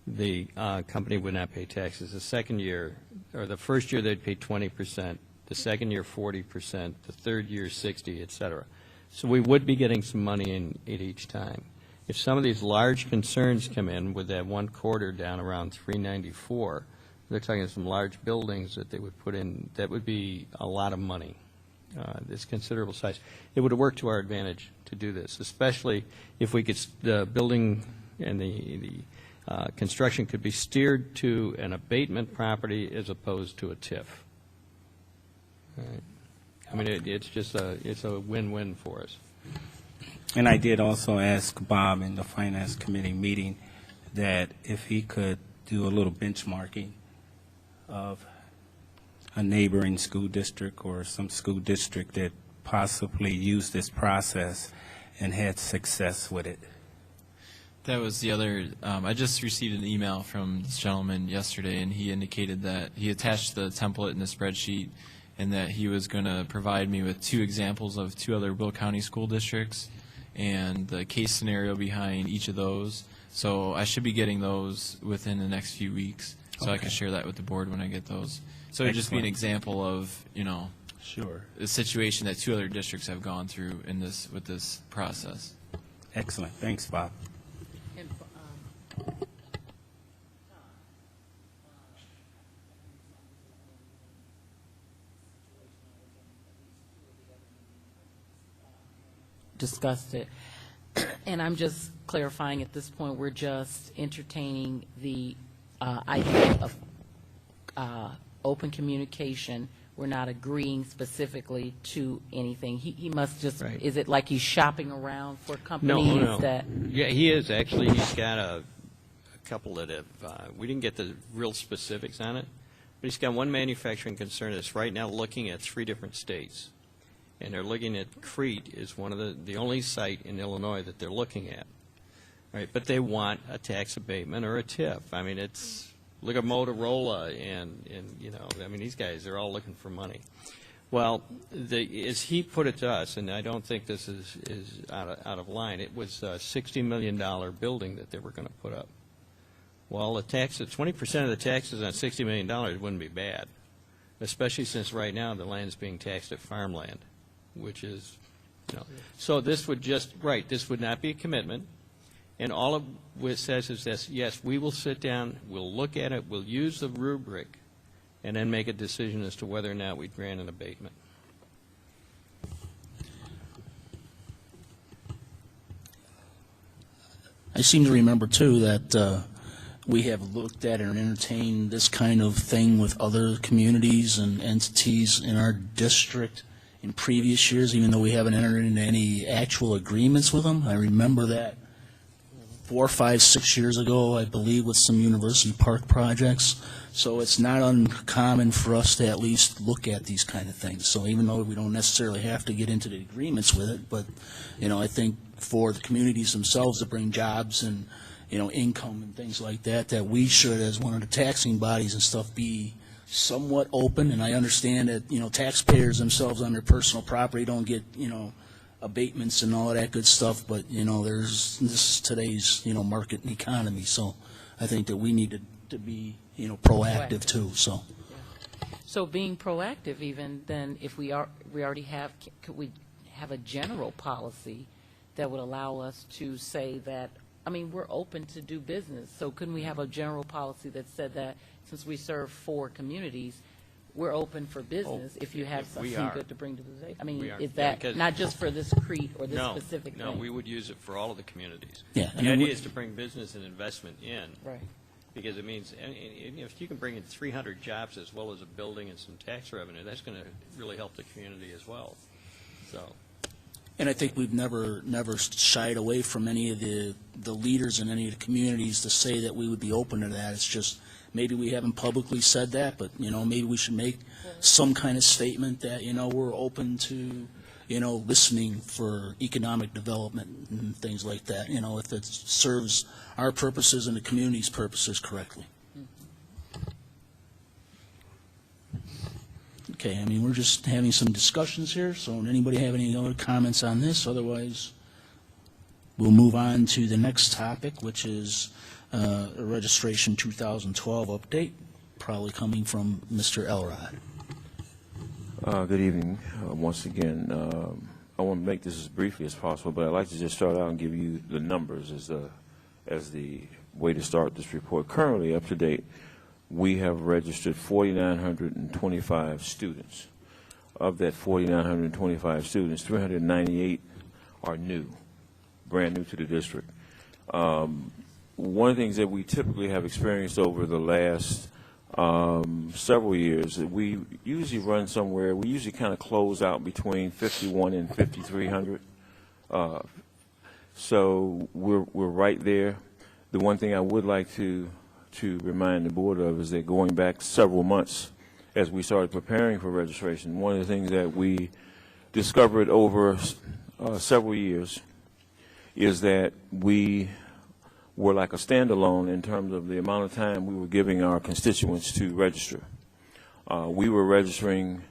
the company would not pay taxes. The second year, or the first year they'd pay 20%, the second year 40%, the third year 60, et cetera. So we would be getting some money in at each time. If some of these large concerns come in with that one quarter down around 394, they're talking some large buildings that they would put in, that would be a lot of money. This considerable size. It would work to our advantage to do this, especially if we could, the building and the construction could be steered to an abatement property as opposed to a TIF. Right. I mean, it's a win-win for us. And I did also ask Bob in the Finance Committee meeting that if he could do a little benchmarking of a neighboring school district or some school district that possibly used this process and had success with it. That was the other, I just received an email from this gentleman yesterday, and he indicated that he attached the template in the spreadsheet and that he was going to provide me with 2 examples of 2 other Will County school districts and the case scenario behind each of those. So I should be getting those within the next few weeks, so I can share that with the board when I get those. So it would just be an example of, you know, sure, the situation that 2 other districts have gone through in this with this process. Excellent. Thanks, Bob. Discussed it, and I'm just clarifying at this point, we're just entertaining the idea of open communication. We're not agreeing specifically to anything. He must just, Right. Is it like he's shopping around for companies No. that? Yeah, he is actually. He's got a couple that have, we didn't get the real specifics on it, but he's got one manufacturing concern that's right now looking at 3 different states. And they're looking at Crete is one of the only site in Illinois that they're looking at. Right, but they want a tax abatement or a TIF. I mean, it's, look at Motorola and you know, I mean, these guys, they're all looking for money. Well, as he put it to us, and I don't think this is out of line, it was a $60 million building that they were going to put up. Well, the tax, 20% of the taxes on $60 million wouldn't be bad, especially since right now the land's being taxed at farmland, which is, you know, so this would just, right, this would not be a commitment, and all of what it says is this, yes, we will sit down, we'll look at it, we'll use the rubric, and then make a decision as to whether or not we grant an abatement. I seem to remember, too, that we have looked at and entertained this kind of thing with other communities and entities in our district in previous years, even though we haven't entered into any actual agreements with them. I remember that 4, 5, 6 years ago, I believe, with some University Park projects. So it's not uncommon for us to at least look at these kind of things. So even though we don't necessarily have to get into the agreements with it, but, you know, I think for the communities themselves to bring jobs and, you know, income and things like that, that we should, as one of the taxing bodies and stuff, be somewhat open. And I understand that, you know, taxpayers themselves on their personal property don't get, you know, abatements and all of that good stuff, but, you know, this is today's, you know, market and economy. So I think that we need to be, you know, proactive too, so. So being proactive, even then, if we already have, could we have a general policy that would allow us to say that, I mean, we're open to do business, so couldn't we have a general policy that said that since we serve 4 communities, we're open for business if you have something good to bring to the table? I mean, is that not just for this Crete or this specific thing? No, we would use it for all of the communities. Yeah, The idea is to bring business and investment in. Right. Because it means, and if you can bring in 300 jobs as well as a building and some tax revenue, that's going to really help the community as well. So. And I think we've never shied away from any of the leaders in any of the communities to say that we would be open to that. It's just maybe we haven't publicly said that, but, maybe we should make some kind of statement that, we're open to, listening for economic development and things like that, if it serves our purposes and the community's purposes correctly. Okay, we're just having some discussions here, so anybody have any other comments on this? Otherwise, we'll move on to the next topic, which is a registration 2012 update, probably coming from Mr. Elrod. Good evening, once again. I want to make this as briefly as possible, but I'd like to just start out and give you the numbers as the way to start this report. Currently, up to date, we have registered 4,925 students. Of that 4,925 students, 398 are new, brand new to the district. One of the things that we typically have experienced over the last several years, that we usually run somewhere, we usually kind of close out between 51 and 5,300. So we're right there. The one thing I would like to remind the board of is that going back several months as we started preparing for registration, one of the things that we discovered over several years is that we were like a standalone in terms of the amount of time we were giving our constituents to register. We were registering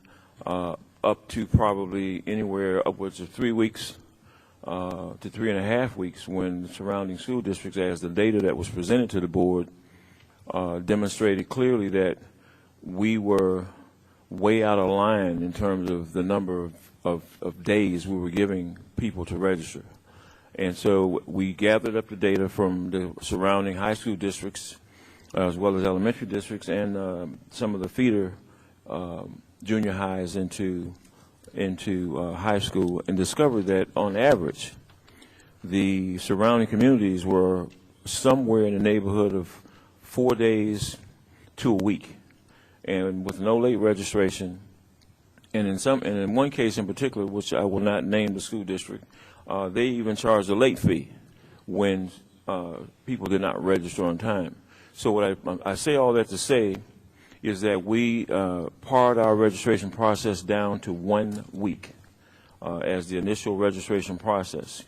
up to probably anywhere upwards of 3 weeks to 3.5 weeks when the surrounding school districts, as the data that was presented to the board demonstrated clearly that we were way out of line in terms of the number of days we were giving people to register. And so we gathered up the data from the surrounding high school districts as well as elementary districts and some of the feeder junior highs into high school, and discovered that on average the surrounding communities were somewhere in the neighborhood of 4 days to a week, and with no late registration. And in one case in particular, which I will not name the school district, they even charged a late fee when people did not register on time. So what I say all that to say is that we pared our registration process down to 1 week as the initial registration process,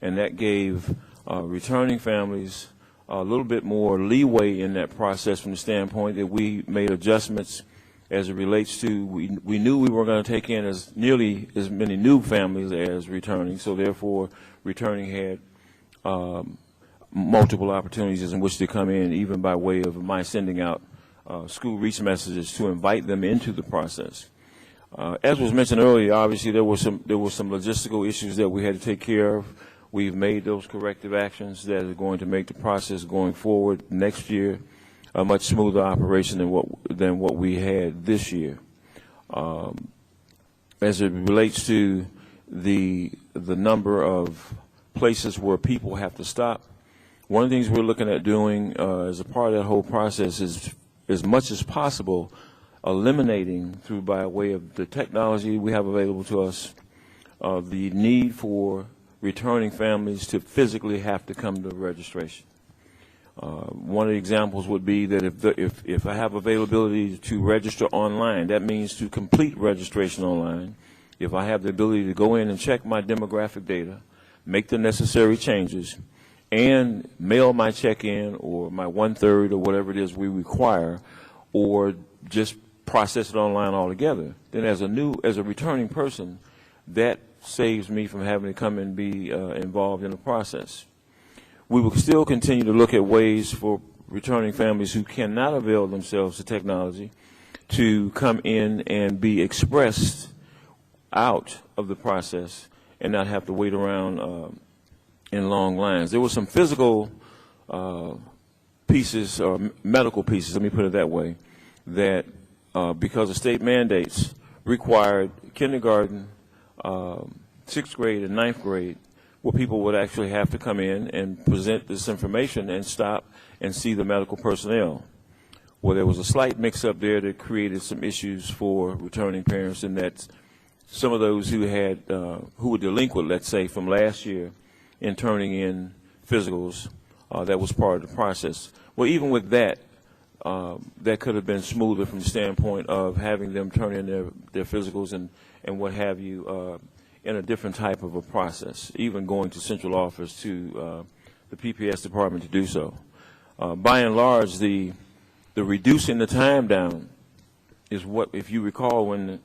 and that gave returning families a little bit more leeway in that process from the standpoint that we made adjustments as it relates to, we knew we were going to take in nearly as many new families as returning, so therefore returning had multiple opportunities in which to come in, even by way of my sending out school reach messages to invite them into the process. As was mentioned earlier, obviously there were some logistical issues that we had to take care of. We've made those corrective actions that are going to make the process going forward next year a much smoother operation than what we had this year. As it relates to the number of places where people have to stop, one of the things we're looking at doing as a part of that whole process is, as much as possible, eliminating by way of the technology we have available to us, the need for returning families to physically have to come to registration. One of the examples would be that if I have availability to register online, that means to complete registration online. If I have the ability to go in and check my demographic data, make the necessary changes, and mail my check-in or my 1/3 or whatever it is we require, or just process it online altogether, then as a returning person, that saves me from having to come and be involved in the process. We will still continue to look at ways for returning families who cannot avail themselves to technology to come in and be expressed out of the process and not have to wait around in long lines. There were some physical pieces, or medical pieces, let me put it that way, that because of state mandates required kindergarten, 6th grade, and 9th grade, where people would actually have to come in and present this information and stop and see the medical personnel. Well, there was a slight mix-up there that created some issues for returning parents, in that some of those who were delinquent, let's say, from last year in turning in physicals, that was part of the process. Well, even with that, that could have been smoother from the standpoint of having them turn in their physicals and what have you in a different type of a process, even going to central office to the PPS department to do so. By and large, the reducing the time down is what, if you recall, when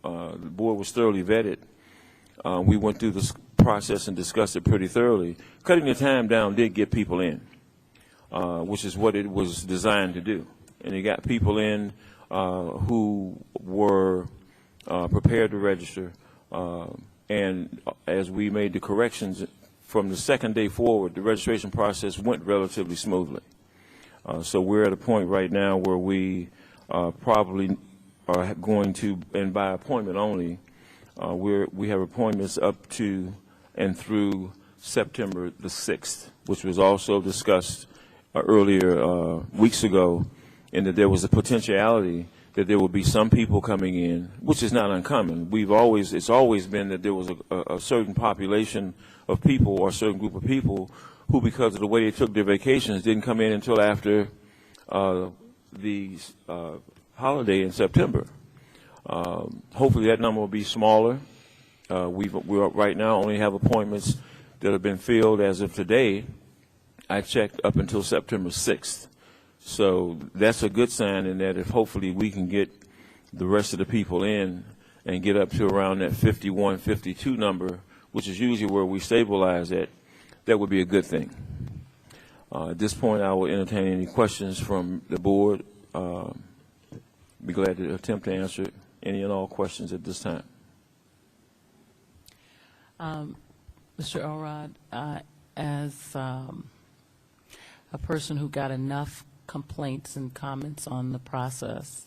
the board was thoroughly vetted, we went through this process and discussed it pretty thoroughly. Cutting the time down did get people in, which is what it was designed to do. And it got people in who were prepared to register. And as we made the corrections from the second day forward, the registration process went relatively smoothly. So we're at a point right now where we probably are going to, and by appointment only, we have appointments up to and through September the 6th, which was also discussed earlier weeks ago, and that there was a potentiality that there will be some people coming in, which is not uncommon. It's always been that there was a certain population of people or a certain group of people who, because of the way they took their vacations, didn't come in until after the holiday in September. Hopefully that number will be smaller. We right now only have appointments that have been filled as of today. I checked up until September 6th. So that's a good sign in that if hopefully we can get the rest of the people in and get up to around that 51, 52 number, which is usually where we stabilize at, that would be a good thing. At this point, I will entertain any questions from the board. Be glad to attempt to answer any and all questions at this time. Mr. Elrod, as a person who got enough complaints and comments on the process,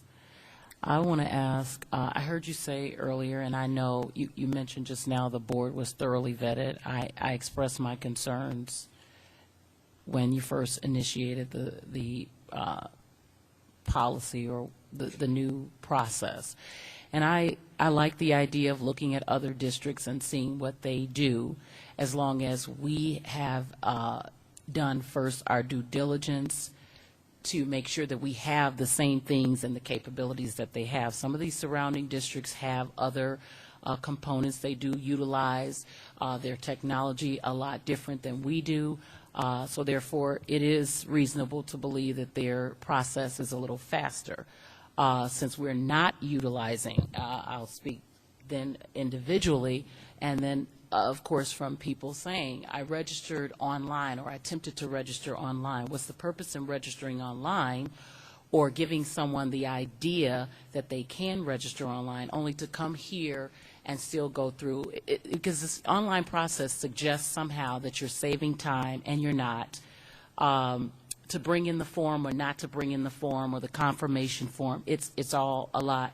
I want to ask, I heard you say earlier, and I know you mentioned just now the board was thoroughly vetted. I expressed my concerns when you first initiated the policy or the new process. And I like the idea of looking at other districts and seeing what they do, as long as we have done first our due diligence to make sure that we have the same things and the capabilities that they have. Some of these surrounding districts have other components. They do utilize their technology a lot different than we do. So therefore, it is reasonable to believe that their process is a little faster. Since we're not utilizing, I'll speak then individually, and then of course from people saying, I registered online or I attempted to register online. What's the purpose in registering online or giving someone the idea that they can register online only to come here and still go through it, because this online process suggests somehow that you're saving time and you're not, to bring in the form or not to bring in the form or the confirmation form. It's all a lot.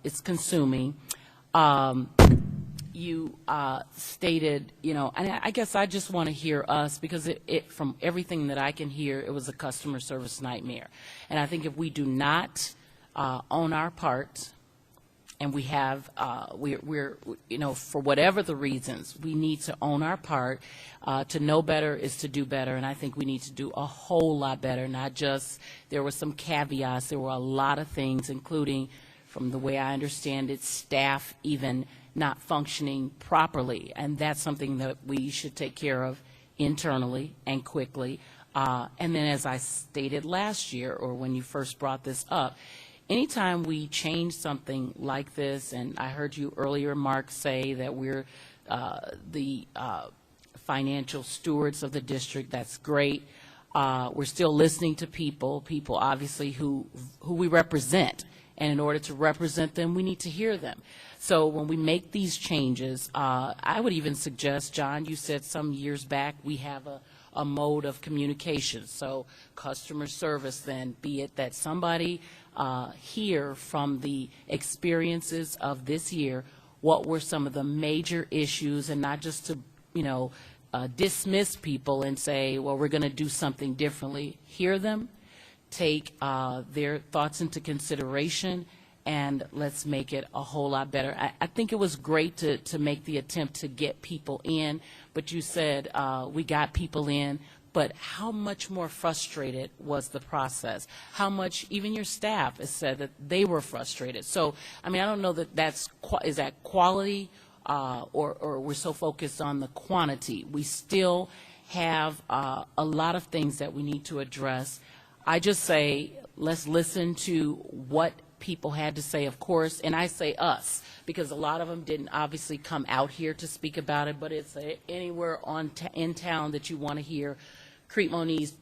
It's consuming. You stated, and I guess I just want to hear us, because it from everything that I can hear, it was a customer service nightmare. And I think if we do not own our part, and we have, we're for whatever the reasons, we need to own our part. To know better is to do better, and I think we need to do a whole lot better, not just, there were some caveats, there were a lot of things, including, from the way I understand it, staff even not functioning properly, and that's something that we should take care of internally and quickly. And then, as I stated last year, or when you first brought this up, anytime we change something like this, and I heard you earlier, Mark, say that we're the financial stewards of the district, that's great. We're still listening to people obviously who we represent, and in order to represent them, we need to hear them. So when we make these changes, I would even suggest, John, you said some years back we have a mode of communication. So customer service, then, be it that somebody hear from the experiences of this year, what were some of the major issues, and not just to, dismiss people and say, well, we're going to do something differently. Hear them, take their thoughts into consideration, and let's make it a whole lot better. I think it was great to make the attempt to get people in, but you said we got people in, but how much more frustrated was the process? How much, even your staff has said that they were frustrated. So, I mean, I don't know that is that quality or we're so focused on the quantity. We still have a lot of things that we need to address. I just say, let's listen to what people had to say, of course, and I say us, because a lot of them didn't obviously come out here to speak about it, but it's anywhere in town that you want to hear Crete Monee's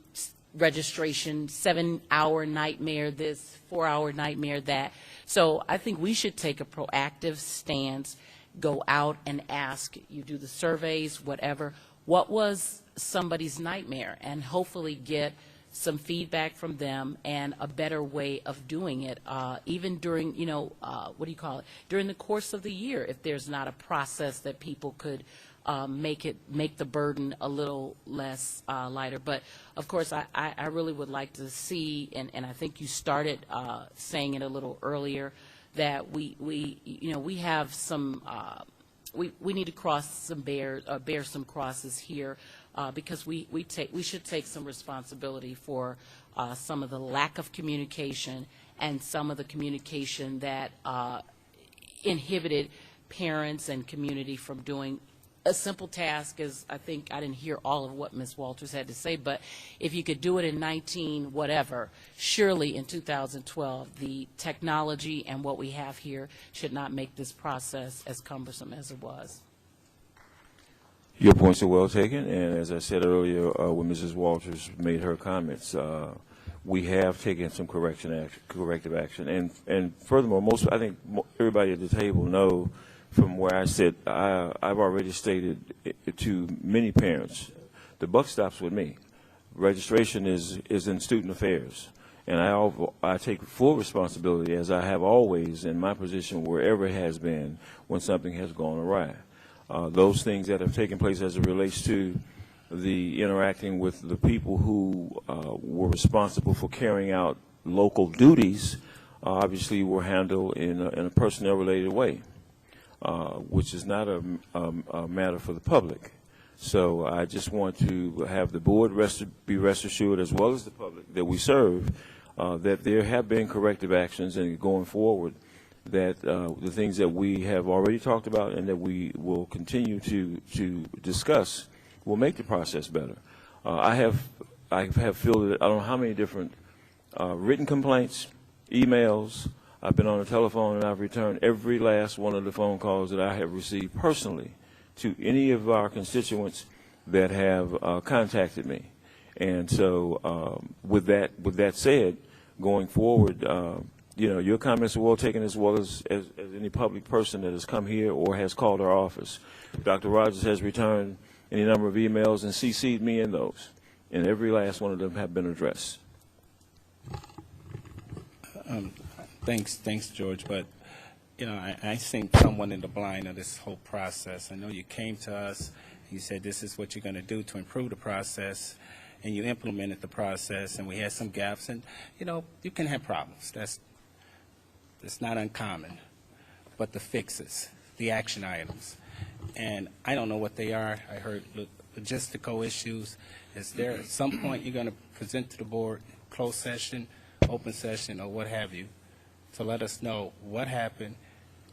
registration, 7-hour nightmare this, 4-hour nightmare that. So I think we should take a proactive stance, go out and ask, you do the surveys, whatever, what was somebody's nightmare, and hopefully get some feedback from them and a better way of doing it, even during, during the course of the year, if there's not a process that people could make the burden a little less lighter. But of course, I really would like to see, and I think you started saying it a little earlier, that we have some, we need to cross some bear some crosses here. Because we should take some responsibility for some of the lack of communication and some of the communication that inhibited parents and community from doing a simple task. As I think I didn't hear all of what Ms. Walters had to say, but if you could do it in 19 whatever, surely in 2012 the technology and what we have here should not make this process as cumbersome as it was. Your points are well taken, and as I said earlier when Mrs. Walters made her comments, we have taken some corrective action. And furthermore, I think everybody at the table know from where I sit, I've already stated to many parents, the buck stops with me. Registration is in student affairs. And I take full responsibility, as I have always in my position wherever it has been when something has gone awry. Those things that have taken place as it relates to the interacting with the people who were responsible for carrying out local duties obviously were handled in a personnel-related way, which is not a matter for the public. So I just want to have the board be rest assured, as well as the public that we serve, that there have been corrective actions, and going forward, that the things that we have already talked about and that we will continue to discuss will make the process better. I have fielded, I don't know how many different written complaints, emails. I've been on the telephone, and I've returned every last one of the phone calls that I have received personally to any of our constituents that have contacted me. And so with that said, going forward, your comments are well taken, as well as any public person that has come here or has called our office. Dr. Rogers has returned any number of emails and CC'd me in those, and every last one of them have been addressed. Thanks, George. But I think someone in the blind of this whole process. I know you came to us, you said this is what you're going to do to improve the process, and you implemented the process, and we had some gaps, and you can have problems. It's not uncommon, but the fixes, the action items, and I don't know what they are. I heard logistical issues. Is there at some point you're going to present to the board, closed session, open session, or what have you, to let us know what happened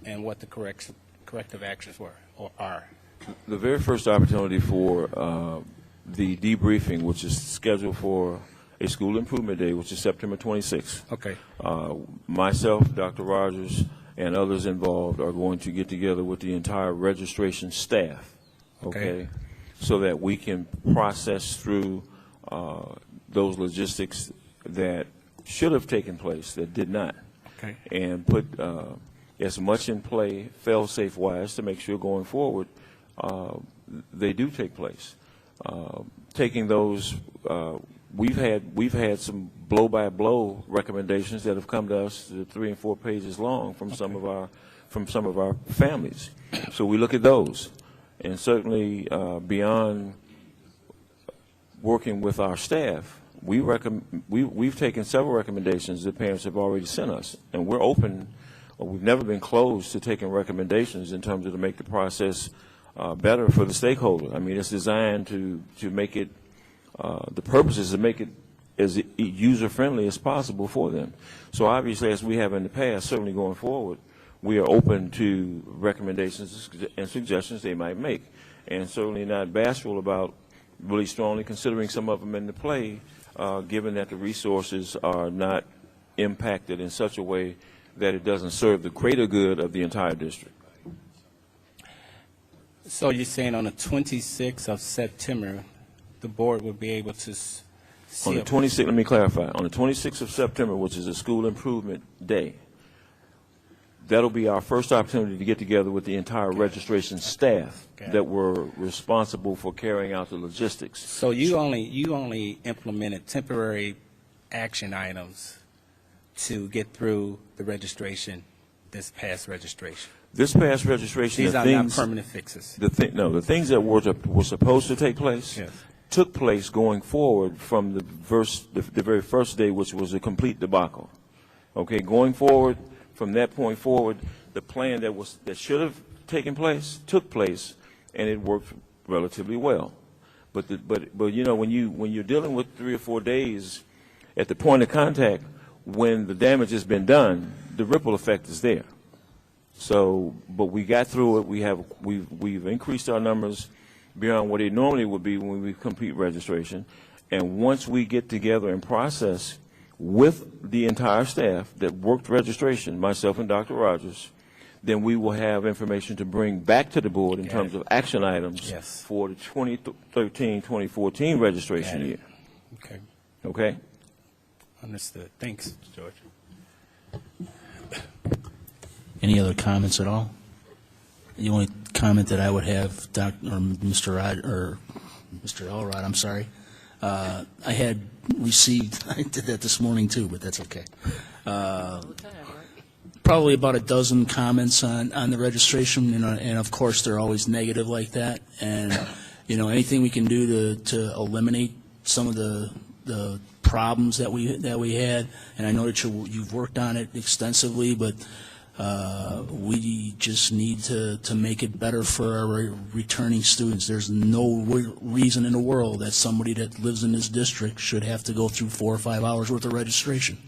and what the corrective actions were or are? The very first opportunity for the debriefing, which is scheduled for a school improvement day, which is September 26th. Okay. Myself, Dr. Rogers, and others involved are going to get together with the entire registration staff, okay, so that we can process through those logistics that should have taken place that did not, and put as much in play, fail-safe wise, to make sure going forward they do take place. Taking those, we've had some blow-by-blow recommendations that have come to us, 3 and 4 pages long, from some of our families. So we look at those, and certainly beyond working with our staff, we've taken several recommendations that parents have already sent us, and we're open. We've never been closed to taking recommendations in terms of to make the process better for the stakeholder. I mean, it's designed to make it The purpose is to make it as user-friendly as possible for them. So obviously, as we have in the past, certainly going forward, we are open to recommendations and suggestions they might make, and certainly not bashful about really strongly considering some of them into play, given that the resources are not impacted in such a way that it doesn't serve the greater good of the entire district. So you're saying on the 26th of September, the board will be able to see On the 26th, let me clarify, on the 26th of September, which is a school improvement day, that'll be our first opportunity to get together with the entire registration staff that were responsible for carrying out the logistics. So you only implemented temporary action items to get through the registration, this past registration. This past registration, These are not permanent fixes. The things that were supposed to take place took place going forward from the very first day, which was a complete debacle. Okay, going forward, from that point forward, the plan that should have taken place took place, and it worked relatively well. But you know, when you're dealing with 3 or 4 days at the point of contact, when the damage has been done, the ripple effect is there. So, but we got through it. We've increased our numbers beyond what it normally would be when we complete registration. And once we get together and process with the entire staff that worked registration, myself and Dr. Rogers, then we will have information to bring back to the board in terms of action items for the 2013-2014 registration year. Okay. Okay? Understood. Thanks, George. Any other comments at all? The only comment that I would have, Mr. Elrod, I'm sorry, I had received, I did that this morning too, but that's okay. Probably about a dozen comments on the registration, you know, and of course they're always negative like that. And you know, anything we can do to eliminate some of the problems that we had, and I know that you've worked on it extensively, but we just need to make it better for our returning students. There's no reason in the world that somebody that lives in this district should have to go through 4 or 5 hours worth of registration.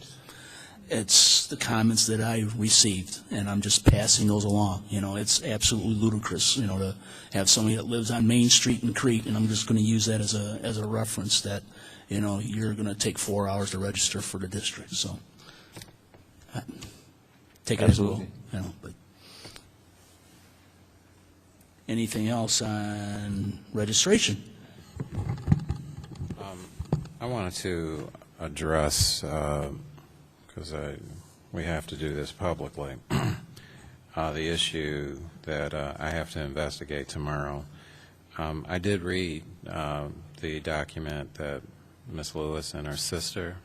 It's the comments that I received, and I'm just passing those along. You know, it's absolutely ludicrous, you know, to have somebody that lives on Main Street in Crete, and I'm just going to use that as a reference that, you know, you're going to take 4 hours to register for the district. So take it as a will, you know. But anything else on registration? I wanted to address, because we have to do this publicly, the issue that I have to investigate tomorrow. I did read the document that Ms. Lewis and her sister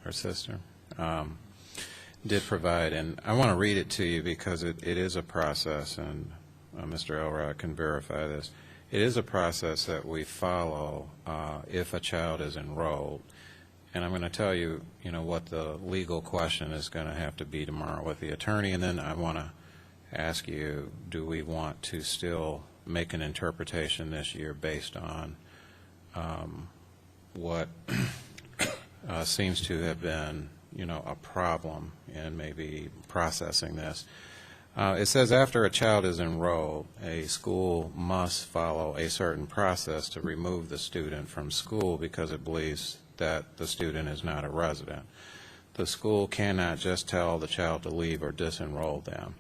did provide, and I want to read it to you because it is a process, and Mr. Elrod can verify this. It is a process that we follow if a child is enrolled. And I'm going to tell you, you know, what the legal question is going to have to be tomorrow with the attorney, and then I want to ask you, do we want to still make an interpretation this year based on what seems to have been, you know, a problem in maybe processing this. It says after a child is enrolled, a school must follow a certain process to remove the student from school because it believes that the student is not a resident. The school cannot just tell the child to leave or disenroll them,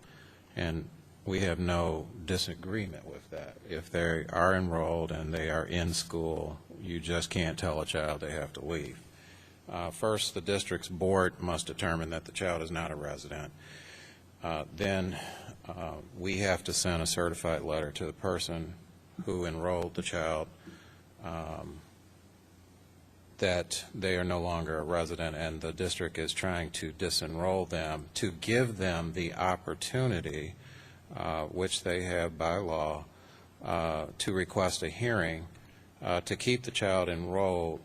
and we have no disagreement with that. If they are enrolled and they are in school, you just can't tell a child they have to leave. First, the district's board must determine that the child is not a resident. Then we have to send a certified letter to the person who enrolled the child that they are no longer a resident, and the district is trying to disenroll them to give them the opportunity, which they have by law, to request a hearing to keep the child enrolled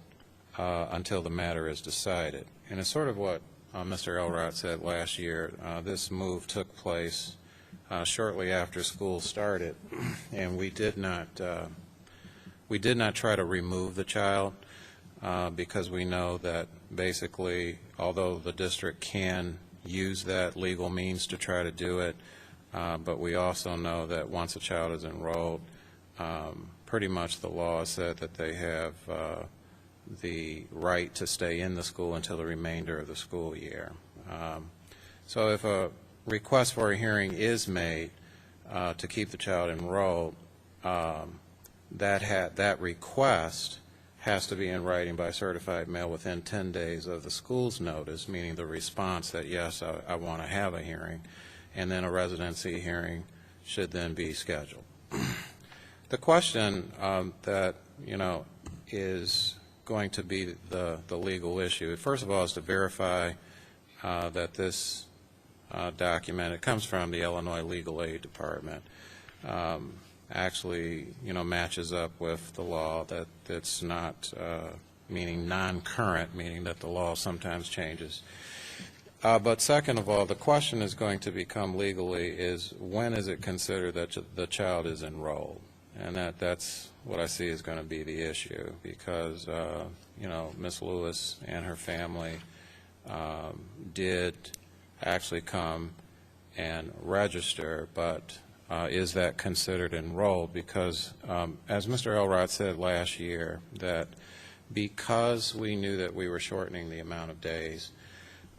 until the matter is decided. And it's sort of what Mr. Elrod said last year. This move took place shortly after school started, and we did not try to remove the child. because we know that basically, although the district can use that legal means to try to do it, but we also know that once a child is enrolled, pretty much the law said that they have the right to stay in the school until the remainder of the school year. So if a request for a hearing is made to keep the child enrolled, that request has to be in writing by certified mail within 10 days of the school's notice, meaning the response that, yes, I want to have a hearing, and then a residency hearing should then be scheduled. The question that, is going to be the legal issue, first of all, is to verify that this document, it comes from the Illinois Legal Aid Department, actually, matches up with the law, that it's not, meaning non-current, meaning that the law sometimes changes. But second of all, the question is going to become legally is when is it considered that the child is enrolled? And that's what I see is going to be the issue, because, Ms. Lewis and her family did actually come and register, but is that considered enrolled? Because as Mr. Elrod said last year, that because we knew that we were shortening the amount of days,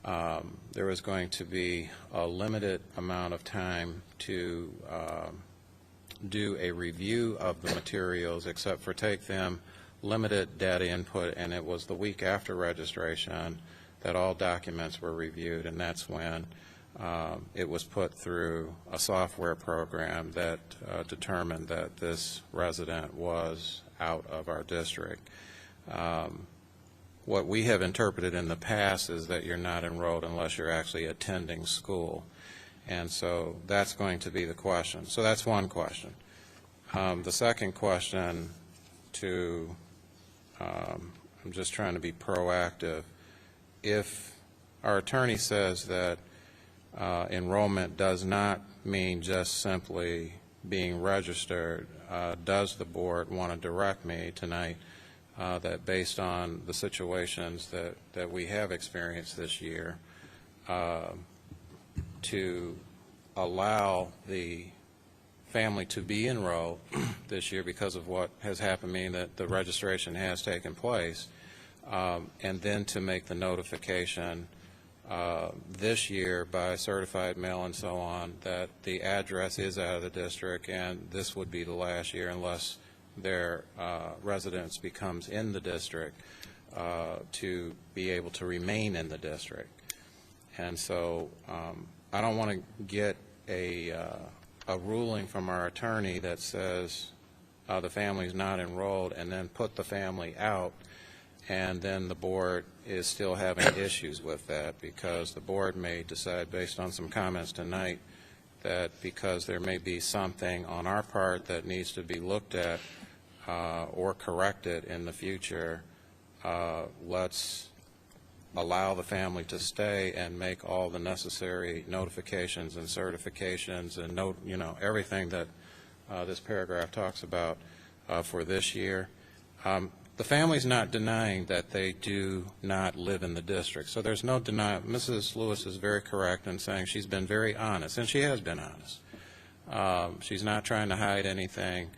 there was going to be a limited amount of time to do a review of the materials, except for take them, limited data input, and it was the week after registration that all documents were reviewed, and that's when it was put through a software program that determined that this resident was out of our district. What we have interpreted in the past is that you're not enrolled unless you're actually attending school. And so that's going to be the question. So that's one question. The second question I'm just trying to be proactive. If our attorney says that enrollment does not mean just simply being registered, does the board want to direct me tonight that based on the situations that we have experienced this year, to allow the family to be enrolled this year because of what has happened, meaning that the registration has taken place, and then to make the notification this year by certified mail and so on that the address is out of the district and this would be the last year unless their residence becomes in the district to be able to remain in the district. And so I don't want to get a ruling from our attorney that says the family is not enrolled and then put the family out, and then the board is still having issues with that, because the board may decide based on some comments tonight that because there may be something on our part that needs to be looked at or corrected in the future, let's allow the family to stay and make all the necessary notifications and certifications and everything that this paragraph talks about for this year. The family's not denying that they do not live in the district, so there's no denial. Mrs. Lewis is very correct in saying she's been very honest, and she has been honest. She's not trying to hide anything.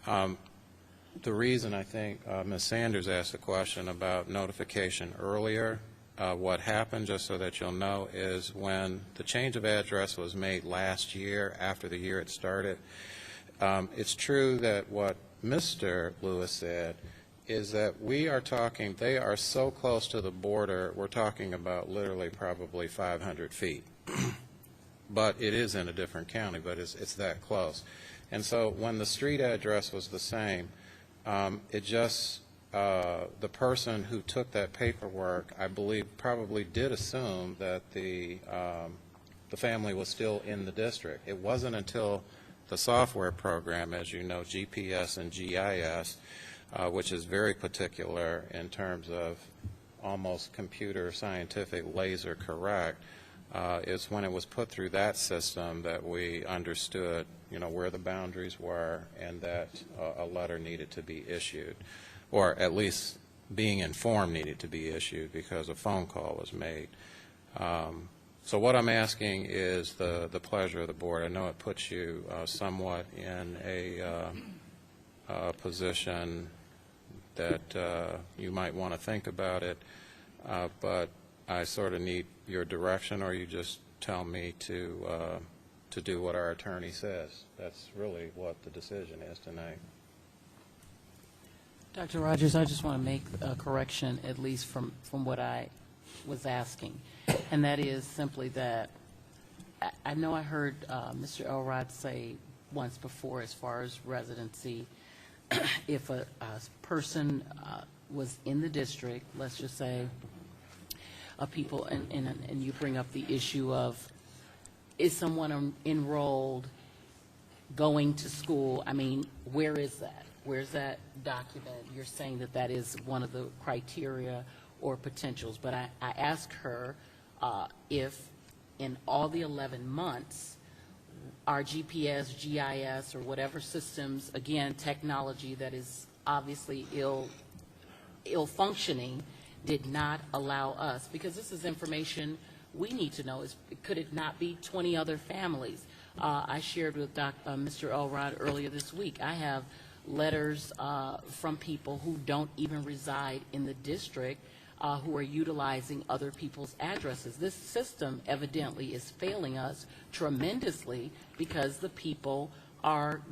The reason I think Ms. Sanders asked the question about notification earlier, what happened, just so that you'll know, is when the change of address was made last year, after the year it started, it's true that what Mr. Lewis said is that we are talking, they are so close to the border, we're talking about literally probably 500 feet. But it is in a different county, but it's that close. And so when the street address was the same, it just, the person who took that paperwork, I believe, probably did assume that the family was still in the district. It wasn't until the software program, as you know, GPS and GIS, which is very particular in terms of almost computer scientific laser correct, is when it was put through that system that we understood, where the boundaries were and that a letter needed to be issued, or at least being informed needed to be issued because a phone call was made. So what I'm asking is the pleasure of the board. I know it puts you somewhat in a position that you might want to think about it, but I sort of need your direction, or you just tell me to do what our attorney says. That's really what the decision is tonight. Dr. Rogers, I just want to make a correction, at least from what I was asking, and that is simply that I know I heard Mr. Elrod say once before, as far as residency, if a person was in the district, let's just say, people, and you bring up the issue of, is someone enrolled going to school? I mean, where is that? Where's that document? You're saying that that is one of the criteria or potentials, but I asked her if in all the 11 months, our GPS, GIS, or whatever systems, again, technology that is obviously ill-functioning, did not allow us, because this is information we need to know, could it not be 20 other families? I shared with Mr. Elrod earlier this week, I have letters from people who don't even reside in the district, who are utilizing other people's addresses. This system evidently is failing us tremendously, because the people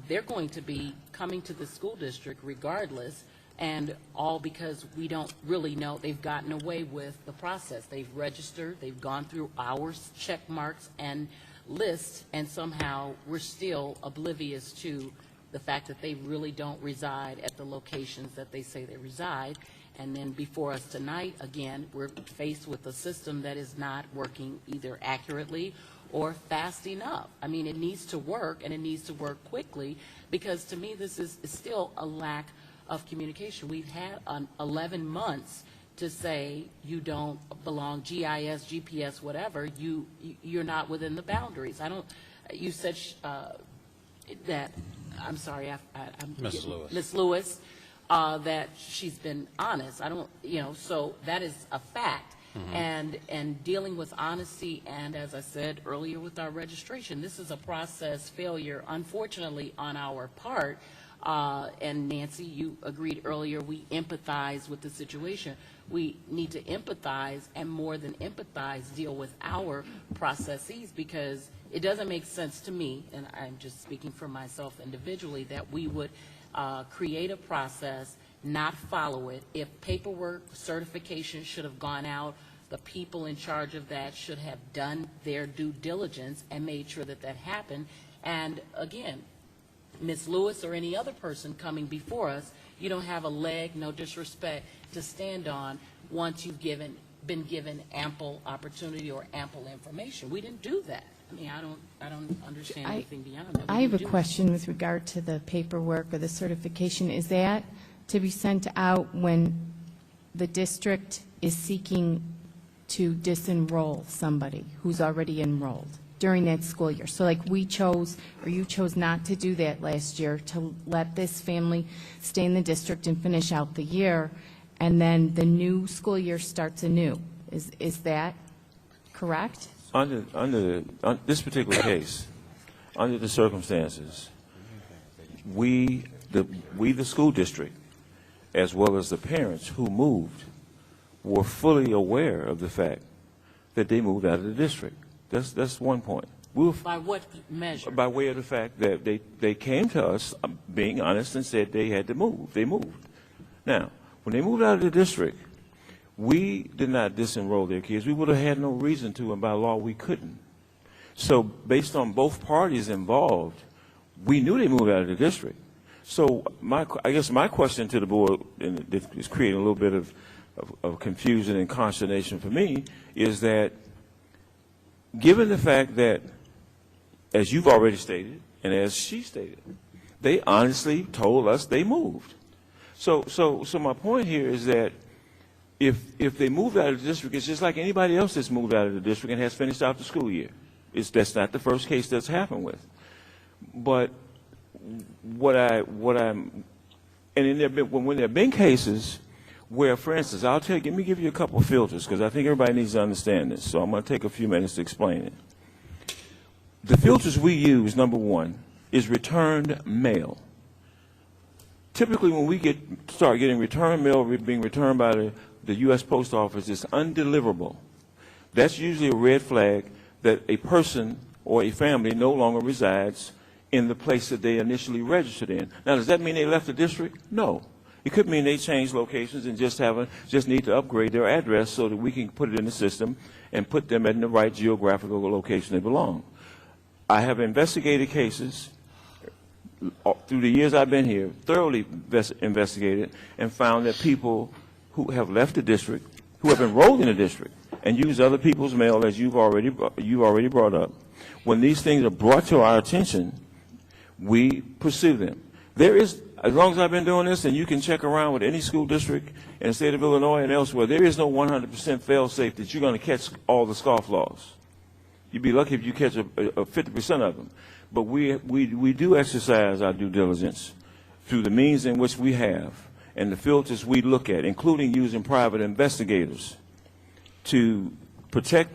they're going to be coming to the school district regardless, and all because we don't really know. They've gotten away with the process. They've registered, they've gone through our check marks and lists, and somehow we're still oblivious to the fact that they really don't reside at the locations that they say they reside. And then before us tonight, again, we're faced with a system that is not working either accurately or fast enough. I mean, it needs to work, and it needs to work quickly, because to me this is still a lack of communication. We've had 11 months to say you don't belong, GIS, GPS, whatever, you're not within the boundaries. You said that, I'm sorry, Ms. Lewis. Ms. Lewis, that she's been honest. So that is a fact. Mm-hmm. And dealing with honesty, and as I said earlier with our registration, this is a process failure, unfortunately, on our part. And Nancy, you agreed earlier, we empathize with the situation. We need to empathize, and more than empathize, deal with our processes, because it doesn't make sense to me, and I'm just speaking for myself individually, that we would create a process, not follow it. If paperwork, certification should have gone out, the people in charge of that should have done their due diligence and made sure that that happened. And again, Ms. Lewis or any other person coming before us, you don't have a leg, no disrespect, to stand on once you've been given ample opportunity or ample information. We didn't do that. I mean, I don't understand anything beyond that. I have a question with regard to the paperwork or the certification. Is that to be sent out when the district is seeking to disenroll somebody who's already enrolled during that school year? So like we chose, or you chose not to do that last year, to let this family stay in the district and finish out the year, and then the new school year starts anew. Is that correct? Under this particular case, under the circumstances, we the school district, as well as the parents who moved, were fully aware of the fact that they moved out of the district. That's one point. By what measure? By way of the fact that they came to us, being honest, and said they had to move. They moved. Now, when they moved out of the district, we did not disenroll their kids. We would have had no reason to, and by law we couldn't. So based on both parties involved, we knew they moved out of the district. So I guess my question to the board, and it is creating a little bit of confusion and consternation for me, is that given the fact that, as you've already stated, and as she stated, they honestly told us they moved. So my point here is that if they moved out of the district, it's just like anybody else that's moved out of the district and has finished out the school year. That's not the first case that's happened with. But when there have been cases where, for instance, let me give you a couple of filters, because I think everybody needs to understand this, so I'm going to take a few minutes to explain it. The filters we use, number one, is returned mail. Typically, when we start getting returned mail being returned by the U.S. Post Office, it's undeliverable. That's usually a red flag that a person or a family no longer resides in the place that they initially registered in. Now, does that mean they left the district? No. It could mean they changed locations and just need to upgrade their address so that we can put it in the system and put them in the right geographical location they belong. I have investigated cases through the years I've been here, thoroughly investigated, and found that people who have left the district, who have enrolled in the district, and use other people's mail, as you've already brought up, when these things are brought to our attention, we pursue them. There is, as long as I've been doing this, and you can check around with any school district in the state of Illinois and elsewhere, there is no 100% fail-safe that you're going to catch all the scofflaws. You'd be lucky if you catch a 50% of them. But we do exercise our due diligence through the means in which we have and the filters we look at, including using private investigators to protect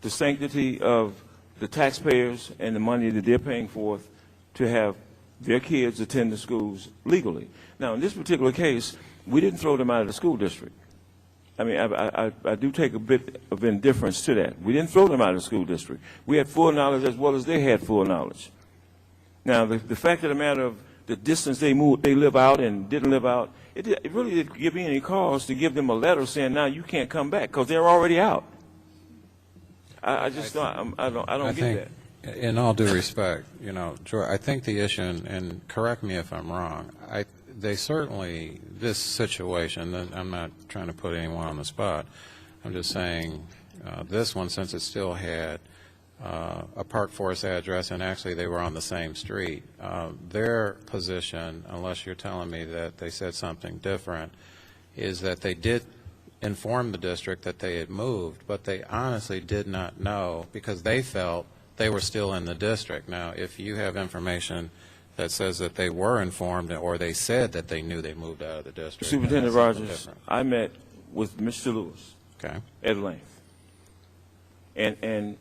the sanctity of the taxpayers and the money that they're paying forth to have their kids attend the schools legally. Now, in this particular case, we didn't throw them out of the school district. I mean, I do take a bit of indifference to that. We didn't throw them out of the school district. We had full knowledge as well as they had full knowledge. Now, the fact of the matter of the distance they live out and didn't live out, it really didn't give me any cause to give them a letter saying, now you can't come back, because they're already out. I don't get that. In all due respect, George, I think the issue, and correct me if I'm wrong, they certainly, this situation, I'm not trying to put anyone on the spot, I'm just saying this one, since it still had a Park Forest address, and actually they were on the same street, their position, unless you're telling me that they said something different, is that they did inform the district that they had moved, but they honestly did not know because they felt they were still in the district. Now, if you have information that says that they were informed or they said that they knew they moved out of the district. Superintendent Rogers, I met with Mr. Lewis at length. And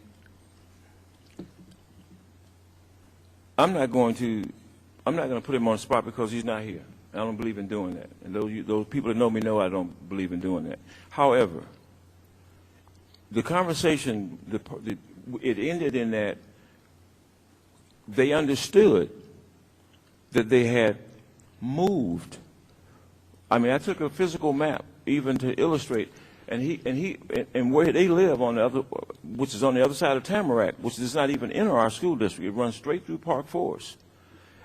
I'm not going to put him on the spot because he's not here. I don't believe in doing that. And those people that know me know I don't believe in doing that. However, the conversation, it ended in that they understood that they had moved. I mean, I took a physical map even to illustrate, and where they live on the other, which is on the other side of Tamarack, which does not even enter our school district. It runs straight through Park Forest,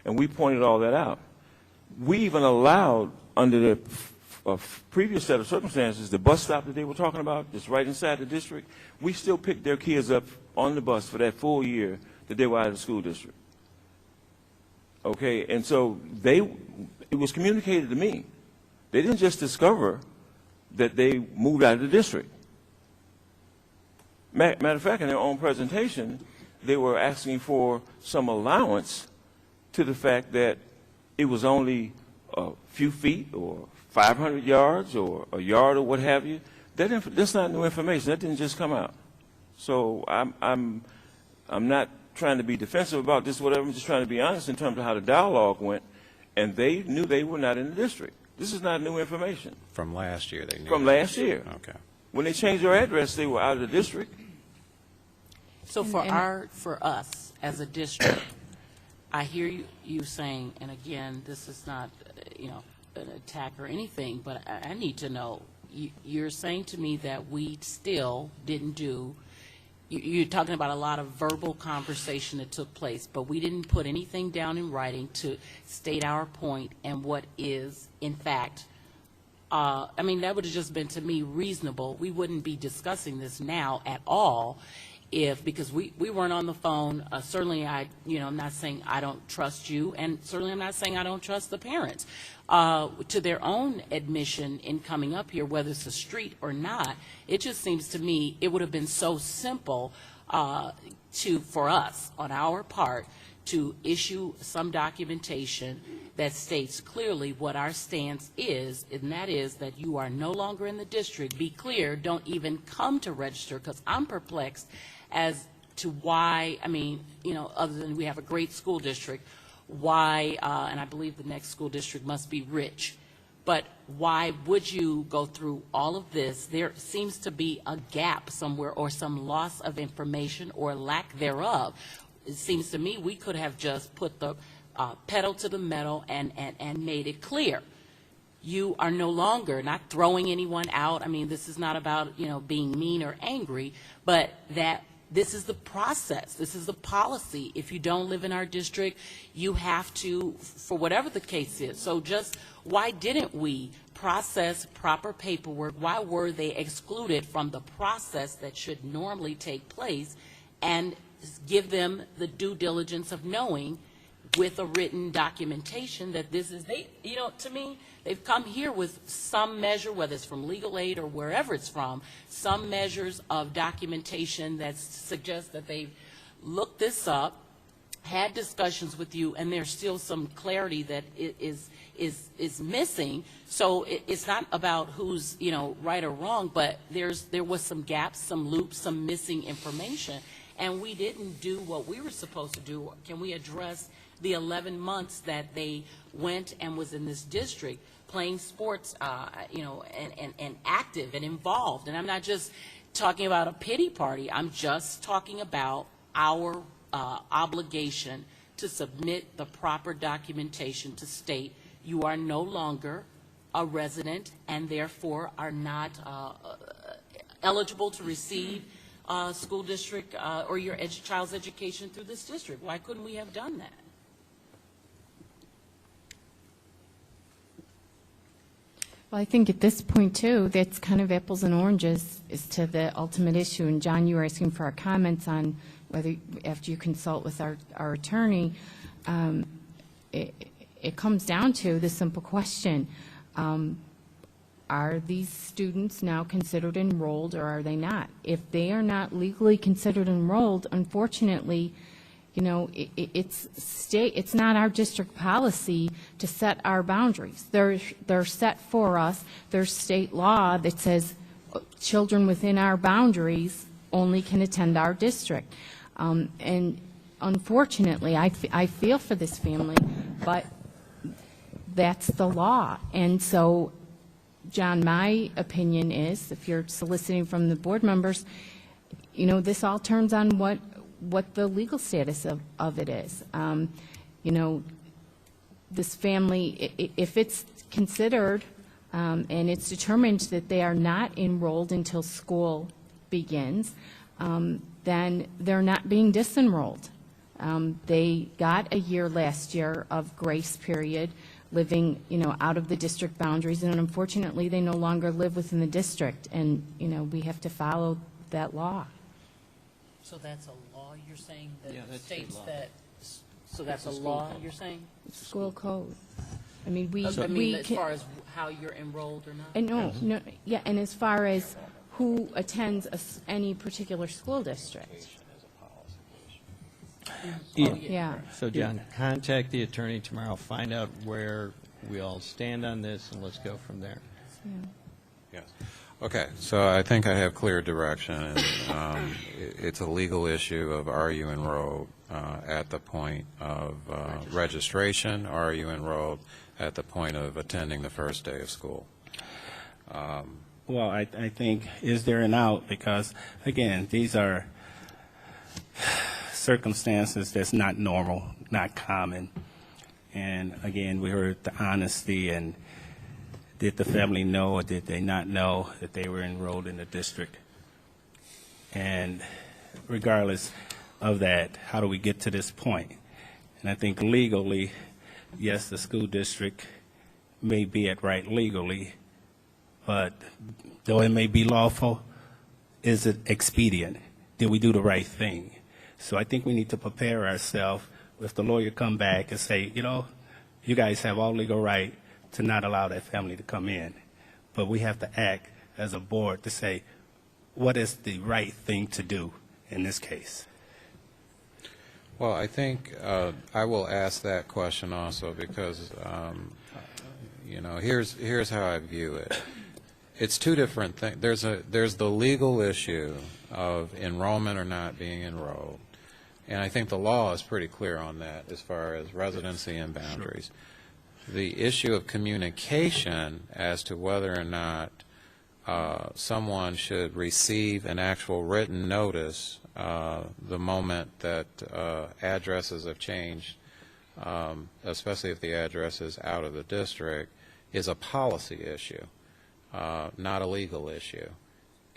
and we pointed all that out. We even allowed, under the previous set of circumstances, the bus stop that they were talking about, that's right inside the district, we still picked their kids up on the bus for that full year that they were out of the school district. Okay, and so it was communicated to me. They didn't just discover that they moved out of the district. Matter of fact, in their own presentation, they were asking for some allowance to the fact that it was only a few feet or 500 yards or a yard or what have you. That's not new information. That didn't just come out. So I'm not trying to be defensive about this or whatever. I'm just trying to be honest in terms of how the dialogue went, and they knew they were not in the district. This is not new information. From last year, they knew. From last year. Okay. When they changed their address, they were out of the district. So for us as a district, I hear you saying, and again, this is not, an attack or anything, but I need to know. You're saying to me that we still didn't do. You're talking about a lot of verbal conversation that took place, but we didn't put anything down in writing to state our point and what is, in fact, that would have just been, to me, reasonable. We wouldn't be discussing this now at all because we weren't on the phone. Certainly, I'm not saying I don't trust you, and certainly I'm not saying I don't trust the parents. To their own admission in coming up here, whether it's a street or not, it just seems to me it would have been so simple for us, on our part, to issue some documentation that states clearly what our stance is, and that is that you are no longer in the district. Be clear, don't even come to register, because I'm perplexed as to why, I mean, you know, other than we have a great school district, why, and I believe the next school district must be Rich, but why would you go through all of this? There seems to be a gap somewhere, or some loss of information or lack thereof. It seems to me we could have just put the pedal to the metal and made it clear. You are no longer, not throwing anyone out. I mean, this is not about, you know, being mean or angry, but that this is the process. This is the policy. If you don't live in our district, you have to, for whatever the case is. So just why didn't we process proper paperwork? Why were they excluded from the process that should normally take place, and give them the due diligence of knowing with a written documentation that this is, they, you know, to me, they've come here with some measure, whether it's from legal aid or wherever it's from, some measures of documentation that suggests that they've looked this up, had discussions with you, and there's still some clarity that is missing. So it's not about who's, you know, right or wrong, but there was some gaps, some loops, some missing information, and we didn't do what we were supposed to do. Can we address the 11 months that they went and was in this district playing sports, you know, and active and involved? And I'm not just talking about a pity party. I'm just talking about our obligation to submit the proper documentation to state you are no longer a resident and therefore are not eligible to receive school district or your child's education through this district. Why couldn't we have done that? Well, I think at this point, too, that's kind of apples and oranges as to the ultimate issue. And, John, you were asking for our comments on whether, after you consult with our attorney, it comes down to the simple question, are these students now considered enrolled or are they not? If they are not legally considered enrolled, unfortunately, you know, it's not our district policy to set our boundaries. They're set for us. There's state law that says children within our boundaries only can attend our district. And unfortunately, I feel for this family, but that's the law. And so, John, my opinion is, if you're soliciting from the board members, you know, this all turns on what the legal status of it is. You know, this family, if it's considered and it's determined that they are not enrolled until school begins, then they're not being disenrolled. They got a year last year of grace period living, you know, out of the district boundaries, and unfortunately they no longer live within the district, and, you know, we have to follow that law. So that's a law you're saying that that's states state law. that, so that's a law you're saying? School code. I mean, I mean, as can, far as how you're enrolled or not? and no, yeah, and as far as who attends any particular school district. Yeah. So, John, contact the attorney tomorrow, find out where we all stand on this, and let's go from there. Yes. Okay, so I think I have clear direction. It's a legal issue of are you enrolled at the point of registration, or are you enrolled at the point of attending the first day of school? Well, I think, is there an out? Because, again, these are circumstances that's not normal, not common. And, again, we heard the honesty, and did the family know or did they not know that they were enrolled in the district? And regardless of that, how do we get to this point? And I think legally, yes, the school district may be it right legally, but though it may be lawful, is it expedient? Did we do the right thing? So I think we need to prepare ourselves if the lawyer come back and say, you know, you guys have all legal right to not allow that family to come in. But we have to act as a board to say, what is the right thing to do in this case? Well, I think I will ask that question also because, here's how I view it. It's two different things. There's the legal issue of enrollment or not being enrolled, and I think the law is pretty clear on that as far as residency and boundaries. The issue of communication as to whether or not someone should receive an actual written notice the moment that addresses have changed, especially if the address is out of the district, is a policy issue, not a legal issue.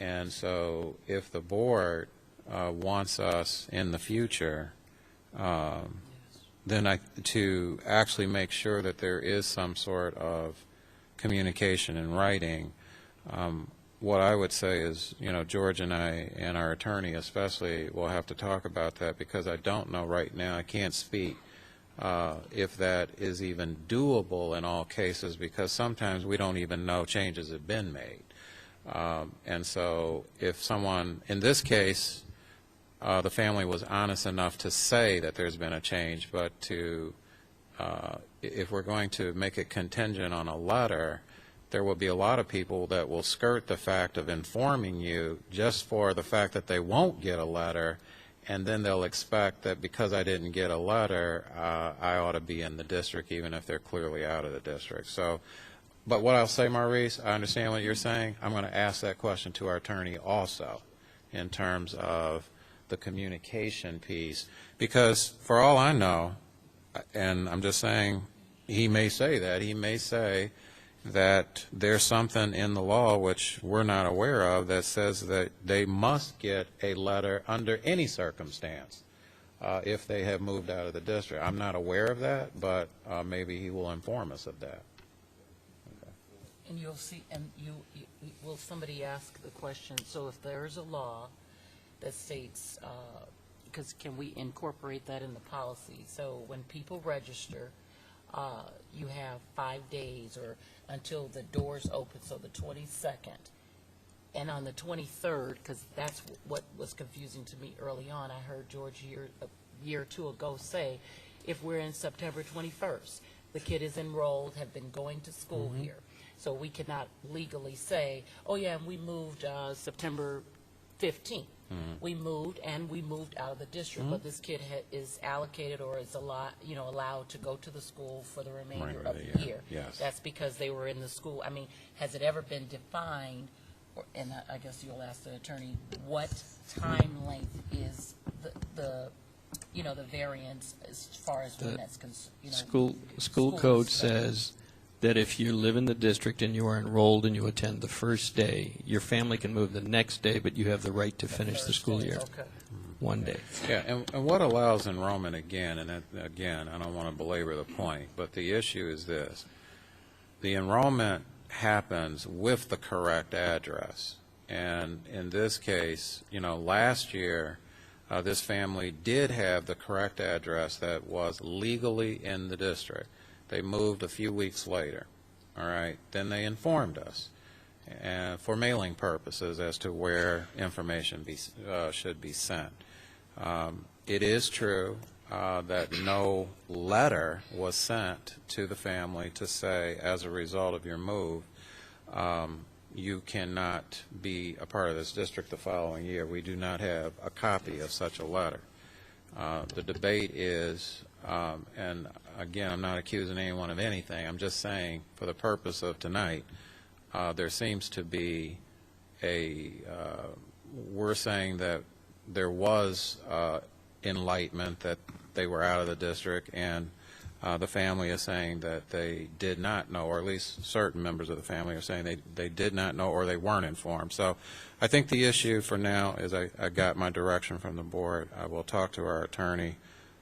And so if the board wants us in the future then to actually make sure that there is some sort of communication in writing, what I would say is, George and I and our attorney especially will have to talk about that because I don't know right now, I can't speak if that is even doable in all cases because sometimes we don't even know changes have been made. And so if someone, in this case, the family was honest enough to say that there's been a change, but if we're going to make it contingent on a letter, there will be a lot of people that will skirt the fact of informing you just for the fact that they won't get a letter, and then they'll expect that because I didn't get a letter, I ought to be in the district even if they're clearly out of the district. So, but what I'll say, Maurice, I understand what you're saying. I'm going to ask that question to our attorney also in terms of the communication piece, because for all I know, and I'm just saying he may say that there's something in the law which we're not aware of that says that they must get a letter under any circumstance if they have moved out of the district. I'm not aware of that, but maybe he will inform us of that. Okay. And you'll see, and will somebody ask the question, so if there's a law that states, because can we incorporate that in the policy? So when people register, you have 5 days or until the doors open, so the 22nd. And on the 23rd, because that's what was confusing to me early on, I heard George a year or two ago say, if we're in September 21st, the kid is enrolled, have been going to school here. So we cannot legally say, oh yeah, and we moved September 15th. We moved out of the district, but this kid is allocated or is allowed to go to the school for the remainder of the year. Yes. That's because they were in the school. I mean, has it ever been defined, and I guess you'll ask the attorney, what time length is the variance as far as when that's School code says that if you live in the district and you are enrolled and you attend the first day, your family can move the next day, but you have the right to finish the school year. Okay. 1 day. Yeah, and what allows enrollment again, and again, I don't want to belabor the point, but the issue is this. The enrollment happens with the correct address. And in this case, last year, this family did have the correct address that was legally in the district. They moved a few weeks later, all right? Then they informed us for mailing purposes as to where information should be sent. It is true that no letter was sent to the family to say, as a result of your move, you cannot be a part of this district the following year. We do not have a copy of such a letter. The debate is, and again, I'm not accusing anyone of anything. I'm just saying, for the purpose of tonight, there seems to be we're saying that there was enlightenment that they were out of the district, and the family is saying that they did not know, or at least certain members of the family are saying they did not know or they weren't informed. So I think the issue for now is I got my direction from the board. I will talk to our attorney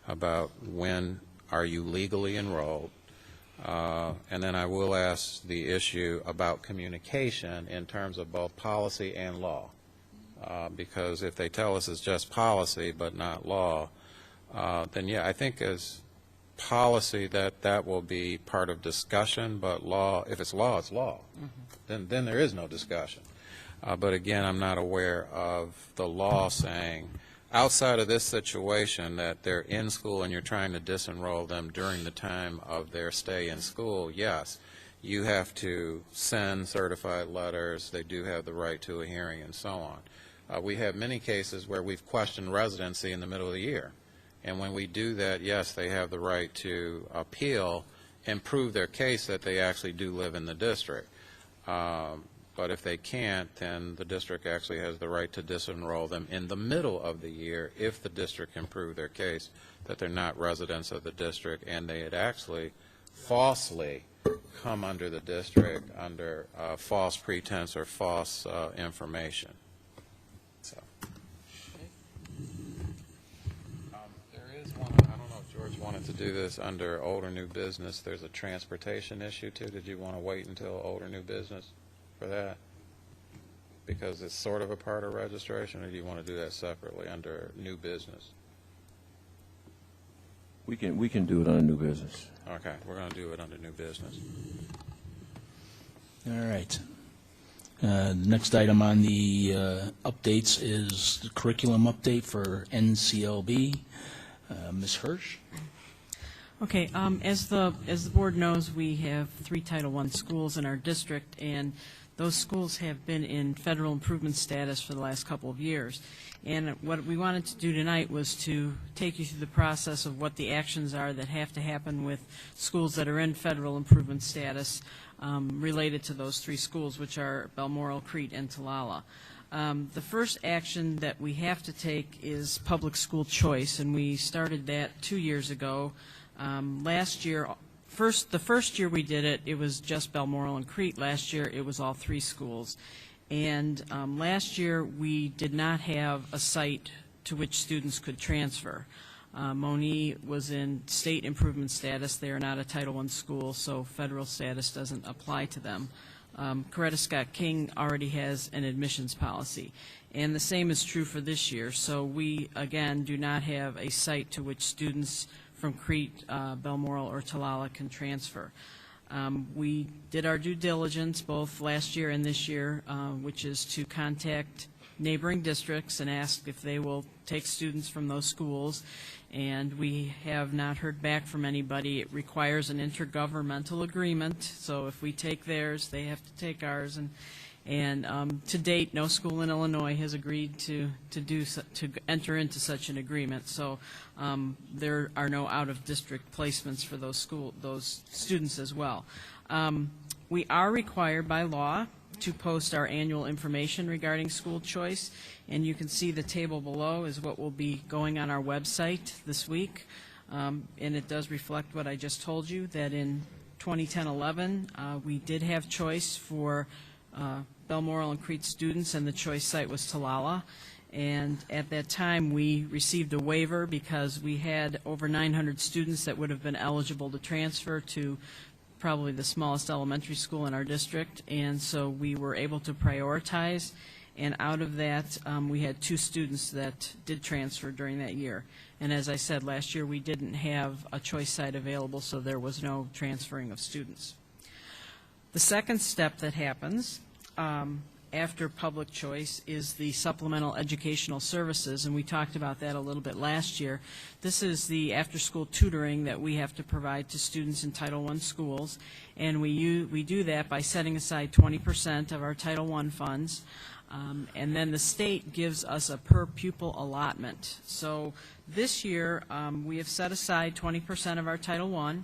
about when are you legally enrolled, and then I will ask the issue about communication in terms of both policy and law, because if they tell us it's just policy but not law, then yeah, I think as policy that will be part of discussion, but law, if it's law, it's law. Then there is no discussion. But again, I'm not aware of the law saying outside of this situation, that they're in school and you're trying to disenroll them during the time of their stay in school, yes, you have to send certified letters. They do have the right to a hearing and so on. We have many cases where we've questioned residency in the middle of the year. And when we do that, yes, they have the right to appeal and prove their case that they actually do live in the district. But if they can't, then the district actually has the right to disenroll them in the middle of the year if the district can prove their case that they're not residents of the district and they had actually falsely come under the district under false pretense or false information. So. There is one, I don't know if George wanted to do this under old or new business. There's a transportation issue too. Did you want to wait until old or new business for that? Because it's sort of a part of registration, or do you want to do that separately under new business? We can do it under new business. Okay, we're going to do it under new business. All right. Next item on the updates is the curriculum update for NCLB. Ms. Hirsch? Okay, as the board knows, we have 3 Title I schools in our district, and those schools have been in federal improvement status for the last couple of years. And what we wanted to do tonight was to take you through the process of what the actions are that have to happen with schools that are in federal improvement status related to those 3 schools, which are Balmoral, Crete, and Talala. The first action that we have to take is public school choice, and we started that 2 years ago. Last year, the first year we did it, it was just Balmoral and Crete. Last year, it was all 3 schools. And last year, we did not have a site to which students could transfer. Monee was in state improvement status. They are not a Title I school, so federal status doesn't apply to them. Coretta Scott King already has an admissions policy. And the same is true for this year. So we, again, do not have a site to which students from Crete, Balmoral, or Talala can transfer. We did our due diligence both last year and this year, which is to contact neighboring districts and ask if they will take students from those schools. And we have not heard back from anybody. It requires an intergovernmental agreement. So if we take theirs, they have to take ours. And to date, no school in Illinois has agreed to enter into such an agreement. So there are no out-of-district placements for those students as well. We are required by law to post our annual information regarding school choice, and you can see the table below is what will be going on our website this week. And it does reflect what I just told you, that in 2010-11 we did have choice for Balmoral and Crete students, and the choice site was Talala. And at that time, we received a waiver because we had over 900 students that would have been eligible to transfer to probably the smallest elementary school in our district. And so we were able to prioritize. And out of that, we had 2 students that did transfer during that year. And as I said, last year we didn't have a choice site available, so there was no transferring of students. The second step that happens after public choice is the supplemental educational services, and we talked about that a little bit last year. This is the after-school tutoring that we have to provide to students in Title I schools, and we do that by setting aside 20% of our Title I funds, and then the state gives us a per-pupil allotment. So this year, we have set aside 20% of our Title I,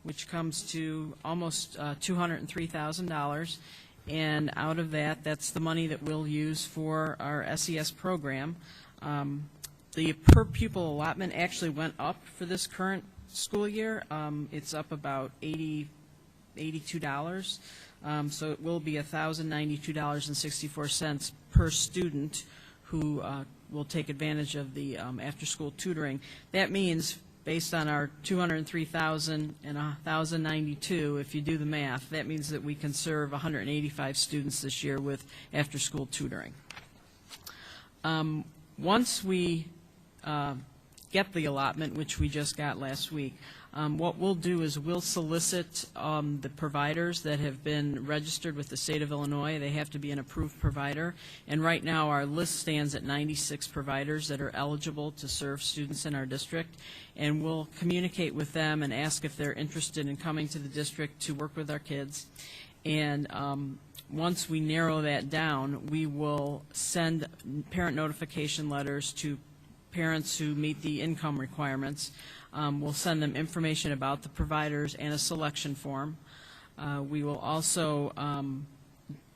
which comes to almost $203,000. And out of that, that's the money that we'll use for our SES program. The per-pupil allotment actually went up for this current school year. It's up about $82. So it will be $1,092.64 per student who will take advantage of the after-school tutoring. That means, based on our $203,000 and $1,092, if you do the math, that means that we can serve 185 students this year with after-school tutoring. Once we get the allotment, which we just got last week, What we'll do is we'll solicit the providers that have been registered with the state of Illinois. They have to be an approved provider. And right now our list stands at 96 providers that are eligible to serve students in our district. And we'll communicate with them and ask if they're interested in coming to the district to work with our kids. And once we narrow that down, we will send parent notification letters to parents who meet the income requirements. We'll send them information about the providers and a selection form. We will also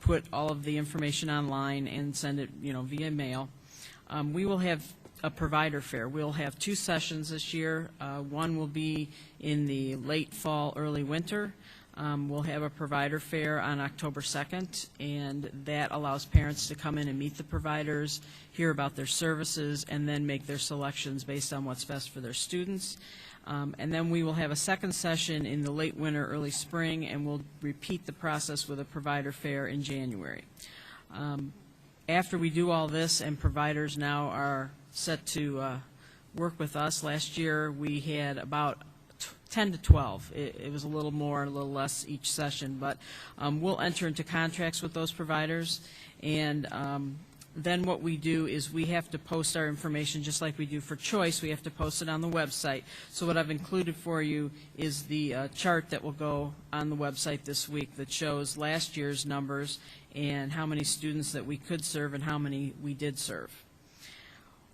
put all of the information online and send it, via mail. We will have a provider fair. We'll have 2 sessions this year. One will be in the late fall, early winter. We'll have a provider fair on October 2nd, and that allows parents to come in and meet the providers, hear about their services, and then make their selections based on what's best for their students. And then we will have a second session in the late winter, early spring, and we'll repeat the process with a provider fair in January. After we do all this, and providers now are set to work with us, last year we had about 10 to 12. It was a little more, a little less each session, but we'll enter into contracts with those providers, and then what we do is we have to post our information just like we do for choice. We have to post it on the website. So what I've included for you is the chart that will go on the website this week that shows last year's numbers and how many students that we could serve and how many we did serve.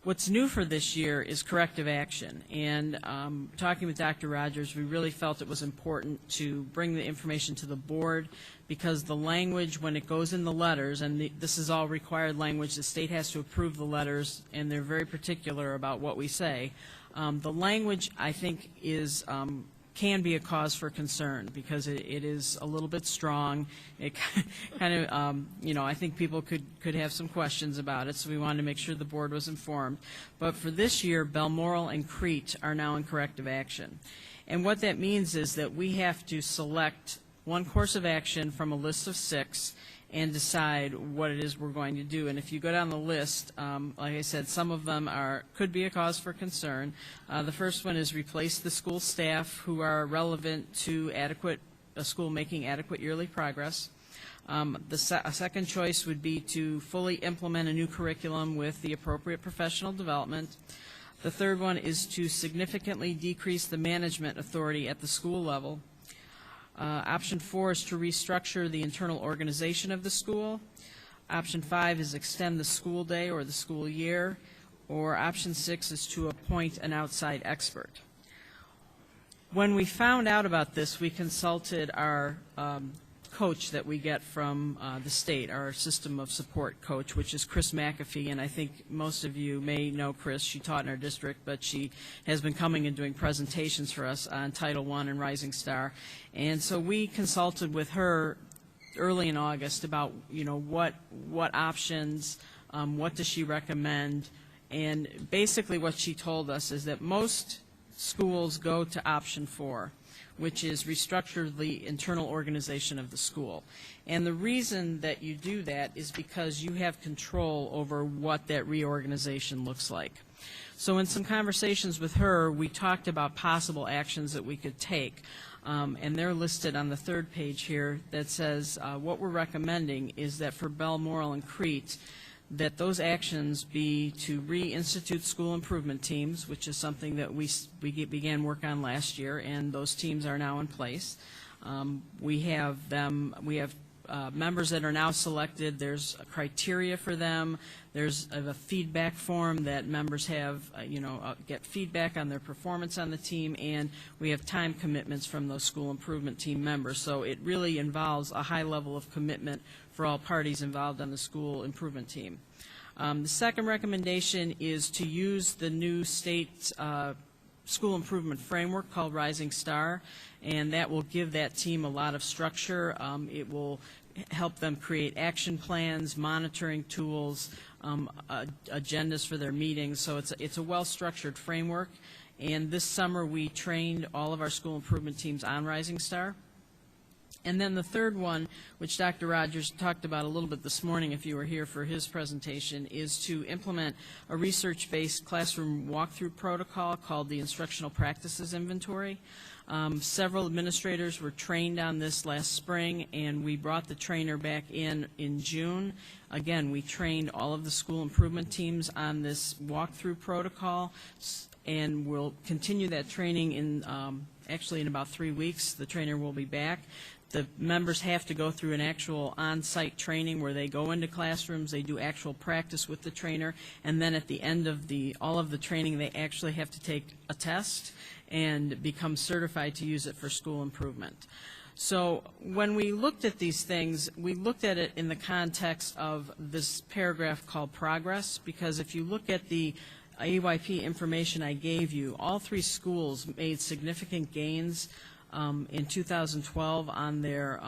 What's new for this year is corrective action, and talking with Dr. Rogers, we really felt it was important to bring the information to the board because the language, when it goes in the letters, and this is all required language, the state has to approve the letters, and they're very particular about what we say. The language, I think, is can be a cause for concern because it is a little bit strong. It kind of, I think people could have some questions about it, so we wanted to make sure the board was informed. But for this year, Balmoral and Crete are now in corrective action. And what that means is that we have to select one course of action from a list of 6 and decide what it is we're going to do. And if you go down the list, like I said, some of them could be a cause for concern. The first one is replace the school staff who are relevant to a school making adequate yearly progress. A second choice would be to fully implement a new curriculum with the appropriate professional development. The third one is to significantly decrease the management authority at the school level. Option 4 is to restructure the internal organization of the school. Option 5 is extend the school day or the school year. Or option 6 is to appoint an outside expert. When we found out about this, we consulted our coach that we get from the state, our system of support coach, which is Chris McAfee, and I think most of you may know Chris. She taught in our district, but she has been coming and doing presentations for us on Title I and Rising Star. And so we consulted with her early in August about, what options, what does she recommend, and basically what she told us is that most schools go to option 4, which is restructure the internal organization of the school. And the reason that you do that is because you have control over what that reorganization looks like. So in some conversations with her, we talked about possible actions that we could take. And they're listed on the 3rd page here that says what we're recommending is that for Balmoral and Crete, that those actions be to reinstitute school improvement teams, which is something that we began work on last year, and those teams are now in place. We have members that are now selected. There's a criteria for them. There's a feedback form that members have, get feedback on their performance on the team, and we have time commitments from those school improvement team members. So it really involves a high level of commitment for all parties involved on the school improvement team. The second recommendation is to use the new state school improvement framework called Rising Star, and that will give that team a lot of structure. It will help them create action plans, monitoring tools, agendas for their meetings. So it's a well-structured framework. And this summer we trained all of our school improvement teams on Rising Star. And then the third one, which Dr. Rogers talked about a little bit this morning if you were here for his presentation, is to implement a research-based classroom walkthrough protocol called the Instructional Practices Inventory. Several administrators were trained on this last spring, and we brought the trainer back in June. Again, we trained all of the school improvement teams on this walkthrough protocol, and we'll continue that training in actually in about 3 weeks. The trainer will be back. The members have to go through an actual on-site training where they go into classrooms, they do actual practice with the trainer, and then at the end of all of the training, they actually have to take a test and become certified to use it for school improvement. So when we looked at these things, we looked at it in the context of this paragraph called progress, because if you look at the AYP information I gave you, all 3 schools made significant gains in 2012 on their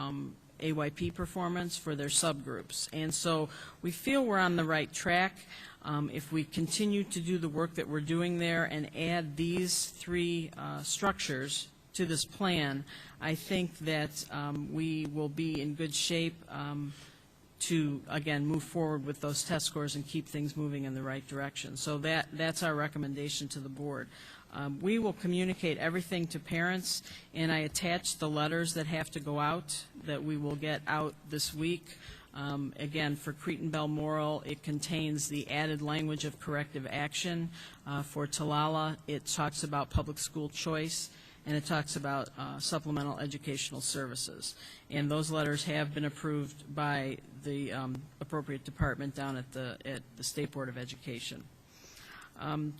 AYP performance for their subgroups. And so we feel we're on the right track. If we continue to do the work that we're doing there and add these 3 structures to this plan, I think that we will be in good shape to, again, move forward with those test scores and keep things moving in the right direction. So that's our recommendation to the board. We will communicate everything to parents, and I attached the letters that have to go out that we will get out this week. Again, for Crete and Balmoral, it contains the added language of corrective action. For Talala, it talks about public school choice, and it talks about supplemental educational services. And those letters have been approved by the appropriate department down at the State Board of Education.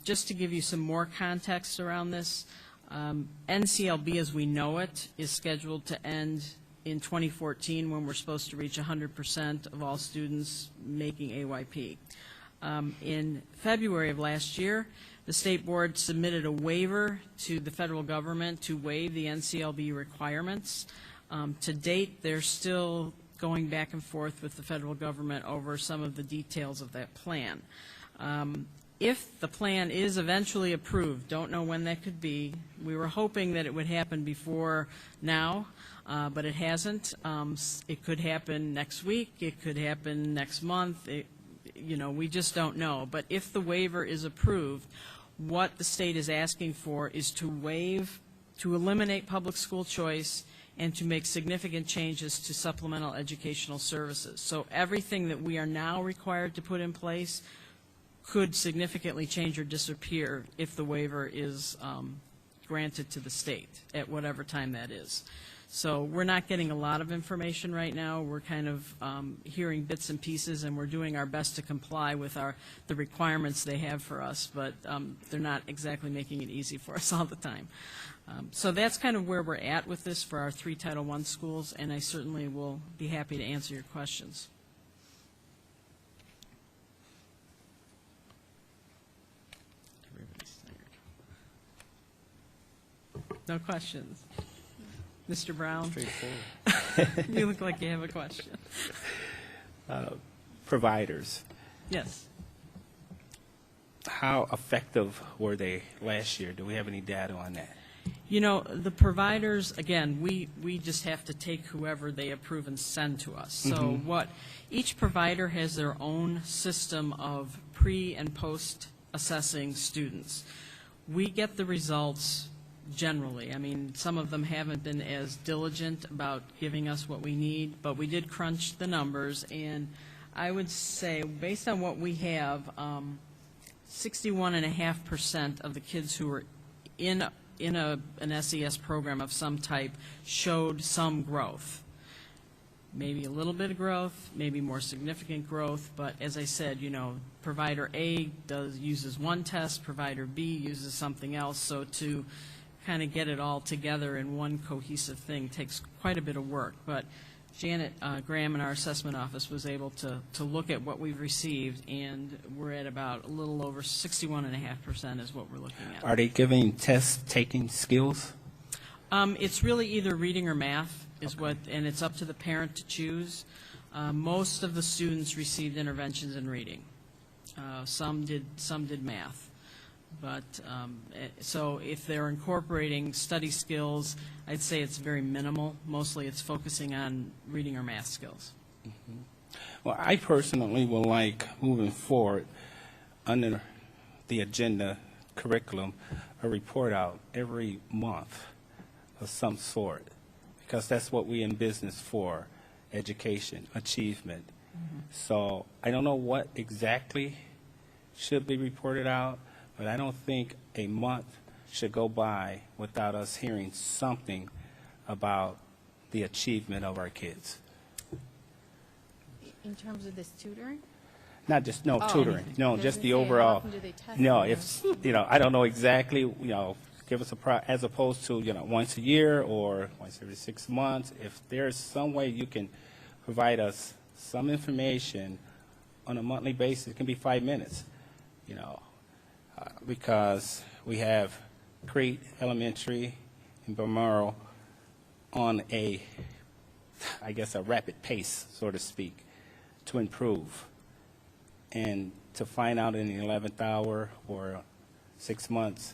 Just to give you some more context around this, NCLB as we know it is scheduled to end in 2014 when we're supposed to reach 100% of all students making AYP. In February of last year, the State Board submitted a waiver to the federal government to waive the NCLB requirements. To date, they're still going back and forth with the federal government over some of the details of that plan. If the plan is eventually approved, don't know when that could be. We were hoping that it would happen before now, but it hasn't. It could happen next week. It could happen next month. We just don't know. But if the waiver is approved, what the state is asking for is to eliminate public school choice and to make significant changes to supplemental educational services. So everything that we are now required to put in place could significantly change or disappear if the waiver is granted to the state at whatever time that is. So we're not getting a lot of information right now. We're kind of hearing bits and pieces, and we're doing our best to comply with the requirements they have for us, but they're not exactly making it easy for us all the time. So that's kind of where we're at with this for our 3 Title I schools, and I certainly will be happy to answer your questions. No questions. Mr. Brown? Straightforward. You look like you have a question. Providers, Yes. how effective were they last year? Do we have any data on that? The providers, again, we just have to take whoever they approve and send to us. So each provider has their own system of pre- and post-assessing students. We get the results generally. I mean, some of them haven't been as diligent about giving us what we need, but we did crunch the numbers, and I would say, based on what we have, 61.5% of the kids who were in an SES program of some type showed some growth. Maybe a little bit of growth, maybe more significant growth, but as I said, provider A uses one test, provider B uses something else, so to kind of get it all together in one cohesive thing takes quite a bit of work. But Janet Graham in our assessment office was able to look at what we've received, and we're at about a little over 61.5% is what we're looking at. Are they giving test-taking skills? It's really either reading or math and it's up to the parent to choose. Most of the students received interventions in reading. Some did math. But so if they're incorporating study skills, I'd say it's very minimal. Mostly it's focusing on reading or math skills. Well, I personally would like, moving forward, under the agenda curriculum, a report out every month of some sort, because that's what we're in business for, education, achievement. So I don't know what exactly should be reported out, but I don't think a month should go by without us hearing something about the achievement of our kids. In terms of this tutoring? Not just, no, Oh, tutoring, anything. no, I was just gonna the say, how overall. often do they test No, them? if, I don't know exactly, give us as opposed to, once a year or once every 6 months. If there's some way you can provide us some information on a monthly basis, it can be 5 minutes, because we have Crete Elementary and Balmoral on a rapid pace, so to speak, to improve. And to find out in the 11th hour or 6 months,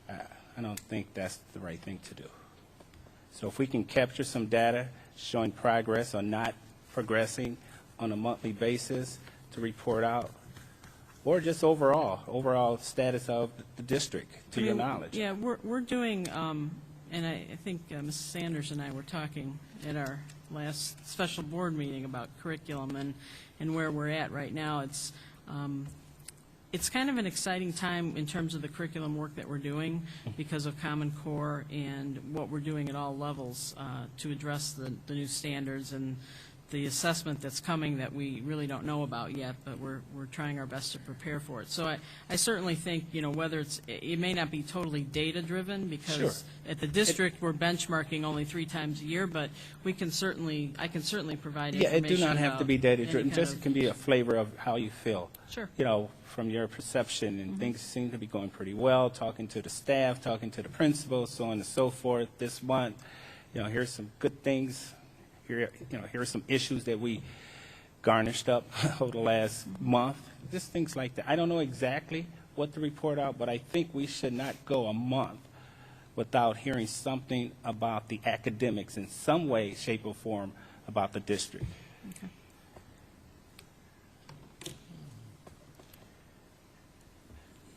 I don't think that's the right thing to do. So if we can capture some data showing progress or not progressing on a monthly basis to report out, or just overall status of the district, to your knowledge. Yeah, we're doing, and I think Mrs. Sanders and I were talking at our last special board meeting about curriculum and where we're at right now. It's kind of an exciting time in terms of the curriculum work that we're doing because of Common Core and what we're doing at all levels to address the new standards and the assessment that's coming that we really don't know about yet, but we're trying our best to prepare for it. So I certainly think, whether it may not be totally data-driven because Sure. at the district we're benchmarking only 3 times a year, but I can certainly provide information. Yeah, it do not have to be about data-driven, any just kind it can be a flavor of how you feel. Sure. From your perception, and things seem to be going pretty well, talking to the staff, talking to the principals, so on and so forth. This month, here's some good things. Here are some issues that we garnished up over the last month. Just things like that. I don't know exactly what to report out, but I think we should not go a month without hearing something about the academics in some way, shape, or form about the district. Okay.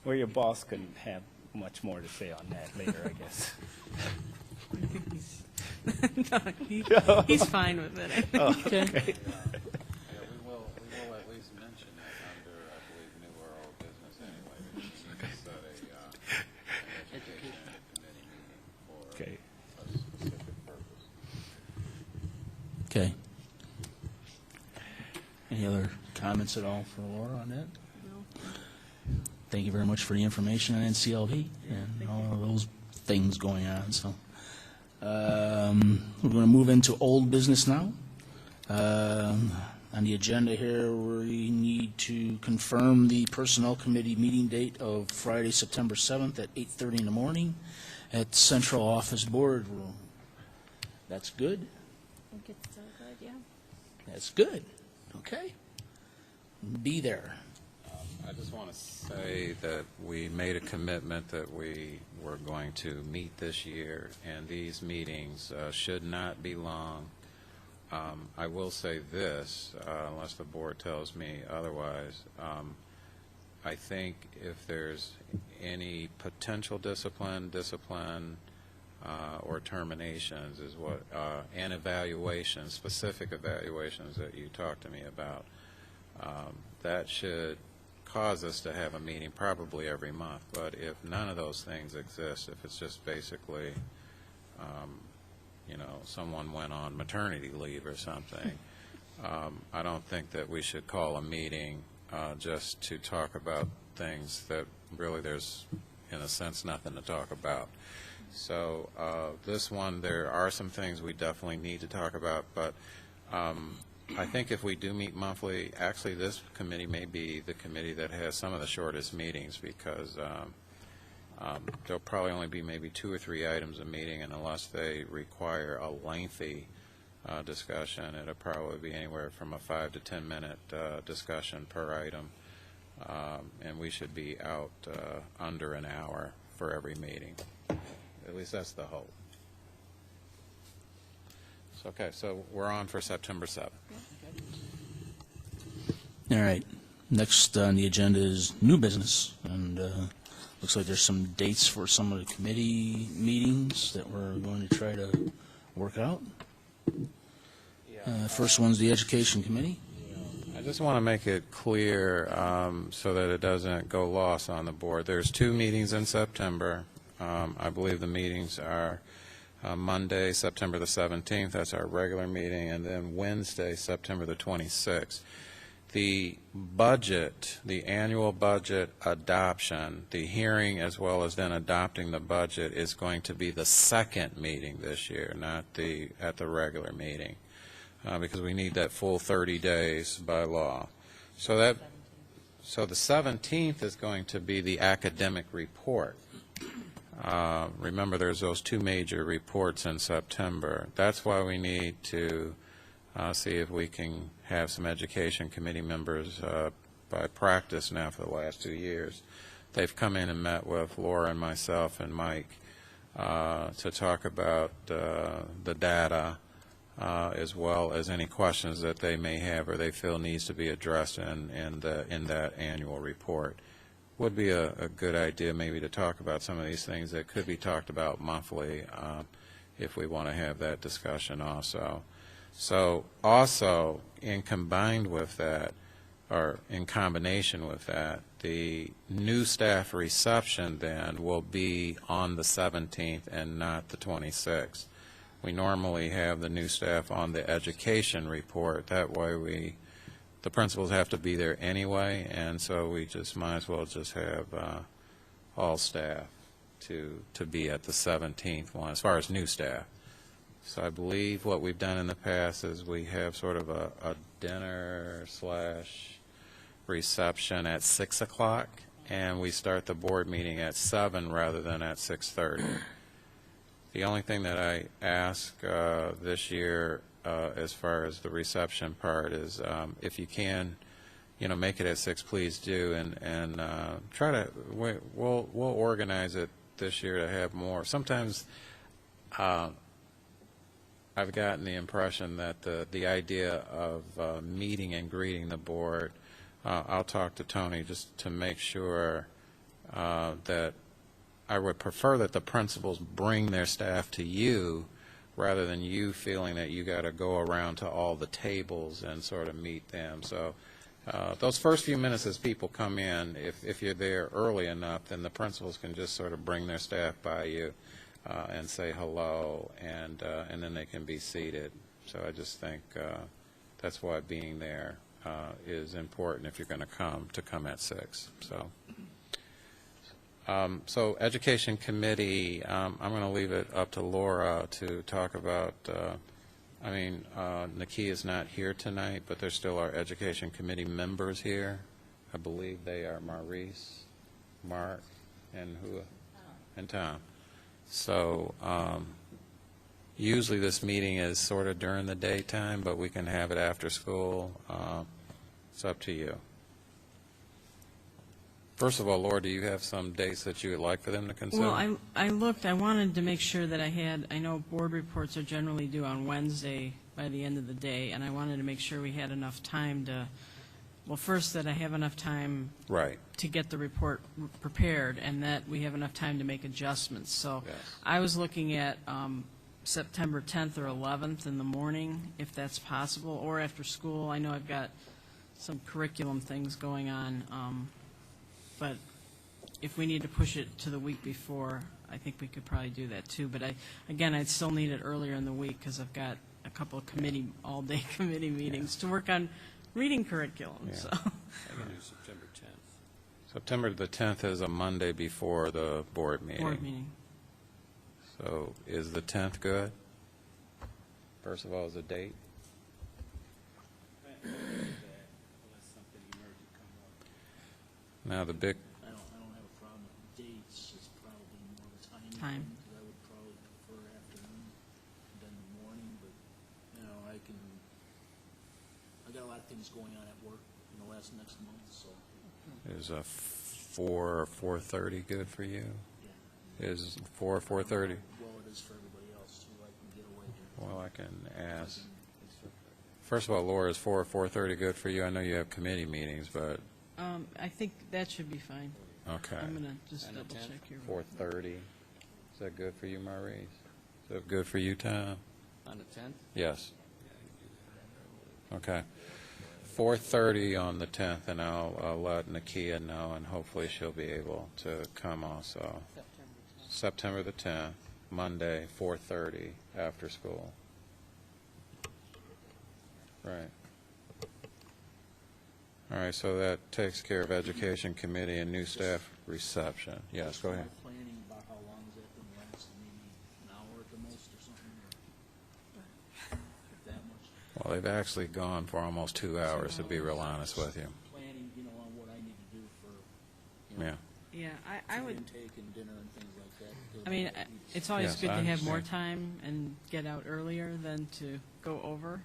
Where your boss couldn't have much more to say on that later, I guess. No, he's fine with it. I think. Oh, okay. Yeah, we will at least mention that under, I believe, new or old business anyway. We should set an education committee meeting for Okay. a specific purpose. Okay. Any other comments at all for Laura on that? No. Thank you very much for the information on NCLV and all of those things going on. So we're going to move into old business now. On the agenda here, we need to confirm the Personnel Committee meeting date of Friday, September 7th at 8:30 in the morning at Central Office Boardroom. That's good? I think it's still good, yeah. That's good. Okay. Be there. I just want to say that we made a commitment that we were going to meet this year, and these meetings should not be long. I will say this, unless the board tells me otherwise. I think if there's any potential discipline, or terminations is what, and evaluations, specific evaluations that you talked to me about, that should cause us to have a meeting probably every month. But if none of those things exist, if it's just basically, someone went on maternity leave or something, I don't think that we should call a meeting just to talk about things that really there's, in a sense, nothing to talk about. So this one, there are some things we definitely need to talk about, but I think if we do meet monthly, actually this committee may be the committee that has some of the shortest meetings because there'll probably only be maybe 2 or 3 items a meeting, and unless they require a lengthy discussion, it'll probably be anywhere from a 5 to 10 minute discussion per item, and we should be out under an hour for every meeting. At least that's the hope. Okay, so we're on for September 7th. All right. Next on the agenda is new business. And Looks like there's some dates for some of the committee meetings that we're going to try to work out. First one's the Education Committee. I just want to make it clear so that it doesn't go lost on the board. There's 2 meetings in September. I believe the meetings are Monday, September the 17th, that's our regular meeting, and then Wednesday, September the 26th. The budget, the annual budget adoption, the hearing as well as then adopting the budget is going to be the second meeting this year, not at the regular meeting, because we need that full 30 days by law. So the 17th is going to be the academic report. Remember, there's those 2 major reports in September. That's why we need to see if we can have some education committee members by practice now for the last 2 years. They've come in and met with Laura and myself and Mike to talk about the data as well as any questions that they may have or they feel needs to be addressed in that annual report. Would be a good idea maybe to talk about some of these things that could be talked about monthly if we want to have that discussion also. So also, combined with that, or in combination with that, the new staff reception then will be on the 17th and not the 26th. We normally have the new staff on the education report. That way the principals have to be there anyway, and so we just might as well just have all staff to be at the 17th one as far as new staff. So I believe what we've done in the past is we have sort of a dinner / reception at 6 o'clock, and we start the board meeting at 7 rather than at 6:30. The only thing that I ask this year as far as the reception part is if you can, make it at 6, please do, and try to, we'll organize it this year to have more. Sometimes I've gotten the impression that the idea of meeting and greeting the board, I'll talk to Tony just to make sure that I would prefer that the principals bring their staff to you rather than you feeling that you got to go around to all the tables and sort of meet them. So those first few minutes as people come in, if you're there early enough, then the principals can just sort of bring their staff by you and say hello, and then they can be seated. So I just think that's why being there is important if you're going to come at 6. So Education Committee, I'm going to leave it up to Laura to talk about. Nikki is not here tonight, but there's still our Education Committee members here. I believe they are Maurice, Mark, and who? And Tom. So usually this meeting is sort of during the daytime, but we can have it after school. It's up to you. First of all, Laura, do you have some dates that you would like for them to consider? Well, I looked, I wanted to make sure that I know board reports are generally due on Wednesday by the end of the day, and I wanted to make sure we had enough time to, first that I have enough time to get the report prepared, and that we have enough time to make adjustments. So yes. I was looking at September 10th or 11th in the morning, if that's possible, or after school. I know I've got some curriculum things going on, but if we need to push it to the week before, I think we could probably do that too. But I'd still need it earlier in the week because I've got a couple of all-day committee meetings to work on reading curriculum. Yeah. So. I can do September 10th. September the 10th is a Monday before the board meeting. So is the 10th good? First of all, is the date? Now the big. I don't have a problem with dates. It's probably more the time. I would probably prefer afternoon than the morning, but I got a lot of things going on at work in the next month, so. Is 4 or 4:30 good for you? Yeah. Is 4 or 4:30? Well, it is for everybody else too. I can get away here. Well, I can ask. First of all, Laura, is 4 or 4:30 good for you? I know you have committee meetings, but. I think that should be fine. Okay. I'm going to just And the double 10th? check here. 4:30. Is that good for you, Maurice? Is that good for you, Tom? On the 10th? Yes. Okay. 4:30 on the 10th, and I'll let Nakia know, and hopefully she'll be able to come also. September the 10th, Monday, 4:30, after school. Right. All right, so that takes care of Education Committee and new staff reception. Yes, go ahead. Planning about how long is that going to last, maybe an hour at the most or something, or if that much? Well, they've actually gone for almost 2 hours, to be real honest with you. Planning, on what I need to do for, Yeah. Yeah, I food would, intake and dinner and things like that. I mean, it's always Yes, good I to have more understand. time and get out earlier than to go over.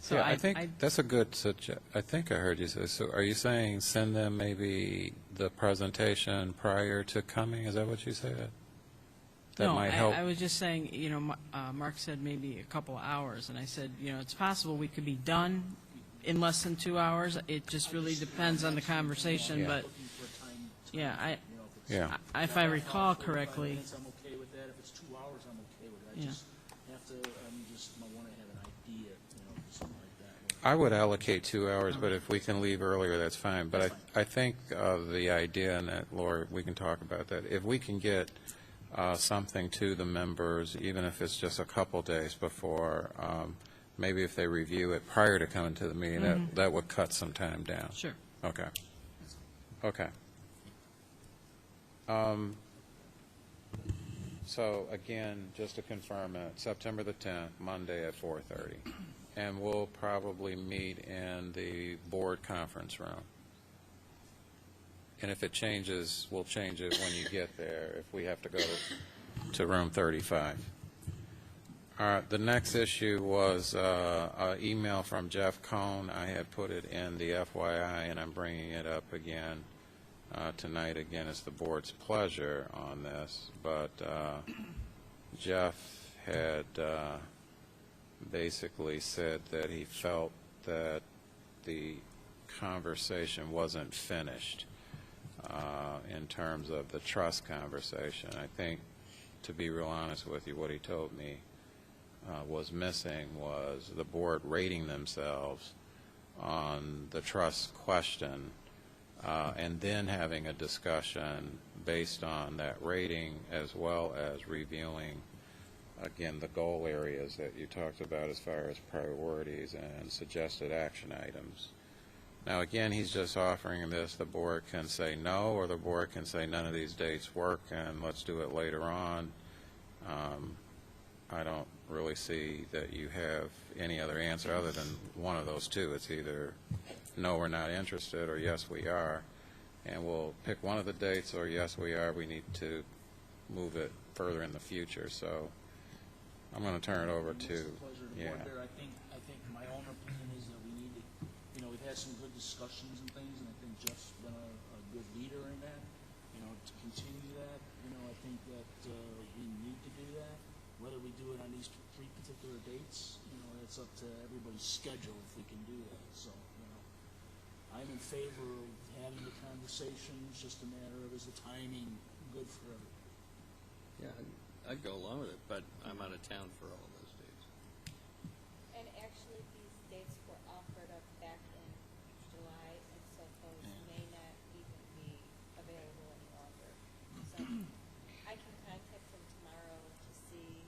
So Yeah, I think that's a good I think I heard you say, so are you saying send them maybe the presentation prior to coming? Is that what you said? That No, might help. I was just saying, Mark said maybe a couple of hours, and I said, it's possible we could be done in less than 2 hours. It just really depends on the conversation, Yeah. but, yeah, Yeah. if I recall correctly, I'm okay with that. If it's 2 hours, I'm okay with it. I Yeah. just have to, I want to have an idea, something like that. I would allocate 2 hours, but if we can leave earlier, that's fine. But I think the idea, and that, Laura, we can talk about that, if we can get something to the members, even if it's just a couple days before, maybe if they review it prior to coming to the meeting, that would cut some time down. sure. Okay. Okay. So again, just to confirm it, September the 10th, Monday at 4:30. And we'll probably meet in the board conference room. And if it changes, we'll change it when you get there, if we have to go to room 35. All right, the next issue was an email from Jeff Cohn. I had put it in the FYI, and I'm bringing it up again tonight. Again, it's the board's pleasure on this, but Jeff had basically said that he felt that the conversation wasn't finished in terms of the trust conversation. I think, to be real honest with you, what he told me was missing was the board rating themselves on the trust question and then having a discussion based on that rating, as well as reviewing, again, the goal areas that you talked about as far as priorities and suggested action items. Now, again, he's just offering this. The board can say no, or the board can say none of these dates work and let's do it later on. I don't really see that you have any other answer other than one of those two. It's either no, we're not interested, or yes, we are. And we'll pick one of the dates, or yes, we are. We need to move it further in the future. So I'm going to turn it over to, yeah. I think my own opinion is that we need to, we've had some good discussions and things, and I think Jeff's been a good leader in that. To continue that, I think that we need to do that. Whether we do it on these 3 particular dates, that's up to everybody's schedule if we can do that. So, I'm in favor of having the conversation. It's just a matter of, is the timing good for everybody? Yeah, I'd go along with it, but I'm out of town for all of those dates. And actually, these dates were offered up back in July, and so those may not even be available any longer. So I can contact him tomorrow to see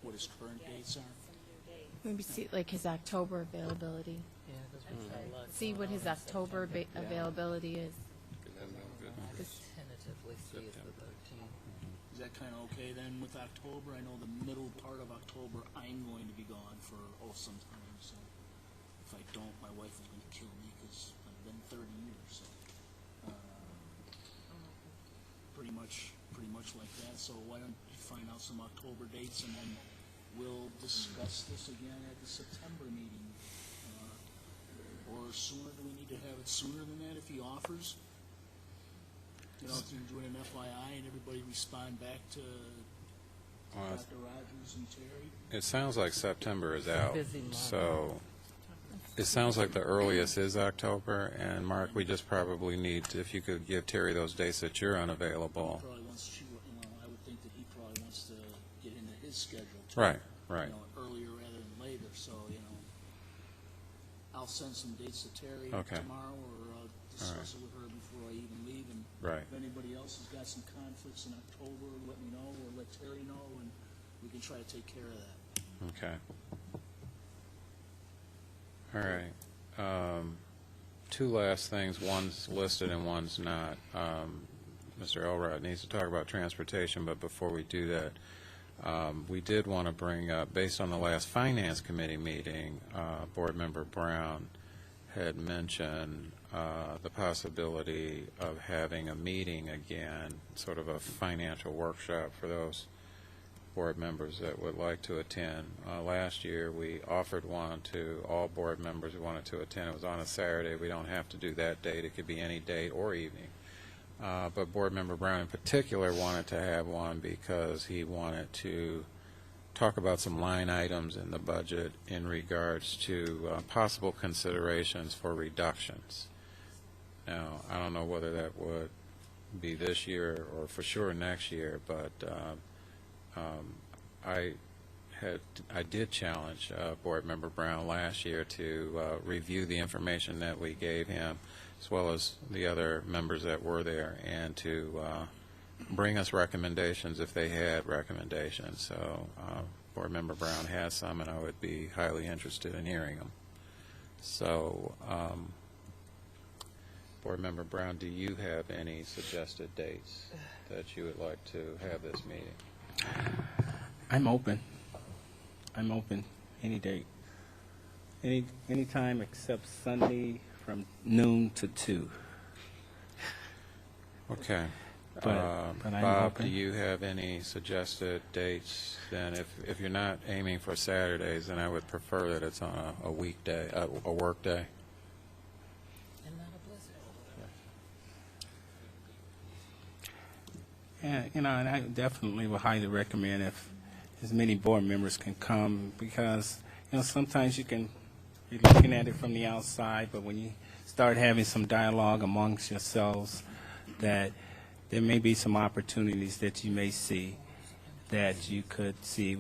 What his current dates are? some new dates. Maybe see like his October availability. Yeah, that's what I like. See what his October availability is. Tentatively see is the 13th. Is that kind of okay then with October? I know the middle part of October, I'm going to be gone for some time, so if I don't, my wife is going to kill me because I've been 30 years, so pretty much like that. So why don't you find out some October dates, and then we'll discuss this again at the September meeting, or sooner. Do we need to have it sooner than that if he offers? If you're doing an FYI and everybody respond back to Dr. Rogers and Terry. It sounds like September is out, Busy month. so It sounds like the earliest is October, and Mark, we just probably need, to, if you could give Terry those dates that you're unavailable. Probably wants to, I would think that he probably wants to get into his schedule too. Right, right. Earlier rather than later, so, I'll send some dates to Terry Okay. tomorrow, or discuss it with her before I even leave, and Right. if anybody else has got some conflicts in October, let me know, or let Terry know, and we can try to take care of that. Okay. All right. Two last things. One's listed and one's not. Mr. Elrod needs to talk about transportation, but before we do that, we did want to bring up, based on the last Finance Committee meeting, Board Member Brown had mentioned the possibility of having a meeting again, sort of a financial workshop for those board members that would like to attend. Last year, we offered one to all board members who wanted to attend. It was on a Saturday. We don't have to do that date. It could be any date or evening. But Board Member Brown in particular wanted to have one because he wanted to talk about some line items in the budget in regards to possible considerations for reductions. Now, I don't know whether that would be this year or for sure next year, but I did challenge Board Member Brown last year to review the information that we gave him, as well as the other members that were there, and to bring us recommendations if they had recommendations. So Board Member Brown has some, and I would be highly interested in hearing them. So Board Member Brown, do you have any suggested dates that you would like to have this meeting? I'm open. I'm open any date. Any time except Sunday from noon to 2. Okay. But I'm Bob, open. do you have any suggested dates? Then if you're not aiming for Saturdays, then I would prefer that it's on a weekday, a work day. And not a blizzard. Yeah, and I definitely would highly recommend if as many board members can come, because sometimes you're looking at it from the outside, but when you start having some dialogue amongst yourselves, that there may be some opportunities that you may see that you could see,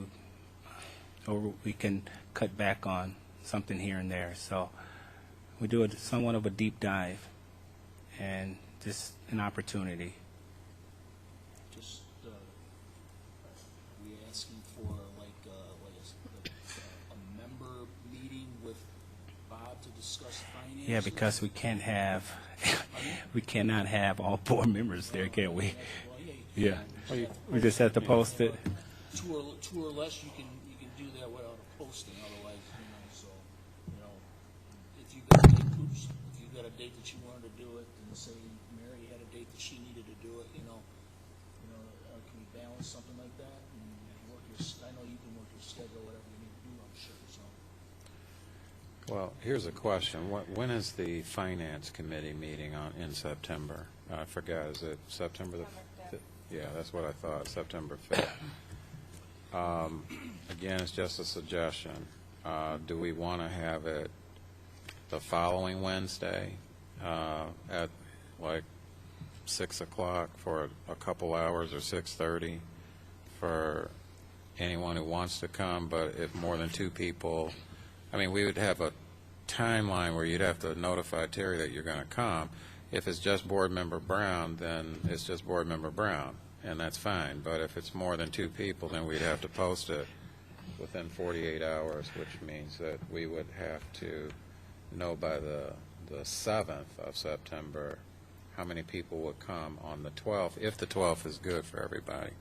or we can cut back on something here and there. So we do it somewhat of a deep dive, and just an opportunity. Just, we asking for a member meeting with Bob to discuss finance? Yeah, because we can't have, we cannot have all board members there, can we? Yeah. We just have to post it. Two or less, you can do that without a posting. Otherwise, so if you got a date that you wanted to do it, and say Mary had a date that she needed to do it, can we balance something like that and work I know you can work your schedule, whatever you need to do, I'm sure. So. Well, here's a question. When is the Finance Committee meeting in September? I forgot. Is it September the 5th? Yeah, that's what I thought, September 5th. Again, it's just a suggestion. Do we want to have it the following Wednesday at like 6 o'clock for a couple hours, or 6:30 for anyone who wants to come? But if more than 2 people, we would have a timeline where you'd have to notify Terry that you're going to come. If it's just Board Member Brown, then it's just Board Member Brown, and that's fine. But if it's more than 2 people, then we'd have to post it within 48 hours, which means that we would have to know by the 7th of September how many people would come on the 12th, if the 12th is good for everybody.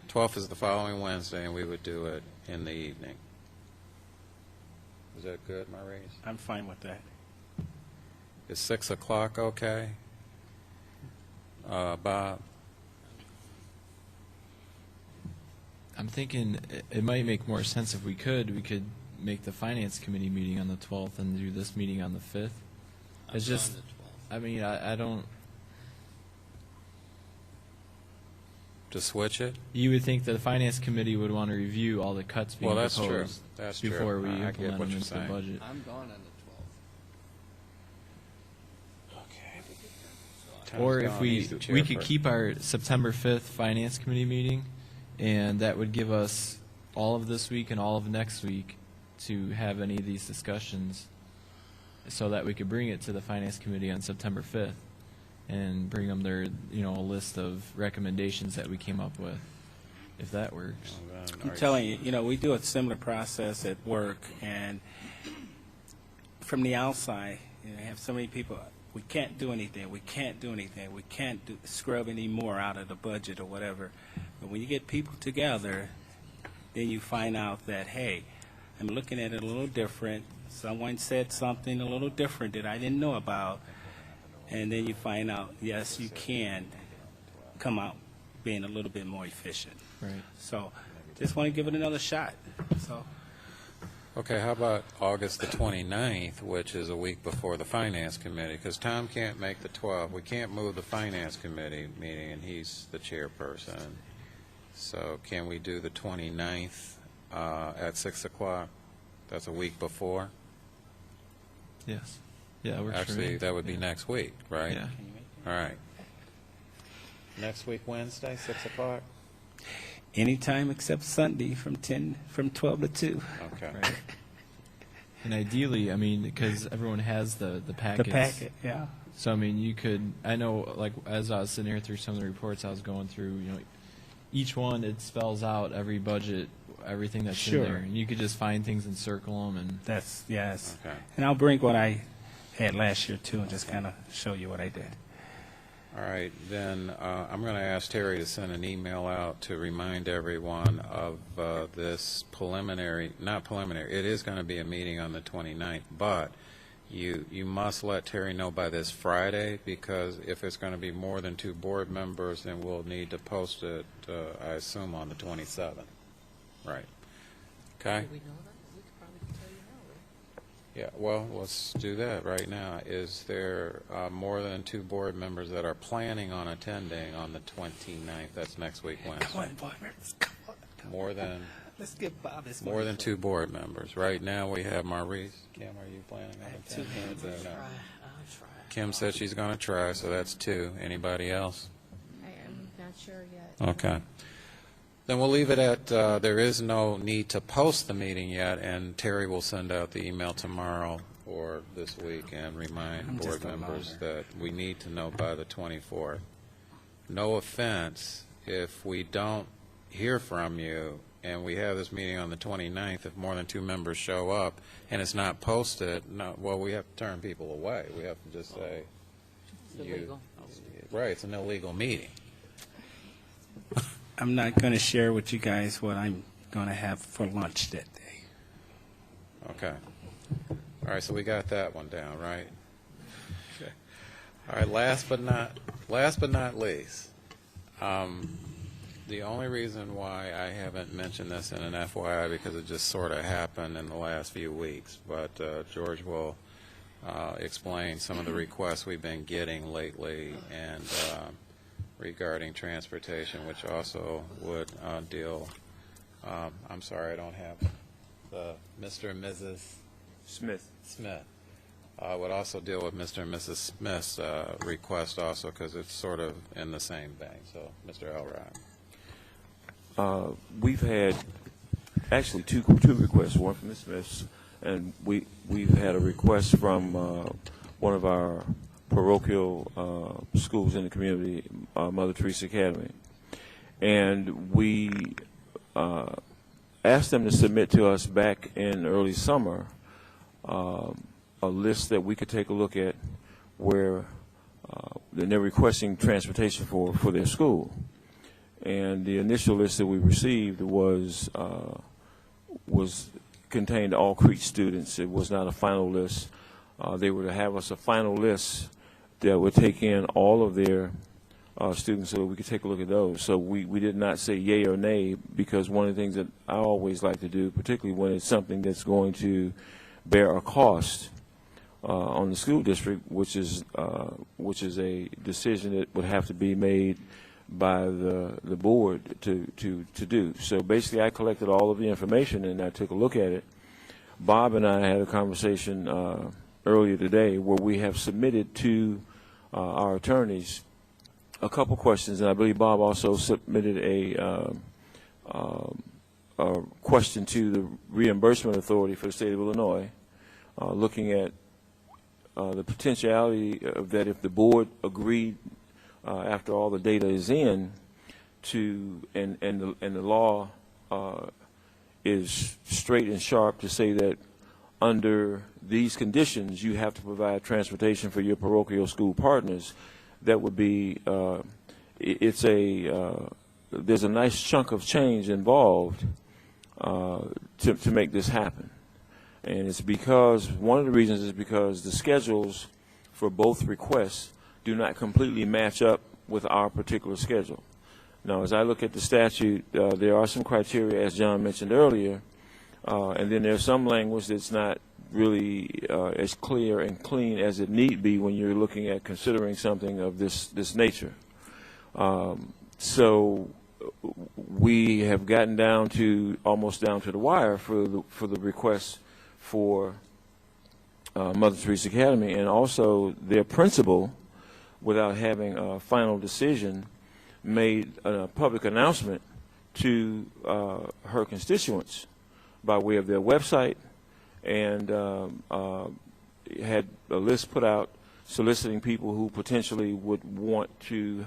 12th is the following Wednesday, and we would do it in the evening. Is that good, Maurice? I'm fine with that. Is 6 o'clock okay? Bob? I'm thinking it might make more sense if we could make the Finance Committee meeting on the 12th and do this meeting on the 5th. It's just, I don't, to switch it? You would think that the finance committee would want to review all the cuts being Well, that's true. proposed That's true. before we I get implement what them you're into the saying. budget. I'm gone on the Or Tom's if gone. He's the we could chairperson. keep our September 5th finance committee meeting, and that would give us all of this week and all of next week to have any of these discussions, so that we could bring it to the finance committee on September 5th and bring them their, a list of recommendations that we came up with, if that works. I'm telling you, we do a similar process at work, and from the outside, have so many people, we can't do anything, we can't scrub any more out of the budget or whatever. But when you get people together, then you find out that, hey, I'm looking at it a little different. Someone said something a little different that I didn't know about. And then you find out, yes, you can come out being a little bit more efficient. Right. So just want to give it another shot. So. Okay, how about August the 29th, which is a week before the Finance Committee? Because Tom can't make the 12th. We can't move the Finance Committee meeting, and he's the chairperson. So can we do the 29th at 6 o'clock? That's a week before? Yes. Yeah, that works for me. Actually, that would be next week, right? Yeah. All right. Next week, Wednesday, 6 o'clock? Anytime except Sunday from 12 to 2. Okay. Right. And ideally, because everyone has the packets. The packet, yeah. So, you could, I know, like, as I was sitting here through some of the reports I was going through, each one, it spells out every budget, everything that's in there. And you could just find things and circle them. And Yes. Okay. And I'll bring what I had last year, too, and just kind of show you what I did. All right, then I'm going to ask Terry to send an email out to remind everyone of this not preliminary, it is going to be a meeting on the 29th, but you must let Terry know by this Friday, because if it's going to be more than 2 board members, then we'll need to post it, I assume, on the 27th. Right. Okay? Yeah, well, let's do that right now. Is there more than 2 board members that are planning on attending on the 29th? That's next week, Wednesday. Come on, board members, come on. More than Let's get Bob this more than 2 board members. Right now, we have Maurice. Kim, are you planning on two attending? hands No. Kim said she's going to try, so that's 2. Anybody else? I am not sure yet. Okay. Then we'll leave it at there is no need to post the meeting yet, and Terry will send out the email tomorrow or this week and remind board members that we need to know by the 24th. No offense if we don't hear from you and we have this meeting on the 29th, if more than 2 members show up and it's not posted, we have to turn people away. We have to just say, right, it's an illegal meeting. I'm not going to share with you guys what I'm going to have for lunch that day. Okay. All right, so we got that one down, right? Okay. All right, last but not least, the only reason why I haven't mentioned this in an FYI, because it just sort of happened in the last few weeks, but George will explain some of the requests we've been getting lately and regarding transportation, which also would deal, I'm sorry, I don't have the Mr. and Mrs. Smith. Would also deal with Mr. and Mrs. Smith's request also, because it's sort of in the same vein. So, Mr. Elrod. We've had actually two requests, one from Ms. Smith's, and we've had a request from one of our parochial schools in the community, Mother Teresa Academy. And we asked them to submit to us back in early summer a list that we could take a look at where they're requesting transportation for their school. And the initial list that we received was contained all Crete students. It was not a final list. They were to have us a final list that would take in all of their students so that we could take a look at those. So we did not say yay or nay, because one of the things that I always like to do, particularly when it's something that's going to bear a cost on the school district, which is a decision that would have to be made by the board to do. So basically, I collected all of the information and I took a look at it. Bob and I had a conversation earlier today where we have submitted to our attorneys a couple questions, and I believe Bob also submitted a question to the Reimbursement Authority for the state of Illinois, looking at the potentiality of that if the board agreed after all the data is in to and the law is straight and sharp to say that under these conditions you have to provide transportation for your parochial school partners. That would be there's a nice chunk of change involved to make this happen, and it's because one of the reasons is because the schedules for both requests do not completely match up with our particular schedule. Now, as I look at the statute, there are some criteria, as John mentioned earlier, and then there's some language that's not really as clear and clean as it need be when you're looking at considering something of this nature. So we have gotten down to almost down to the wire for the request for Mother Teresa Academy, and also their principal, without having a final decision, made a public announcement to her constituents by way of their website, and had a list put out soliciting people who potentially would want to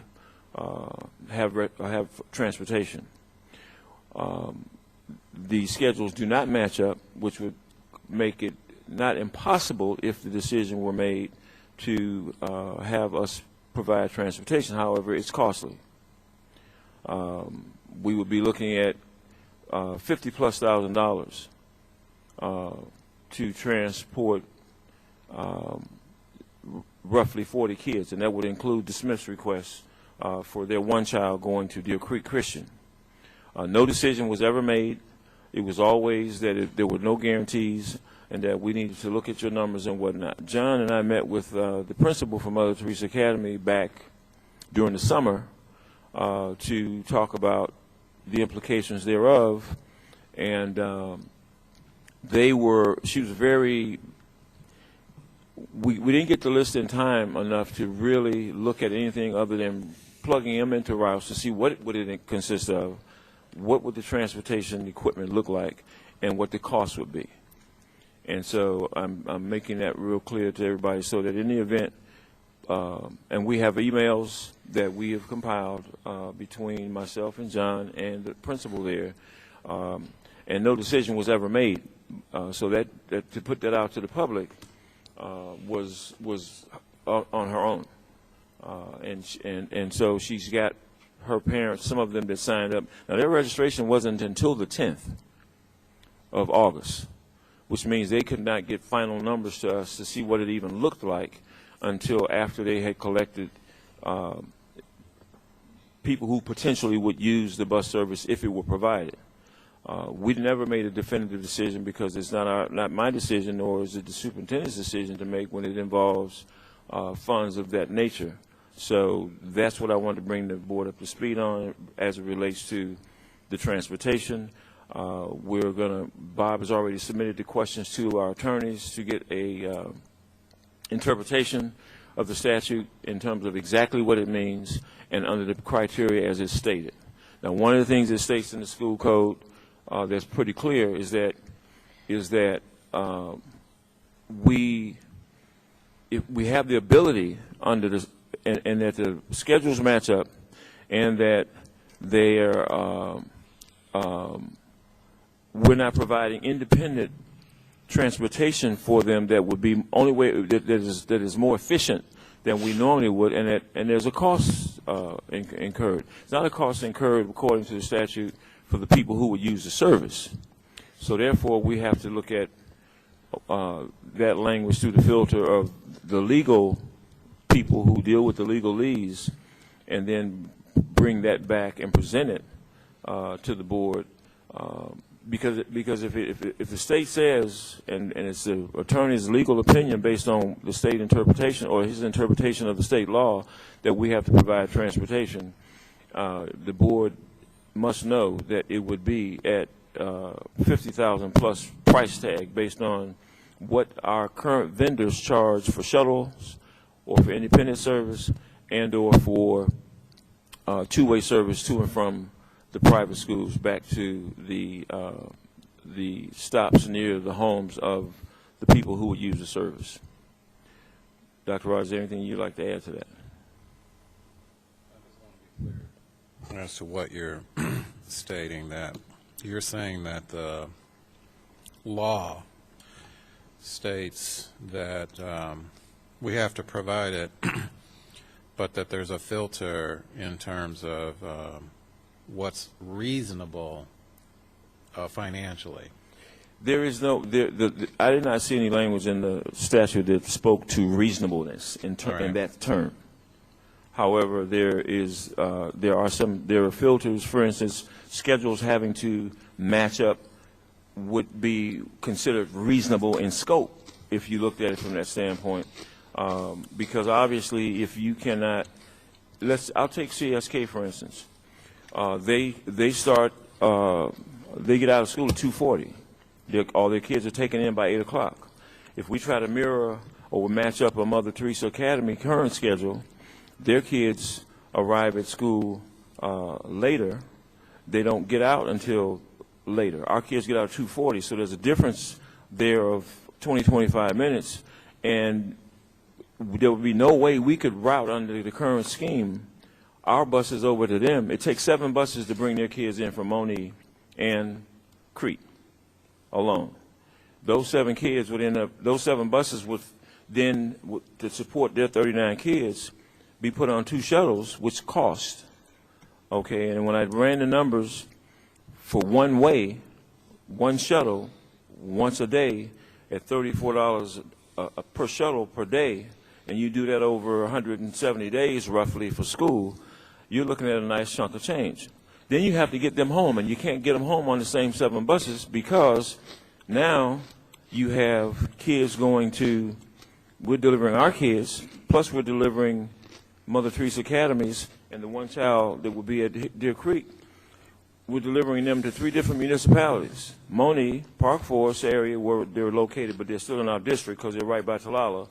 have transportation. The schedules do not match up, which would make it not impossible if the decision were made to have us provide transportation. However, it's costly. We would be looking at $50,000+ to transport roughly 40 kids, and that would include dismissed requests for their one child going to Deer Creek Christian. No decision was ever made. It was always that there were no guarantees and that we needed to look at your numbers and whatnot. John and I met with the principal for Mother Teresa Academy back during the summer to talk about the implications thereof, and she was very, we didn't get the list in time enough to really look at anything other than plugging them into routes to see what would it consist of, what would the transportation equipment look like, and what the cost would be. And so I'm making that real clear to everybody so that in the event, and we have emails that we have compiled between myself and John and the principal there, and no decision was ever made. So that to put that out to the public was on her own, and so she's got her parents, some of them that signed up. Now their registration wasn't until the 10th of August, which means they could not get final numbers to us to see what it even looked like until after they had collected people who potentially would use the bus service if it were provided. We never made a definitive decision because it's not my decision, nor is it the superintendent's decision to make when it involves funds of that nature. So that's what I wanted to bring the board up to speed on as it relates to the transportation. Bob has already submitted the questions to our attorneys to get a interpretation of the statute in terms of exactly what it means and under the criteria as it's stated. Now, one of the things it states in the school code that's pretty clear is that we have the ability under this, and that the schedules match up, and that they are we're not providing independent transportation for them that would be only way that is more efficient than we normally would, and there's a cost incurred. It's not a cost incurred according to the statute for the people who would use the service. So therefore, we have to look at that language through the filter of the legal people who deal with the legalese, and then bring that back and present it to the board. Because if the state says, and it's the attorney's legal opinion based on the state interpretation or his interpretation of the state law, that we have to provide transportation, the board must know that it would be at 50,000 plus price tag based on what our current vendors charge for shuttles or for independent service and or for two-way service to and from the private schools back to the stops near the homes of the people who would use the service. Dr. Rogers, is there anything you'd like to add to that? As to what you're stating, that you're saying that the law states that we have to provide it, but that there's a filter in terms of what's reasonable financially. There is no, I did not see any language in the statute that spoke to reasonableness in that term. However, there are filters. For instance, schedules having to match up would be considered reasonable in scope if you looked at it from that standpoint. Because obviously, if you cannot, I'll take CSK for instance. They get out of school at 2:40. All their kids are taken in by 8 o'clock. If we try to mirror or match up a Mother Teresa Academy current schedule, their kids arrive at school later. They don't get out until later. Our kids get out at 2:40, so there's a difference there of 20, 25 minutes, and there would be no way we could route under the current scheme our buses over to them. It takes 7 buses to bring their kids in from Monee and Crete alone. Those 7 kids would end up, those 7 buses would then, to support their 39 kids, be put on 2 shuttles, which cost. Okay, and when I ran the numbers for one way, one shuttle, once a day, at $34 per shuttle per day, and you do that over 170 days roughly for school, you're looking at a nice chunk of change. Then you have to get them home, and you can't get them home on the same 7 buses because now you have kids going to, we're delivering our kids, plus we're delivering Mother Teresa Academies, and the one child that will be at Deer Creek, we're delivering them to 3 different municipalities. Monee, Park Forest area where they're located, but they're still in our district because they're right by Talala,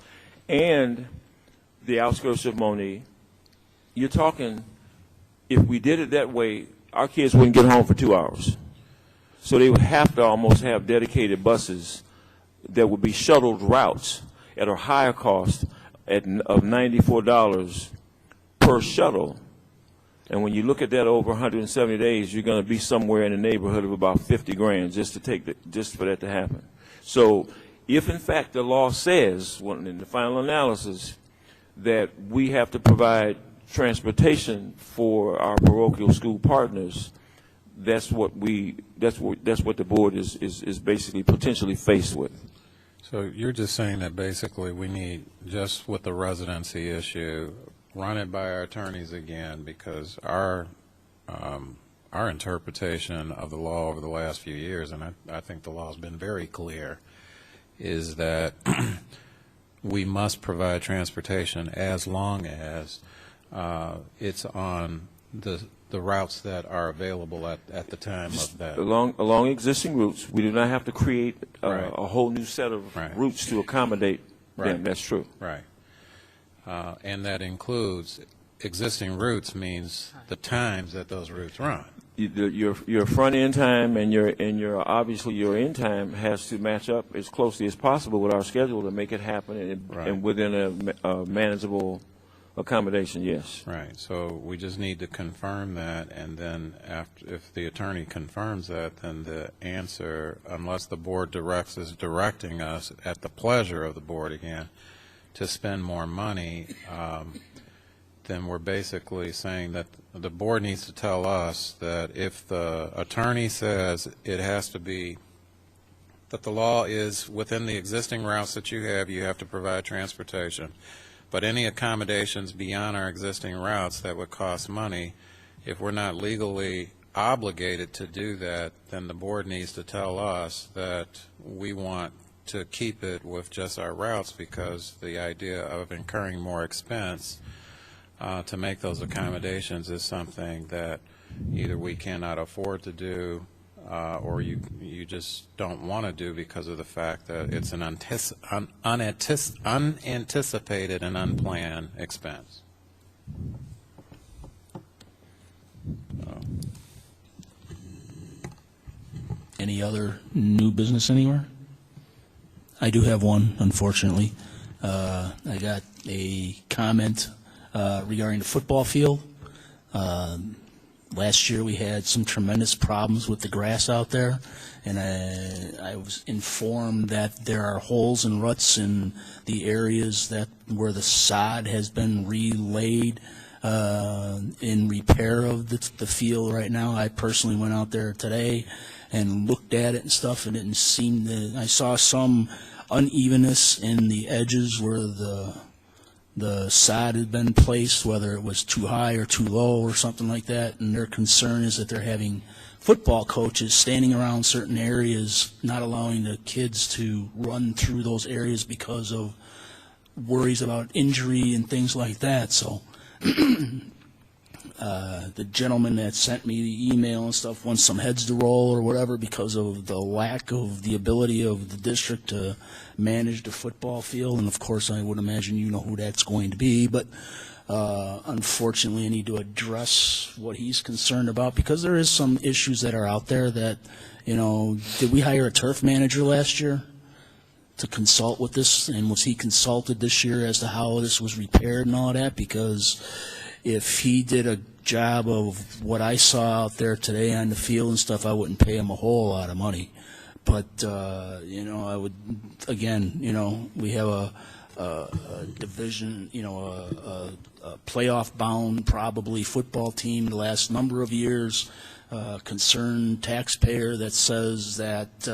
and the outskirts of Monee. You're talking, if we did it that way, our kids wouldn't get home for 2 hours. So they would have to almost have dedicated buses that would be shuttled routes at a higher cost of $94 per shuttle. And when you look at that over 170 days, you're going to be somewhere in the neighborhood of about 50 grand just for that to happen. So if in fact the law says, in the final analysis, that we have to provide transportation for our parochial school partners, that's what the board is basically potentially faced with. So you're just saying that basically we need, just with the residency issue, run it by our attorneys again, because our interpretation of the law over the last few years, and I think the law has been very clear, is that we must provide transportation as long as it's on the routes that are available at the time of that. Along existing routes. We do not have to create a whole new set of routes to accommodate them. That's true. Right. And that includes existing routes, means the times that those routes run. Your front end time and your obviously your end time has to match up as closely as possible with our schedule to make it happen and within a manageable accommodation. Yes. Right. So we just need to confirm that, and then if the attorney confirms that, then the answer, unless the board is directing us at the pleasure of the board again to spend more money, then we're basically saying that the board needs to tell us that if the attorney says it has to be, that the law is within the existing routes that you have to provide transportation, but any accommodations beyond our existing routes that would cost money, if we're not legally obligated to do that, then the board needs to tell us that we want to keep it with just our routes, because the idea of incurring more expense to make those accommodations is something that either we cannot afford to do or you just don't want to do because of the fact that it's an unanticipated and unplanned expense. Any other new business anywhere? I do have one, unfortunately. I got a comment regarding the football field. Last year we had some tremendous problems with the grass out there, and I was informed that there are holes and ruts in the areas that where the sod has been relaid in repair of the field right now. I personally went out there today and looked at it and stuff, and it didn't seem to, I saw some unevenness in the edges where the sod had been placed, whether it was too high or too low or something like that, and their concern is that they're having football coaches standing around certain areas, not allowing the kids to run through those areas because of worries about injury and things like that. So the gentleman that sent me the email and stuff wants some heads to roll or whatever because of the lack of the ability of the district to manage the football field. And of course, I would imagine you know who that's going to be. But unfortunately, I need to address what he's concerned about because there is some issues that are out there that, you know, did we hire a turf manager last year to consult with this? And was he consulted this year as to how this was repaired and all that? Because if he did a job of what I saw out there today on the field and stuff, I wouldn't pay him a whole lot of money. But, you know, I would, again, you know, we have a division, you know, a playoff-bound probably football team the last number of years, concerned taxpayer that says that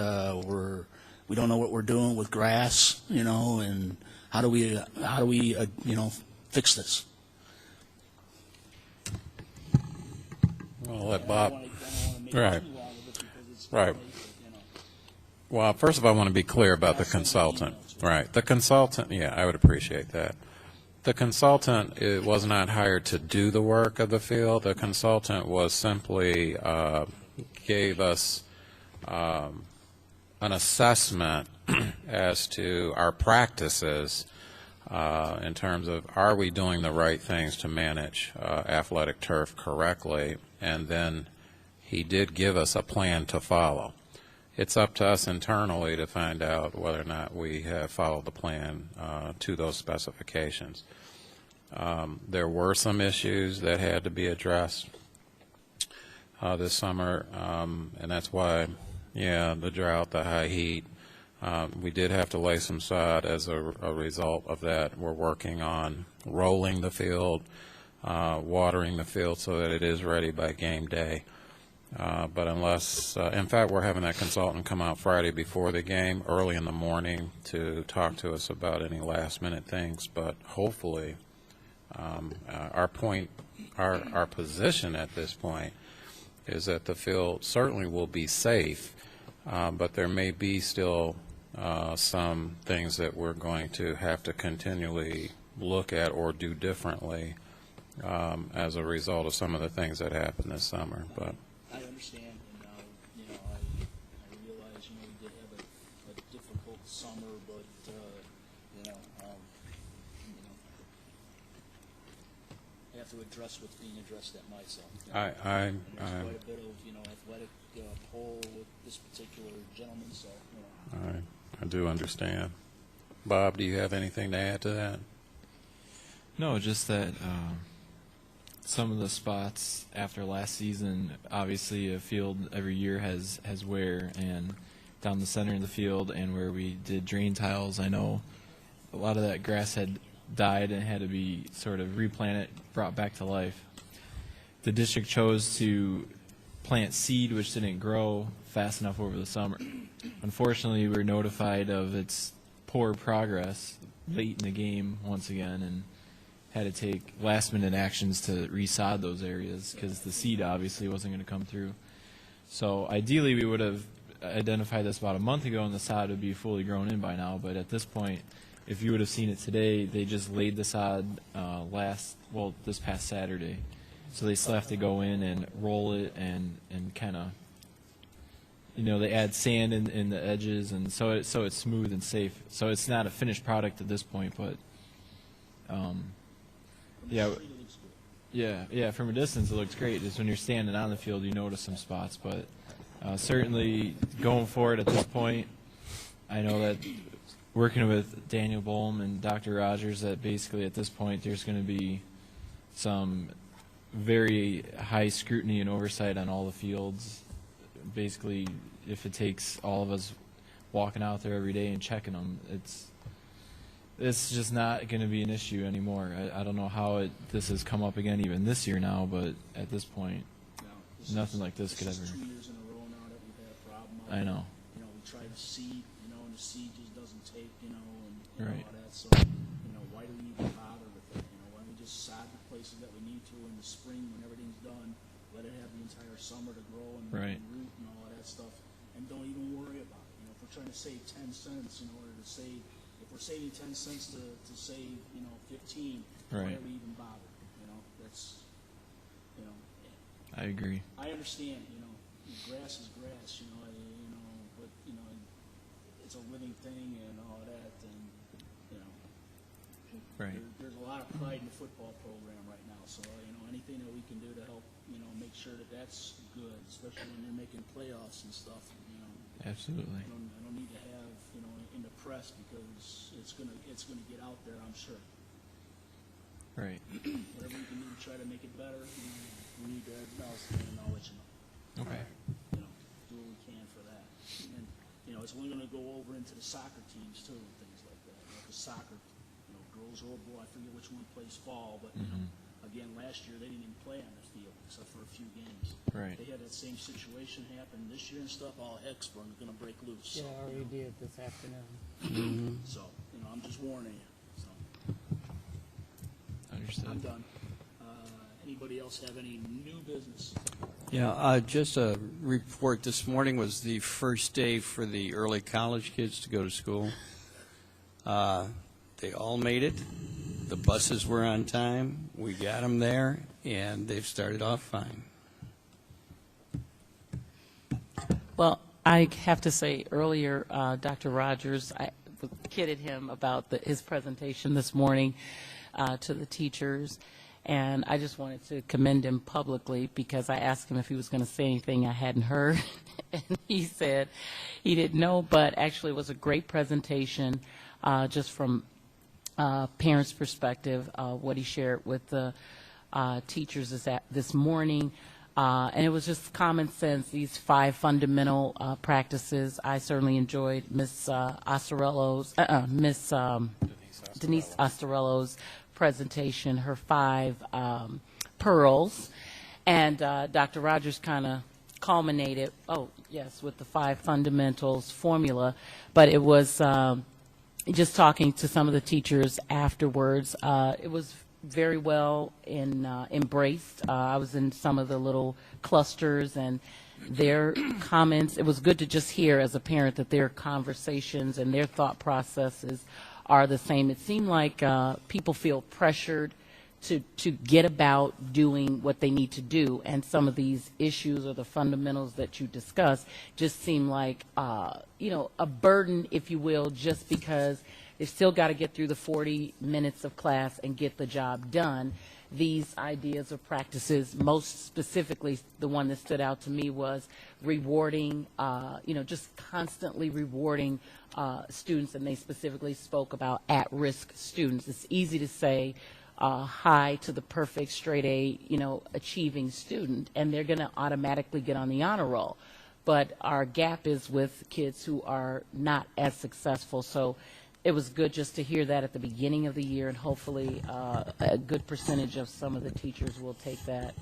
we don't know what we're doing with grass, you know, and how do we you know, fix this? Well, let Bob. Right. Right. Well, first of all, I want to be clear about the consultant. Right. The consultant, yeah, I would appreciate that. The consultant was not hired to do the work of the field. The consultant was simply gave us an assessment as to our practices in terms of are we doing the right things to manage athletic turf correctly, and then he did give us a plan to follow. It's up to us internally to find out whether or not we have followed the plan to those specifications. There were some issues that had to be addressed this summer, and that's why, yeah, the drought, the high heat. We did have to lay some sod as a result of that. We're working on rolling the field, watering the field so that it is ready by game day. But unless, in fact, we're having that consultant come out Friday before the game, early in the morning, to talk to us about any last-minute things. But hopefully, our position at this point is that the field certainly will be safe, but there may be still some things that we're going to have to continually look at or do differently as a result of some of the things that happened this summer. But I understand, and you know, I realize, you know, we did have a difficult summer, but you know, I have to address what's being addressed at myself. I there's quite a bit of, you know, athletic pull with this particular gentleman, so you know. I do understand. Bob, do you have anything to add to that? No, just that some of the spots after last season, obviously a field every year has wear, and down the center of the field and where we did drain tiles, I know a lot of that grass had died and had to be sort of replanted, brought back to life. The district chose to plant seed, which didn't grow fast enough over the summer. Unfortunately, we were notified of its poor progress late in the game once again, and had to take last-minute actions to resod those areas because the seed obviously wasn't going to come through. So ideally, we would have identified this about a month ago, and the sod would be fully grown in by now. But at this point, if you would have seen it today, they just laid the sod this past Saturday. So they still have to go in and roll it and kind of, they add sand in the edges, and so it's smooth and safe. So it's not a finished product at this point, but yeah, from a distance it looks great. Just when you're standing on the field, you notice some spots, but certainly going forward at this point, I know that working with Daniel Bohm and Dr. Rogers, that basically at this point there's going to be some very high scrutiny and oversight on all the fields. Basically, if it takes all of us walking out there every day and checking them, it's just not going to be an issue anymore. I don't know how this has come up again even this year now, but at this point, nothing like this could ever. 2 years in a row now that we've had a problem. I know. We try to seed, and the seed just doesn't take, and Right. all that. So, why do we even bother with it? Why don't we just sod the places that we need to in the spring when everything's done? Let it have the entire summer to grow and Right. root and all of that stuff, and don't even worry about it. If we're trying to save 10 cents in order to save, if we're saving 10 cents to save, 15, why Right. are we even bother? That's, I agree. I understand, grass is grass, but, it's a living thing and all that, and, Right. there's a lot of pride in the football program right now, so, anything that we can do to help, make sure that that's good, especially when you're making playoffs and stuff, Absolutely. I don't need to have, in the press, because it's gonna get out there, I'm sure. Right. Whatever we can do to try to make it better, we need to acknowledge it, and I'll let you know. Okay. Do what we can for that. And, it's only gonna go over into the soccer teams too, and things like that. Because soccer, girls or boy, I forget which one plays fall, but, again, last year, they didn't even play on the field, except for a few games. Right. They had that same situation happen this year and stuff, all heck's gonna break loose. Yeah, So, I already did this afternoon. So, I'm just warning you, so. Understood. I'm done. Anybody else have any new business? Yeah, just a report. This morning was the first day for the early college kids to go to school. They all made it. The buses were on time. We got them there, and they've started off fine. Well, I have to say earlier, Dr. Rogers, I kidded him about his presentation this morning to the teachers, and I just wanted to commend him publicly because I asked him if he was going to say anything I hadn't heard, and he said he didn't know, but actually it was a great presentation just from parents' perspective, what he shared with the teachers this morning. And it was just common sense, these 5 fundamental practices. I certainly enjoyed Miss Denise Ostarello's presentation, her 5 pearls. And Dr. Rogers kind of culminated, with the 5 fundamentals formula. But it was just talking to some of the teachers afterwards. It was very well embraced. I was in some of the little clusters and their comments. It was good to just hear as a parent that their conversations and their thought processes are the same. It seemed like people feel pressured to get about doing what they need to do, and some of these issues or the fundamentals that you discussed just seem like a burden, if you will, just because they've still got to get through the 40 minutes of class and get the job done. These ideas or practices, most specifically the one that stood out to me was rewarding, just constantly rewarding students, and they specifically spoke about at-risk students. It's easy to say high to the perfect straight A, achieving student, and they're going to automatically get on the honor roll. But our gap is with kids who are not as successful. So it was good just to hear that at the beginning of the year, and hopefully a good percentage of some of the teachers will take that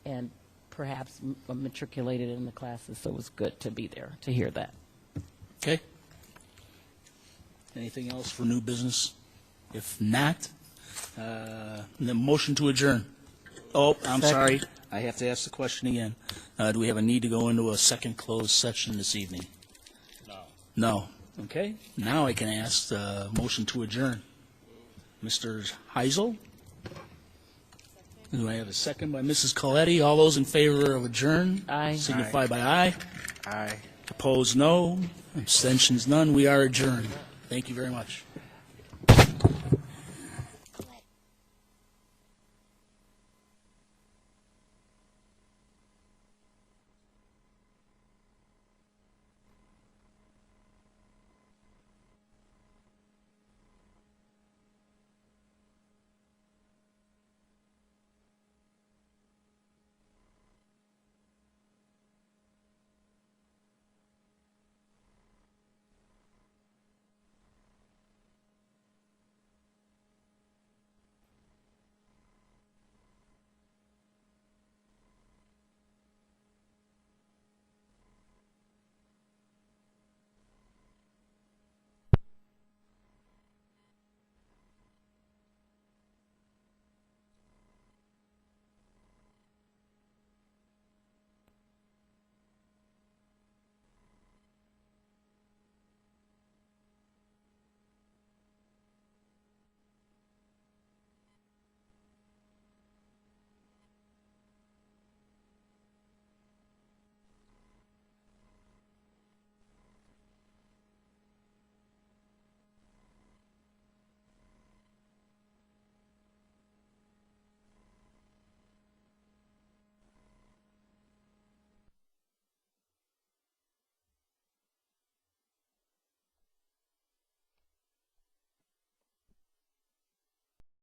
and perhaps matriculate it in the classes. So it was good to be there to hear that. Okay. Anything else for new business? If not, the motion to adjourn. Oh, I'm sorry. I have to ask the question again. Do we have a need to go into a second closed session this evening? No. No. Okay, now I can ask the motion to adjourn. Mr. Heisel? Do I have a second by Mrs. Coletti? All those in favor of adjourn? Aye. Signify by aye. Aye. Opposed, no. Abstentions, none. We are adjourned. Thank you very much.